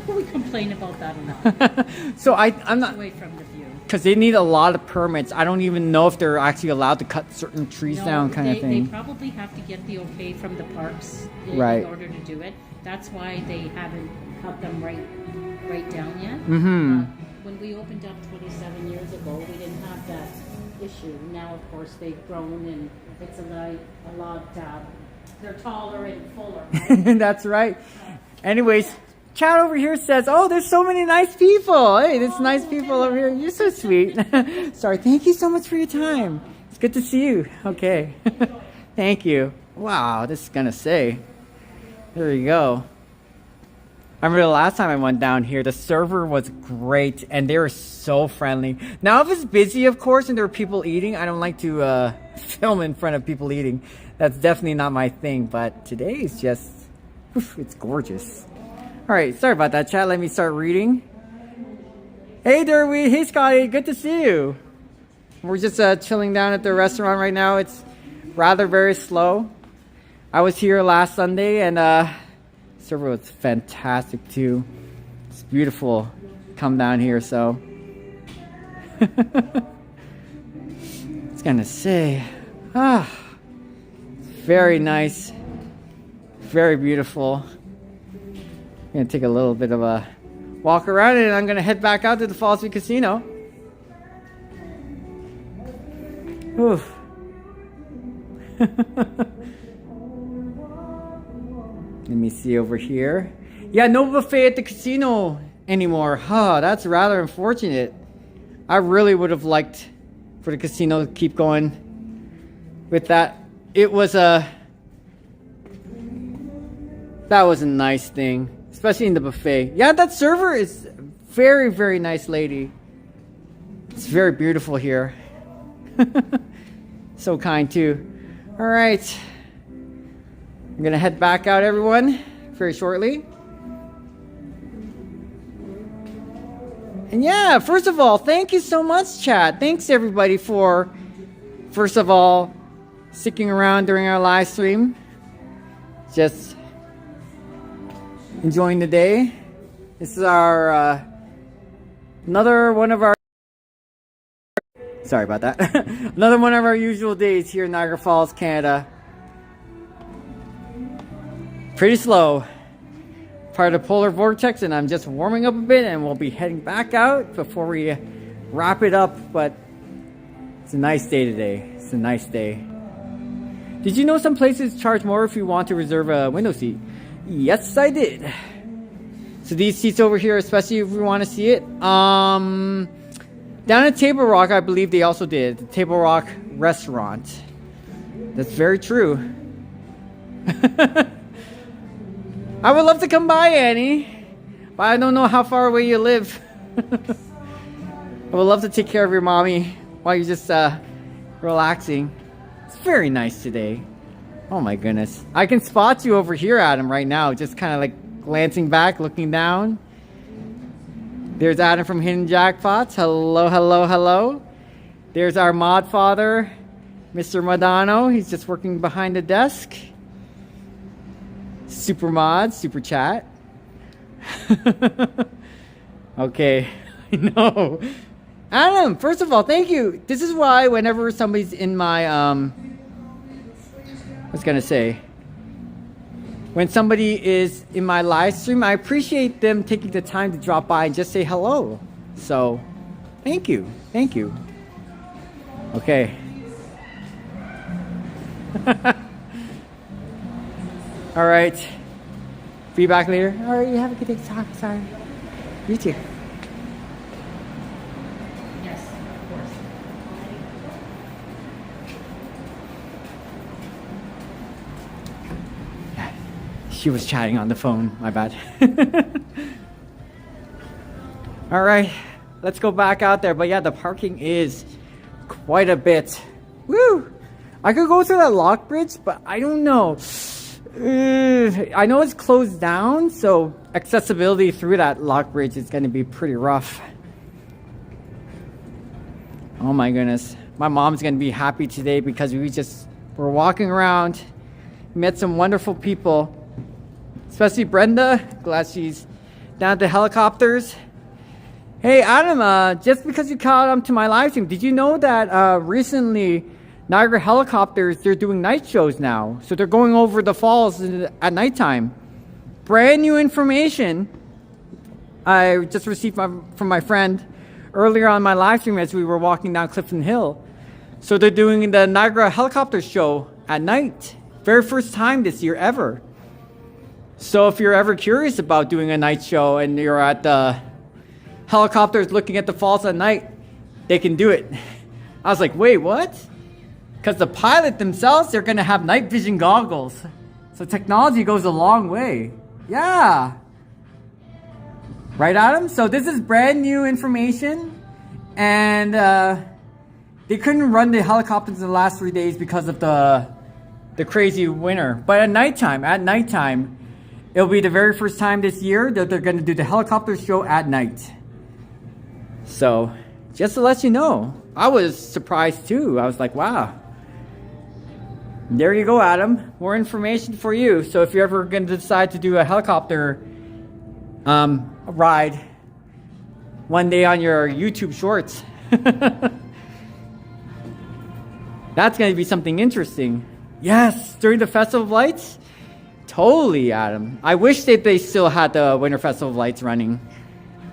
we complain about that a lot. So I'm not, Away from the view. because they need a lot of permits. I don't even know if they're actually allowed to cut certain trees No, down kind of They thing. probably have to get the okay from the parks Right. in order to do it. That's why they haven't cut them right down yet. Mm-hmm. When we opened up 27 years ago, we didn't have that issue. Now, of course, they've grown and it's a lot. They're taller and fuller. Right? That's right. Anyways, chat over here says, oh, there's so many nice people. Hey, there's nice people over here. You're so sweet. Sorry, thank you so much for your time. It's good to see you. Okay. Thank you. Wow, this is gonna say. There you go. I remember the last time I went down here, the server was great and they were so friendly. Now if it's busy, of course, and there are people eating, I don't like to film in front of people eating. That's definitely not my thing, but today is just, it's gorgeous. Alright, sorry about that, chat. Let me start reading. Hey Derby, hey Scotty, good to see you. We're just chilling down at the restaurant right now. It's rather very slow. I was here last Sunday and server was fantastic too. It's beautiful. Come down here, so it's gonna say, very nice, very beautiful. I'm gonna take a little bit of a walk around and I'm gonna head back out to the Fallsview Casino. Oof. Let me see over here. Yeah, no buffet at the casino anymore. Huh, that's rather unfortunate. I really would have liked for the casino to keep going with that. It was that was a nice thing, especially in the buffet. Yeah, that server is very, very nice lady. It's very beautiful here. So kind too. All right. I'm gonna head back out, everyone, very shortly. And yeah, first of all, thank you so much, chat. Thanks everybody for, first of all, sticking around during our live stream. Just enjoying the day. This is our another one of our, sorry about that. Another one of our usual days here in Niagara Falls, Canada. Pretty slow. Part of the polar vortex, and I'm just warming up a bit and we'll be heading back out before we wrap it up. But it's a nice day today. It's a nice day. Did you know some places charge more if you want to reserve a window seat? Yes, I did. So these seats over here, especially if we want to see it. Down at Table Rock, I believe they also did. The Table Rock restaurant. That's very true. I would love to come by, Annie, but I don't know how far away you live. I would love to take care of your mommy while you're just relaxing. It's very nice today. Oh my goodness. I can spot you over here, Adam, right now, just kind of like glancing back, looking down. There's Adam from Hidden Jackpots. Hello, hello, hello. There's our mod father, Mr. Madano. He's just working behind the desk. Super mod, super chat. Okay, I know. Adam, first of all, thank you. This is why whenever somebody's in my, I was gonna say, when somebody is in my live stream, I appreciate them taking the time to drop by and just say hello. So, thank you. Thank you. Okay. All right. Be back later. All right, you have a good day. Sorry. You too. Yes, of course. She was chatting on the phone. My bad. All right, let's go back out there. But yeah, the parking is quite a bit. Woo! I could go through that lock bridge, but I don't know. I know it's closed down, so accessibility through that lock bridge is going to be pretty rough. Oh my goodness. My mom's going to be happy today because we're walking around, met some wonderful people, especially Brenda. Glad she's down at the helicopters. Hey Adam, just because you caught on to my live stream, did you know that recently Niagara Helicopters, they're doing night shows now. So they're going over the falls at nighttime. Brand new information I just received from my friend earlier on my live stream as we were walking down Clifton Hill. So they're doing the Niagara Helicopter show at night. Very first time this year ever. So if you're ever curious about doing a night show and you're at the helicopters looking at the falls at night, they can do it. I was like, wait, what? Because the pilot themselves, they're going to have night vision goggles. So technology goes a long way. Yeah. Right, Adam? So this is brand new information, and they couldn't run the helicopters in the last 3 days because of the crazy winter. But at nighttime, it'll be the very first time this year that they're going to do the helicopter show at night. So, just to let you know, I was surprised too. I was like, wow. There you go, Adam. More information for you. So if you're ever going to decide to do a helicopter ride one day on your YouTube shorts, that's going to be something interesting. Yes, during the Festival of Lights? Totally, Adam. I wish that they still had the Winter Festival of Lights running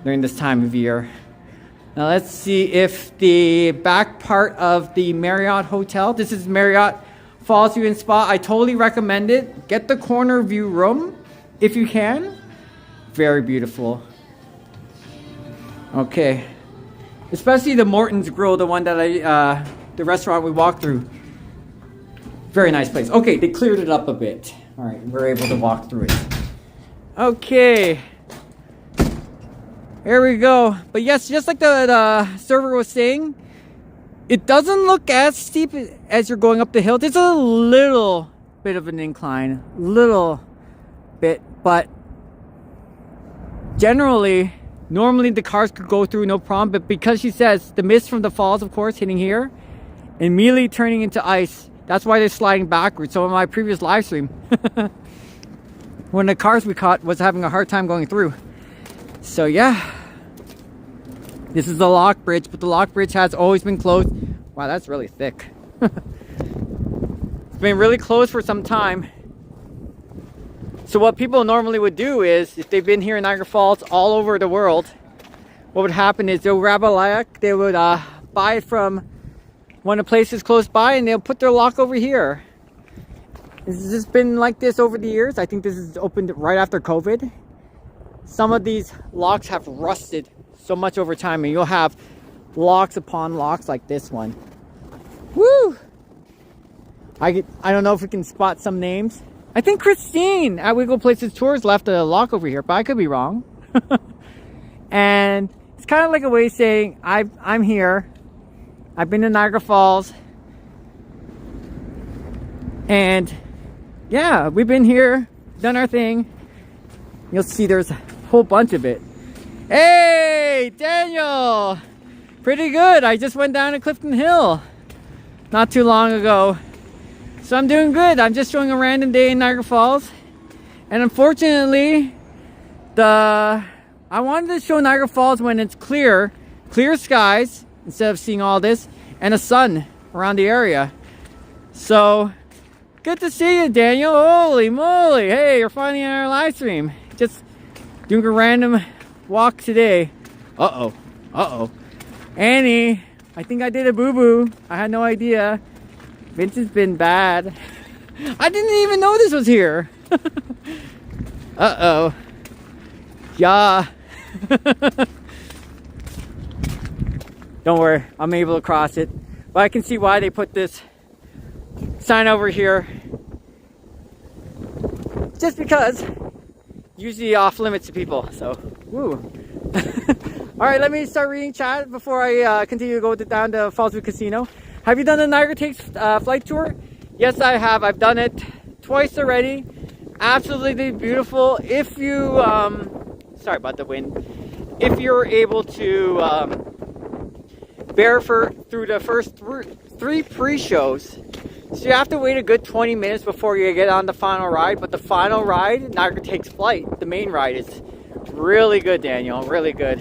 during this time of year. Now let's see if the back part of the Marriott Hotel, this is Marriott Falls View and Spa. I totally recommend it. Get the corner view room if you can. Very beautiful. Okay. Especially the Morton's Grill, the one that the restaurant we walked through. Very nice place. Okay, they cleared it up a bit. All right, we're able to walk through it. Okay. Here we go. But yes, just like the server was saying, it doesn't look as steep as you're going up the hill. There's a little bit of an incline. Little bit. But normally the cars could go through no problem. But because she says the mist from the falls, of course, hitting here, immediately turning into ice. That's why they're sliding backwards. So in my previous live stream, when the cars we caught was having a hard time going through. So yeah, this is the lock bridge, but the lock bridge has always been closed. Wow, that's really thick. It's been really closed for some time. So what people normally would do is, if they've been here in Niagara Falls all over the world, what would happen is they'll grab a kayak, they would buy it from one of the places close by, and they'll put their lock over here. This has been like this over the years. I think this is opened right after COVID. Some of these locks have rusted so much over time, and you'll have locks upon locks like this one. Woo! I don't know if we can spot some names. I think Christine at Wiggle Places Tours left a lock over here, but I could be wrong. And it's kind of like a way of saying, I'm here. I've been to Niagara Falls. And yeah, we've been here, done our thing. You'll see there's a whole bunch of it. Hey, Daniel! Pretty good. I just went down to Clifton Hill not too long ago. So I'm doing good. I'm just showing a random day in Niagara Falls. And unfortunately, I wanted to show Niagara Falls when it's clear skies, instead of seeing all this, and a sun around the area. So, good to see you, Daniel. Holy moly. Hey, you're finally on our live stream. Just doing a random walk today. Uh-oh. Annie, I think I did a boo-boo. I had no idea. Vince has been bad. I didn't even know this was here. Uh-oh. Yeah. Don't worry, I'm able to cross it. But I can see why they put this sign over here. Just because usually off limits to people. So, woo. Alright, let me start reading chat before I continue to go down to Fallsview Casino. Have you done the Niagara Takes flight tour? Yes, I have. I've done it twice already. Absolutely beautiful. If you, sorry about the wind. If you're able to bear through the first three pre-shows, so you have to wait a good 20 minutes before you get on the final ride. But the final ride, Niagara Takes Flight, the main ride, is really good, Daniel. Really good.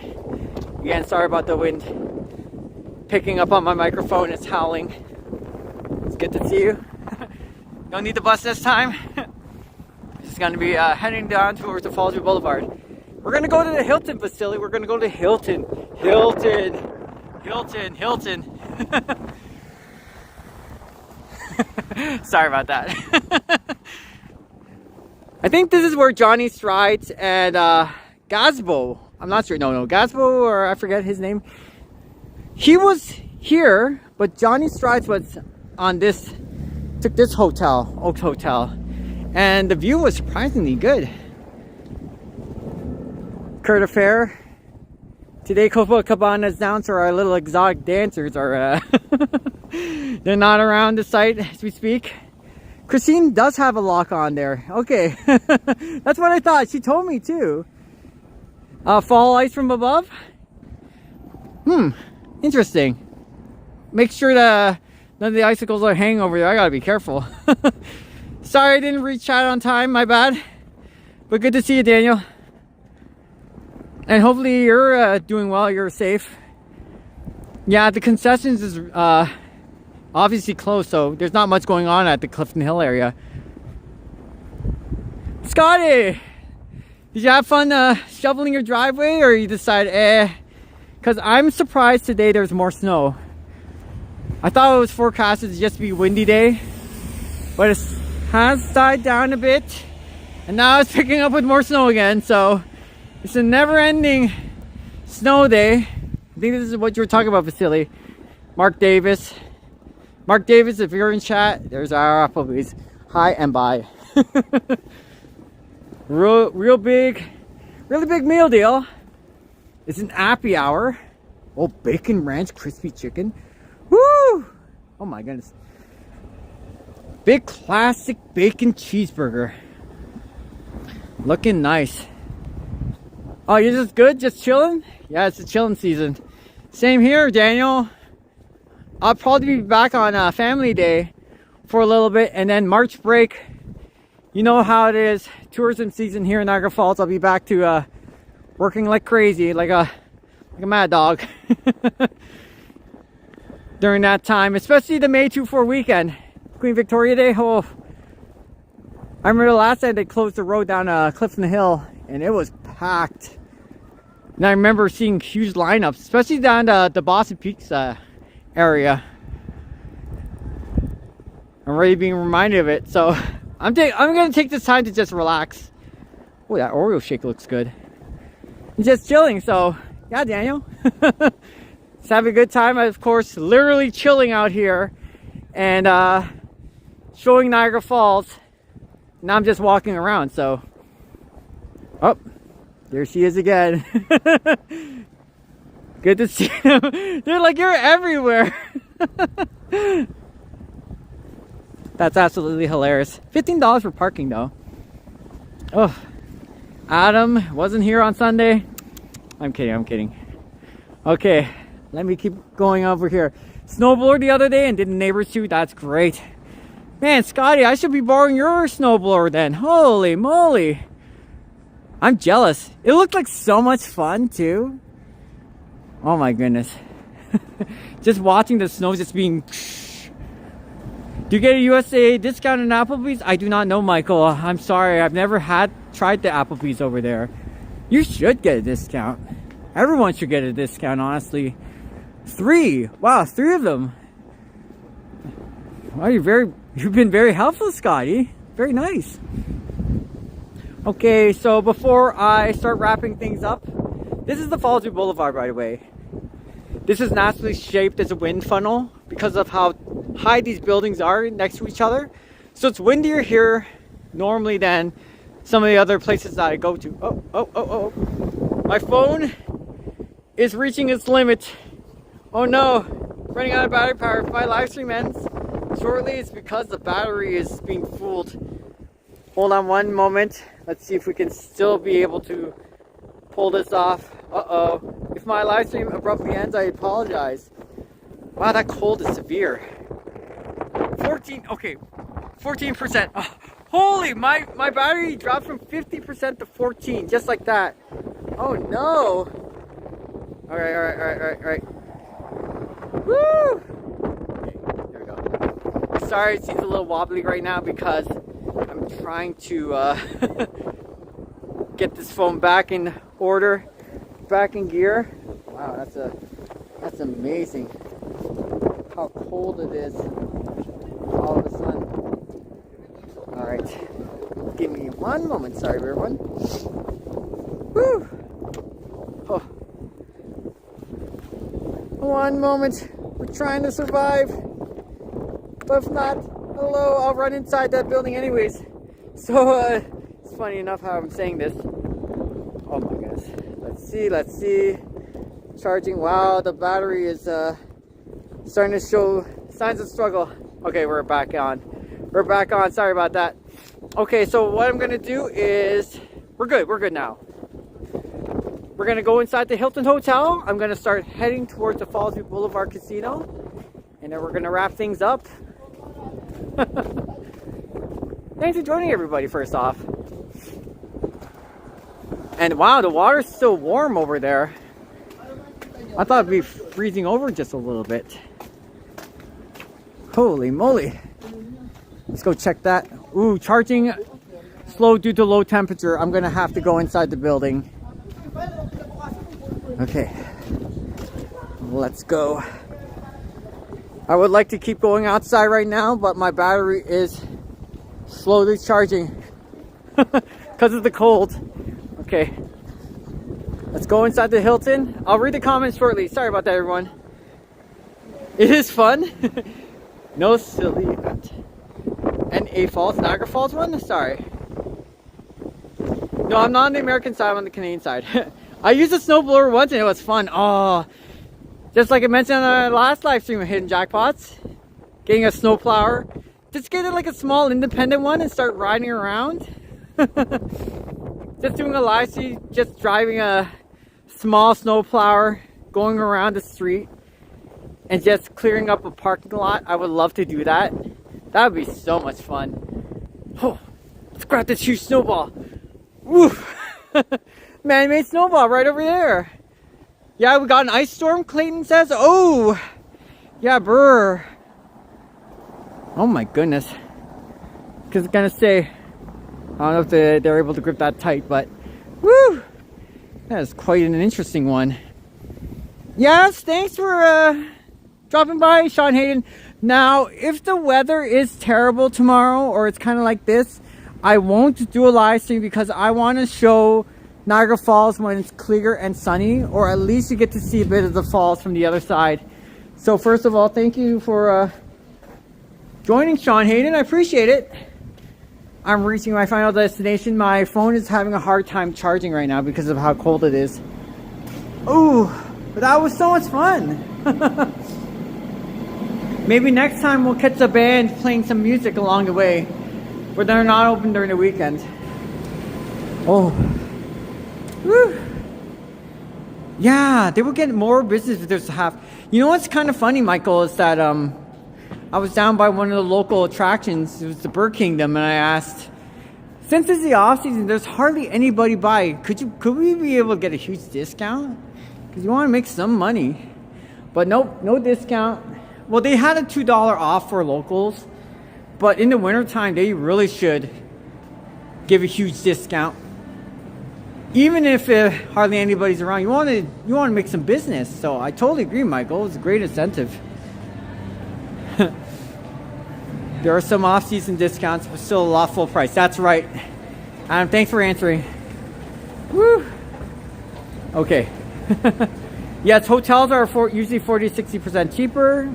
Again, sorry about the wind picking up on my microphone. It's howling. It's good to see you. Don't need the bus this time. Just going to be heading down towards the Fallsview Boulevard. We're going to go to the Hilton facility. We're going to go to Hilton. Sorry about that. I think this is where Johnny Strides and Gazbo, I'm not sure, no, Gazbo, or I forget his name. He was here, but Johnny Strides was on took this hotel, Oaks Hotel, and the view was surprisingly good. Curta Fair. Today Copacabana's dancers, our little exotic dancers, are they're not around the site as we speak. Christine does have a lock on there. Okay, that's what I thought. She told me too. Fall ice from above. Interesting. Make sure that none of the icicles are hanging over there. I gotta be careful. Sorry I didn't reach chat on time. My bad. But good to see you, Daniel. And hopefully you're doing well. You're safe. Yeah, the concessions is obviously closed, so there's not much going on at the Clifton Hill area. Scotty, did you have fun shoveling your driveway, or you decide because I'm surprised today there's more snow. I thought it was forecasted to just be a windy day, but it has died down a bit, and now it's picking up with more snow again. So it's a never-ending snow day. I think this is what you were talking about, Vasily. Mark Davis, if you're in chat, there's our Applebee's. Hi and bye. Really big meal deal. It's an happy hour. Oh, bacon ranch crispy chicken. Woo! Oh my goodness. Big classic bacon cheeseburger. Looking nice. Oh, you're just good? Just chilling? Yeah, it's the chilling season. Same here, Daniel. I'll probably be back on Family Day for a little bit, and then March break. You know how it is. Tourism season here in Niagara Falls. I'll be back to working like crazy, like a mad dog. During that time, especially the May 2-4 weekend, Queen Victoria Day. Oh, I remember the last time they closed the road down Clifton Hill, and it was packed. And I remember seeing huge lineups, especially down the Boston Peaks area. I'm already being reminded of it, so I'm gonna take this time to just relax. Oh, that Oreo shake looks good. I'm just chilling, so yeah, Daniel. Just have a good time. Of course, literally chilling out here and showing Niagara Falls. Now I'm just walking around, so. Oh, there she is again. Good to see them. They're like, you're everywhere. That's absolutely hilarious. $15 for parking though. Oh, Adam wasn't here on Sunday. I'm kidding. Okay, let me keep going over here. Snowblower the other day and did the neighbors too. That's great. Man, Scotty, I should be borrowing your snowblower then. Holy moly. I'm jealous. It looked like so much fun too. Oh my goodness. Just watching the snow just being... Do you get a USA discount in Applebee's? I do not know, Michael. I'm sorry. I've never tried the Applebee's over there. You should get a discount. Everyone should get a discount, honestly. 3. Wow, 3 of them. Wow, you've been very helpful, Scotty. Very nice. Okay, so before I start wrapping things up, this is the Fallsview Boulevard, by the way. This is naturally shaped as a wind funnel because of how high these buildings are next to each other. So it's windier here normally than some of the other places that I go to. Oh. My phone is reaching its limit. Oh no, running out of battery power. If my live stream ends shortly, it's because the battery is being fooled. Hold on one moment. Let's see if we can still be able to pull this off. Uh-oh. If my live stream abruptly ends, I apologize. Wow, that cold is severe. 14%. Oh, holy, my battery dropped from 50% to 14, just like that. Oh no. All right. Woo! Okay, there we go. Sorry, it seems a little wobbly right now because I'm trying to get this phone back in order, back in gear. Wow, that's amazing how cold it is all of a sudden. All right, give me one moment. Sorry, everyone. Woo! Oh. One moment. We're trying to survive. But if not, hello, I'll run inside that building anyways. So, it's funny enough how I'm saying this. Oh my goodness. Let's see. charging. Wow, the battery is starting to show signs of struggle. Okay, we're back on. We're back on. Sorry about that. Okay, so what I'm gonna do is we're good now. We're gonna go inside the Hilton Hotel. I'm gonna start heading towards the Fallsview Boulevard Casino, and then we're gonna wrap things up. Thanks for joining, everybody, first off. And wow, the water's still warm over there. I thought it'd be freezing over just a little bit. Holy moly. Let's go check that. Ooh, charging slow due to low temperature. I'm gonna have to go inside the building. Okay. Let's go. I would like to keep going outside right now, but my battery is slowly charging because of the cold. Okay. Let's go inside the Hilton. I'll read the comments shortly. Sorry about that, everyone. It is fun. No silly event. NA Falls, Niagara Falls one? Sorry. No, I'm not on the American side, I'm on the Canadian side. I used a snowblower once and it was fun. Oh, just like I mentioned on our last live stream of Hidden Jackpots, getting a snowplower. Just get it like a small independent one and start riding around. Just doing a live stream, just driving a small snowplower, going around the street and just clearing up a parking lot. I would love to do that. That would be so much fun. Oh, let's grab this huge snowball. Woo! Man-made snowball right over there. Yeah, we got an ice storm, Clayton says. Oh, yeah, brr. Oh my goodness. Because I'm gonna say, I don't know if they're able to grip that tight, but woo! That is quite an interesting one. Yes, thanks for dropping by, Sean Hayden. Now, if the weather is terrible tomorrow, or it's kind of like this, I won't do a live stream because I want to show Niagara Falls when it's clear and sunny, or at least you get to see a bit of the falls from the other side. So first of all, thank you for joining, Sean Hayden. I appreciate it. I'm reaching my final destination. My phone is having a hard time charging right now because of how cold it is. Ooh, but that was so much fun. Maybe next time we'll catch a band playing some music along the way, but they're not open during the weekend. Oh, woo. Yeah, they will get more business if there's half. You know what's kind of funny, Michael, is that I was down by one of the local attractions. It was the Bird Kingdom, and I asked, since it's the off season, there's hardly anybody by. Could we be able to get a huge discount? Because you want to make some money. But nope, no discount. Well, they had a $2 off for locals, but in the wintertime, they really should give a huge discount. Even if hardly anybody's around, you want to make some business. So I totally agree, Michael. It's a great incentive. There are some off-season discounts, but still a lot full price. That's right. Adam, thanks for answering. Woo. Okay. Yes, hotels are usually 40 to 60% cheaper.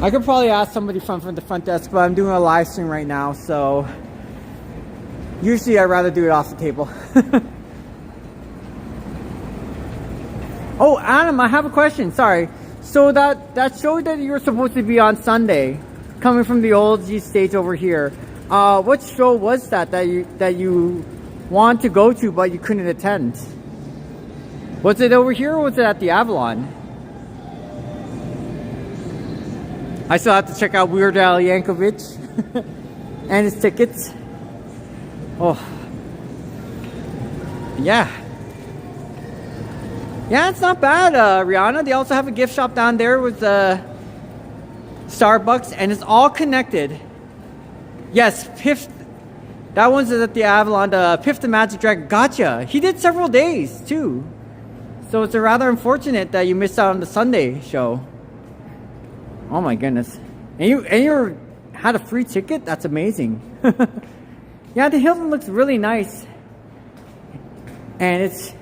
I could probably ask somebody from the front desk, but I'm doing a live stream right now, so usually I'd rather do it off the table. Oh, Adam, I have a question. Sorry. So that show that you were supposed to be on Sunday, coming from the old G stage over here, what show was that you want to go to but you couldn't attend? Was it over here or was it at the Avalon? I still have to check out Weird Al Yankovic and his tickets. Oh, yeah. Yeah, it's not bad, Rihanna. They also have a gift shop down there with Starbucks, and it's all connected. Yes, Piff. That one's at the Avalon. Piff the Magic Dragon. Gotcha. He did several days too. So it's rather unfortunate that you missed out on the Sunday show. Oh my goodness. And you had a free ticket? That's amazing. Yeah, the Hilton looks really nice. And it's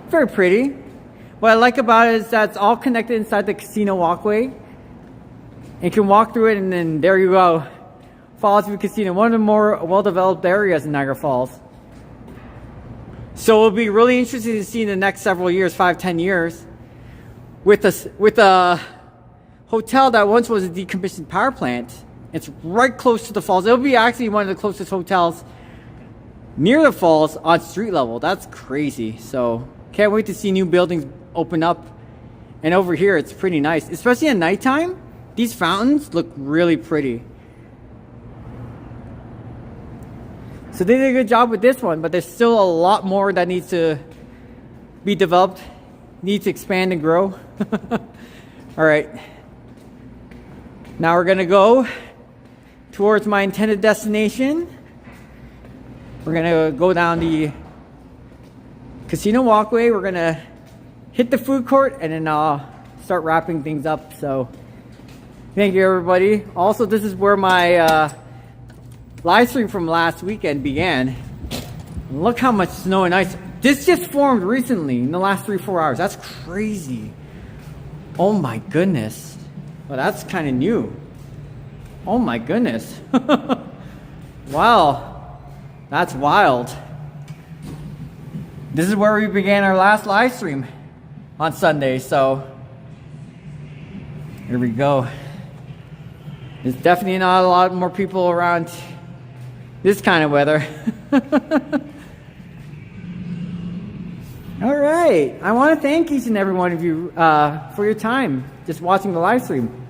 very pretty. What I like about it is that it's all connected inside the casino walkway. And you can walk through it and then there you go. Fallsview Casino, one of the more well-developed areas in Niagara Falls. So it'll be really interesting to see in the next several years, 5-10 years, with a hotel that once was a decommissioned power plant. It's right close to the falls. It'll be actually one of the closest hotels near the falls on street level. That's crazy. So can't wait to see new buildings open up. And over here, it's pretty nice, especially at nighttime. These fountains look really pretty. So they did a good job with this one, but there's still a lot more that needs to be developed, needs to expand and grow. All right. Now we're gonna go towards my intended destination. We're gonna go down the casino walkway. We're gonna hit the food court and then start wrapping things up. So thank you, everybody. Also, this is where my live stream from last weekend began. Look how much snow and ice. This just formed recently in the last 3-4 hours. That's crazy. Oh my goodness. Well, that's kind of new. Oh my goodness. Wow. That's wild. This is where we began our last live stream on Sunday. So here we go. There's definitely not a lot more people around this kind of weather. All right. I want to thank each and every one of you for your time just watching the live stream.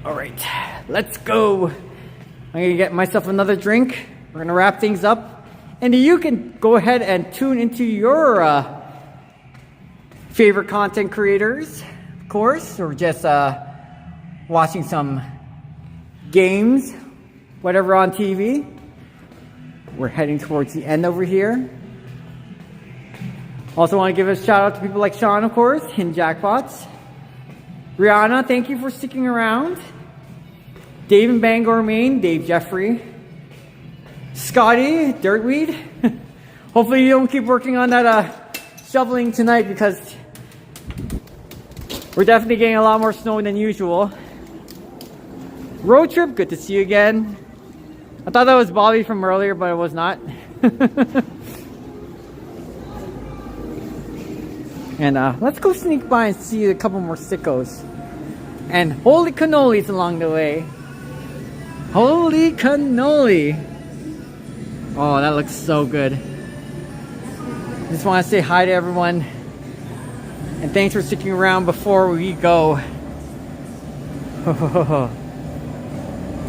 All right. Let's go. I'm going to get myself another drink. We're going to wrap things up. And you can go ahead and tune into your favorite content creators, of course, or just watching some games, whatever on TV. We're heading towards the end over here. Also want to give a shout out to people like Sean, of course, Hidden Jackpots. Rihanna, thank you for sticking around. Dave in Bangor, Maine, Dave Jeffrey. Scotty, Dirtweed. Hopefully you don't keep working on that shoveling tonight because we're definitely getting a lot more snow than usual. Road Trip, good to see you again. I thought that was Bobby from earlier, but it was not. And let's go sneak by and see a couple more sickos. And holy cannolis along the way. Holy cannoli. Oh, that looks so good. Just want to say hi to everyone. And thanks for sticking around before we go.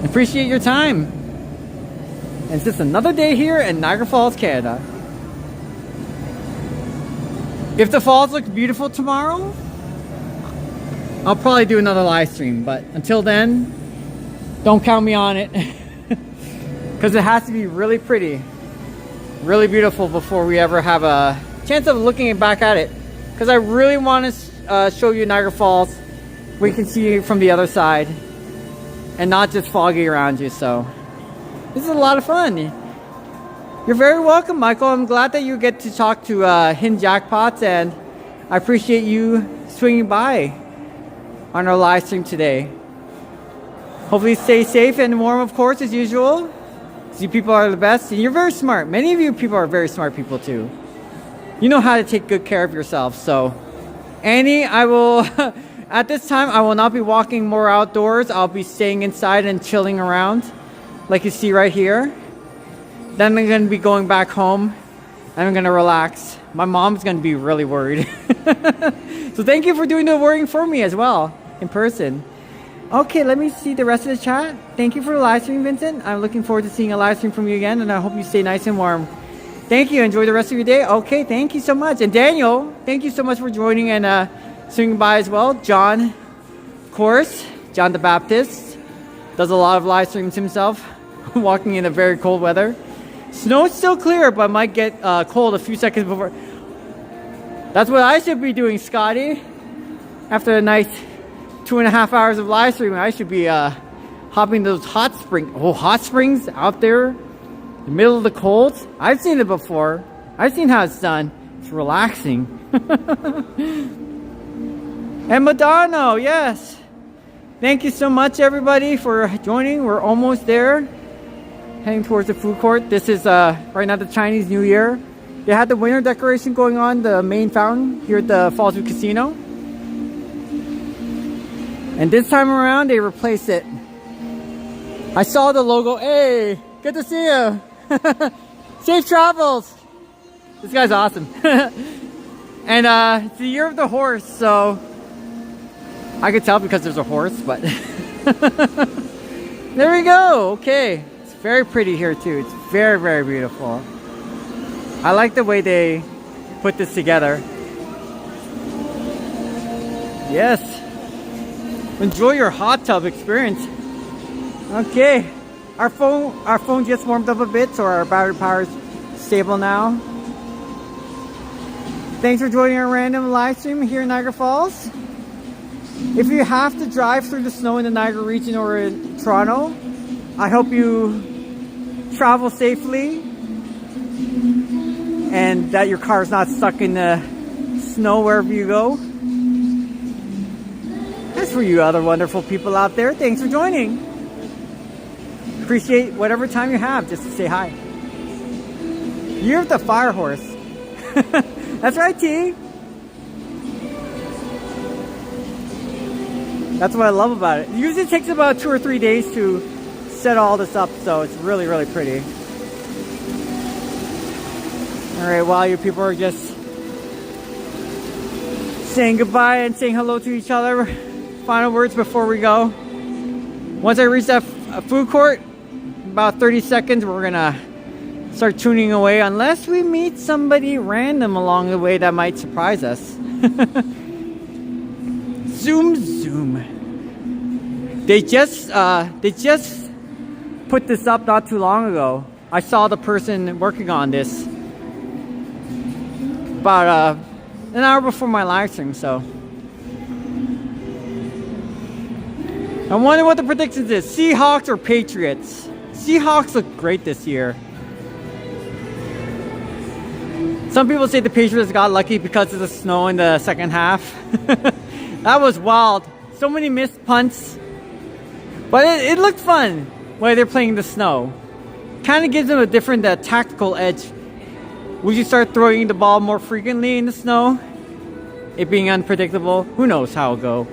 Appreciate your time. And it's just another day here in Niagara Falls, Canada. If the falls look beautiful tomorrow, I'll probably do another live stream. But until then, don't count me on it. Because it has to be really pretty, really beautiful before we ever have a chance of looking back at it. Because I really want to show you Niagara Falls. We can see it from the other side. And not just foggy around you, so this is a lot of fun. You're very welcome, Michael. I'm glad that you get to talk to Hidden Jackpots, and I appreciate you swinging by on our live stream today. Hopefully stay safe and warm, of course, as usual. You people are the best, and you're very smart. Many of you people are very smart people too. You know how to take good care of yourself. So Annie, I will at this time I will not be walking more outdoors. I'll be staying inside and chilling around like you see right here. Then I'm going to be going back home and I'm going to relax. My mom's going to be really worried. So thank you for doing the worrying for me as well in person. Okay, let me see the rest of the chat. Thank you for the live stream, Vincent. I'm looking forward to seeing a live stream from you again, and I hope you stay nice and warm. Thank you. Enjoy the rest of your day. Okay, thank you so much. And Daniel, thank you so much for joining and swinging by as well. John, of course, John the Baptist, does a lot of live streams himself, walking in a very cold weather. Snow is still clear, but might get cold a few seconds before. That's what I should be doing, Scotty. After a nice 2.5 hours of live streaming, I should be hopping those hot springs out there in the middle of the cold. I've seen it before. I've seen how it's done. It's relaxing. And Madonna, yes. Thank you so much, everybody, for joining. We're almost there. heading towards the food court. This is right now the Chinese New Year. They had the winter decoration going on, the main fountain here at the Fallsview Casino. And this time around, they replaced it. I saw the logo. Hey, good to see you. Safe travels. This guy's awesome. And it's the year of the horse, so I could tell because there's a horse, but there we go. Okay, it's very pretty here too. It's very, very beautiful. I like the way they put this together. Yes. Enjoy your hot tub experience. Okay. Our phone just warmed up a bit, so our battery power is stable now. Thanks for joining our random live stream here in Niagara Falls. If you have to drive through the snow in the Niagara region or in Toronto, I hope you travel safely and that your car is not stuck in the snow wherever you go. As for you other wonderful people out there, thanks for joining. Appreciate whatever time you have just to say hi. You're the fire horse. That's right, T. That's what I love about it. It usually takes about 2 or 3 days to set all this up, so it's really, really pretty. Alright, while you people are just saying goodbye and saying hello to each other, final words before we go. Once I reach that food court, about 30 seconds, we're gonna start tuning away unless we meet somebody random along the way that might surprise us. Zoom, zoom. They just put this up not too long ago. I saw the person working on this about an hour before my live stream, so I wonder what the predictions is. Seahawks or Patriots? Seahawks look great this year. Some people say the Patriots got lucky because of the snow in the second half. That was wild. So many missed punts. But it looked fun while they're playing in the snow. Kind of gives them a different tactical edge. Would you start throwing the ball more frequently in the snow? It being unpredictable? Who knows how it'll go.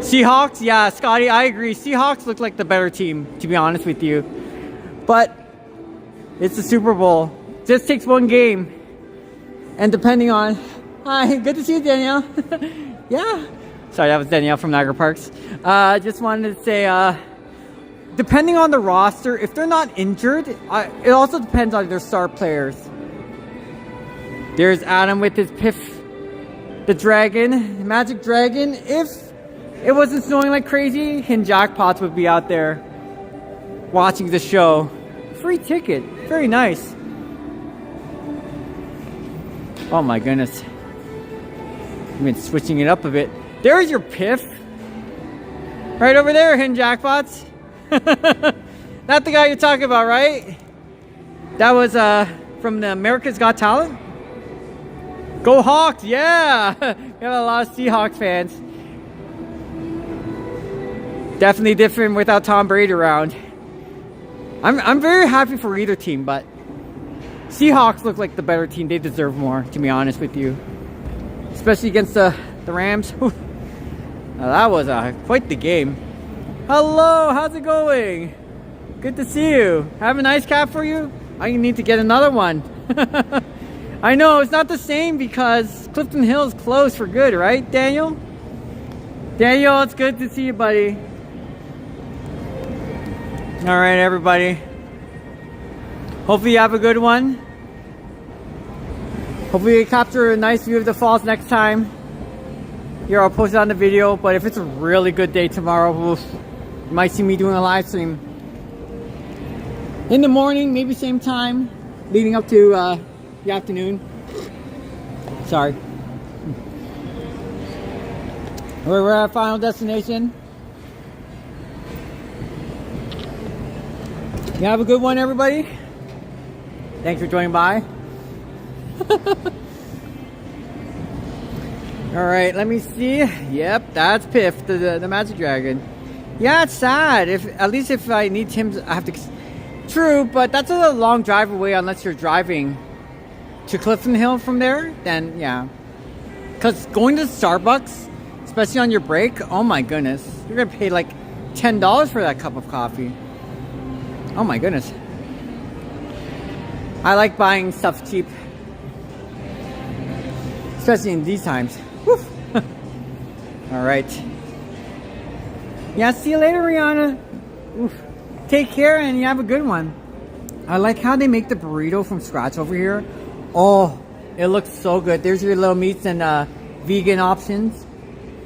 Seahawks? Yeah, Scotty, I agree. Seahawks look like the better team, to be honest with you. But it's the Super Bowl. Just takes one game. And depending on... Hi, good to see you, Danielle. Yeah. Sorry, that was Danielle from Niagara Parks. Just wanted to say, depending on the roster, if they're not injured, it also depends on their star players. There's Adam with his Piff, the dragon, magic dragon. If it wasn't snowing like crazy, Hin Jackpots would be out there watching the show. Free ticket. Very nice. Oh my goodness. I've been switching it up a bit. There's your Piff. Right over there, Hin Jackpots. Not the guy you're talking about, right? That was from the America's Got Talent. Go Hawks, yeah! We have a lot of Seahawks fans. Definitely different without Tom Brady around. I'm very happy for either team, but Seahawks look like the better team. They deserve more, to be honest with you. Especially against the Rams. Now, that was quite the game. Hello, how's it going? Good to see you. Have a nice cap for you? I need to get another one. I know, it's not the same because Clifton Hill is closed for good, right, Daniel? Daniel, it's good to see you, buddy. Alright, everybody. Hopefully you have a good one. Hopefully you capture a nice view of the falls next time. Here, I'll post it on the video, but if it's a really good day tomorrow, you might see me doing a live stream. In the morning, maybe same time, leading up to the afternoon. Sorry. We're at our final destination. You have a good one, everybody. Thanks for joining by. Alright, let me see. Yep, that's Piff, the magic dragon. Yeah, it's sad. At least if I need Tim's, I have to. True, but that's a long drive away unless you're driving to Clifton Hill from there. Then yeah, because going to Starbucks, especially on your break, oh my goodness, you're gonna pay like $10 for that cup of coffee. Oh my goodness. I like buying stuff cheap, especially in these times. Woof. All right. Yeah, see you later, Rihanna. Oof. Take care and you have a good one. I like how they make the burrito from scratch over here. Oh, it looks so good. There's your little meats and vegan options.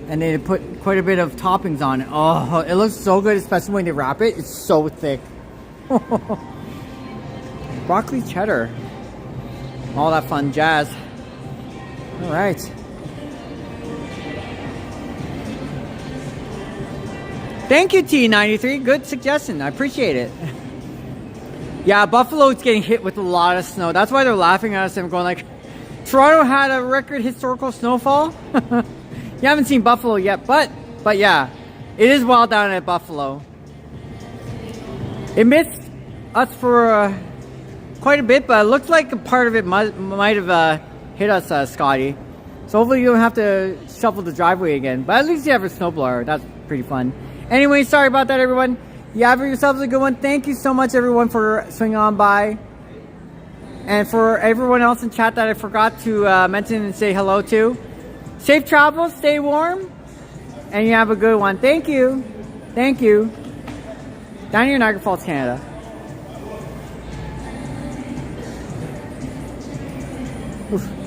And they put quite a bit of toppings on it. Oh, it looks so good, especially when they wrap it. It's so thick. Broccoli cheddar. All that fun jazz. All right. Thank you, T93. Good suggestion. I appreciate it. Yeah, Buffalo's getting hit with a lot of snow. That's why they're laughing at us and going like, Toronto had a record historical snowfall. You haven't seen Buffalo yet, but yeah, it is wild down at Buffalo. It missed us for quite a bit, but it looks like a part of it might have hit us, Scotty. So hopefully you don't have to shuffle the driveway again. But at least you have a snowblower. That's pretty fun. Anyway, sorry about that, everyone. You have yourselves a good one. Thank you so much, everyone, for swinging on by. And for everyone else in chat that I forgot to mention and say hello to. Safe travels, stay warm, and you have a good one. Thank you. Thank you. Down here in Niagara Falls, Canada. Oof.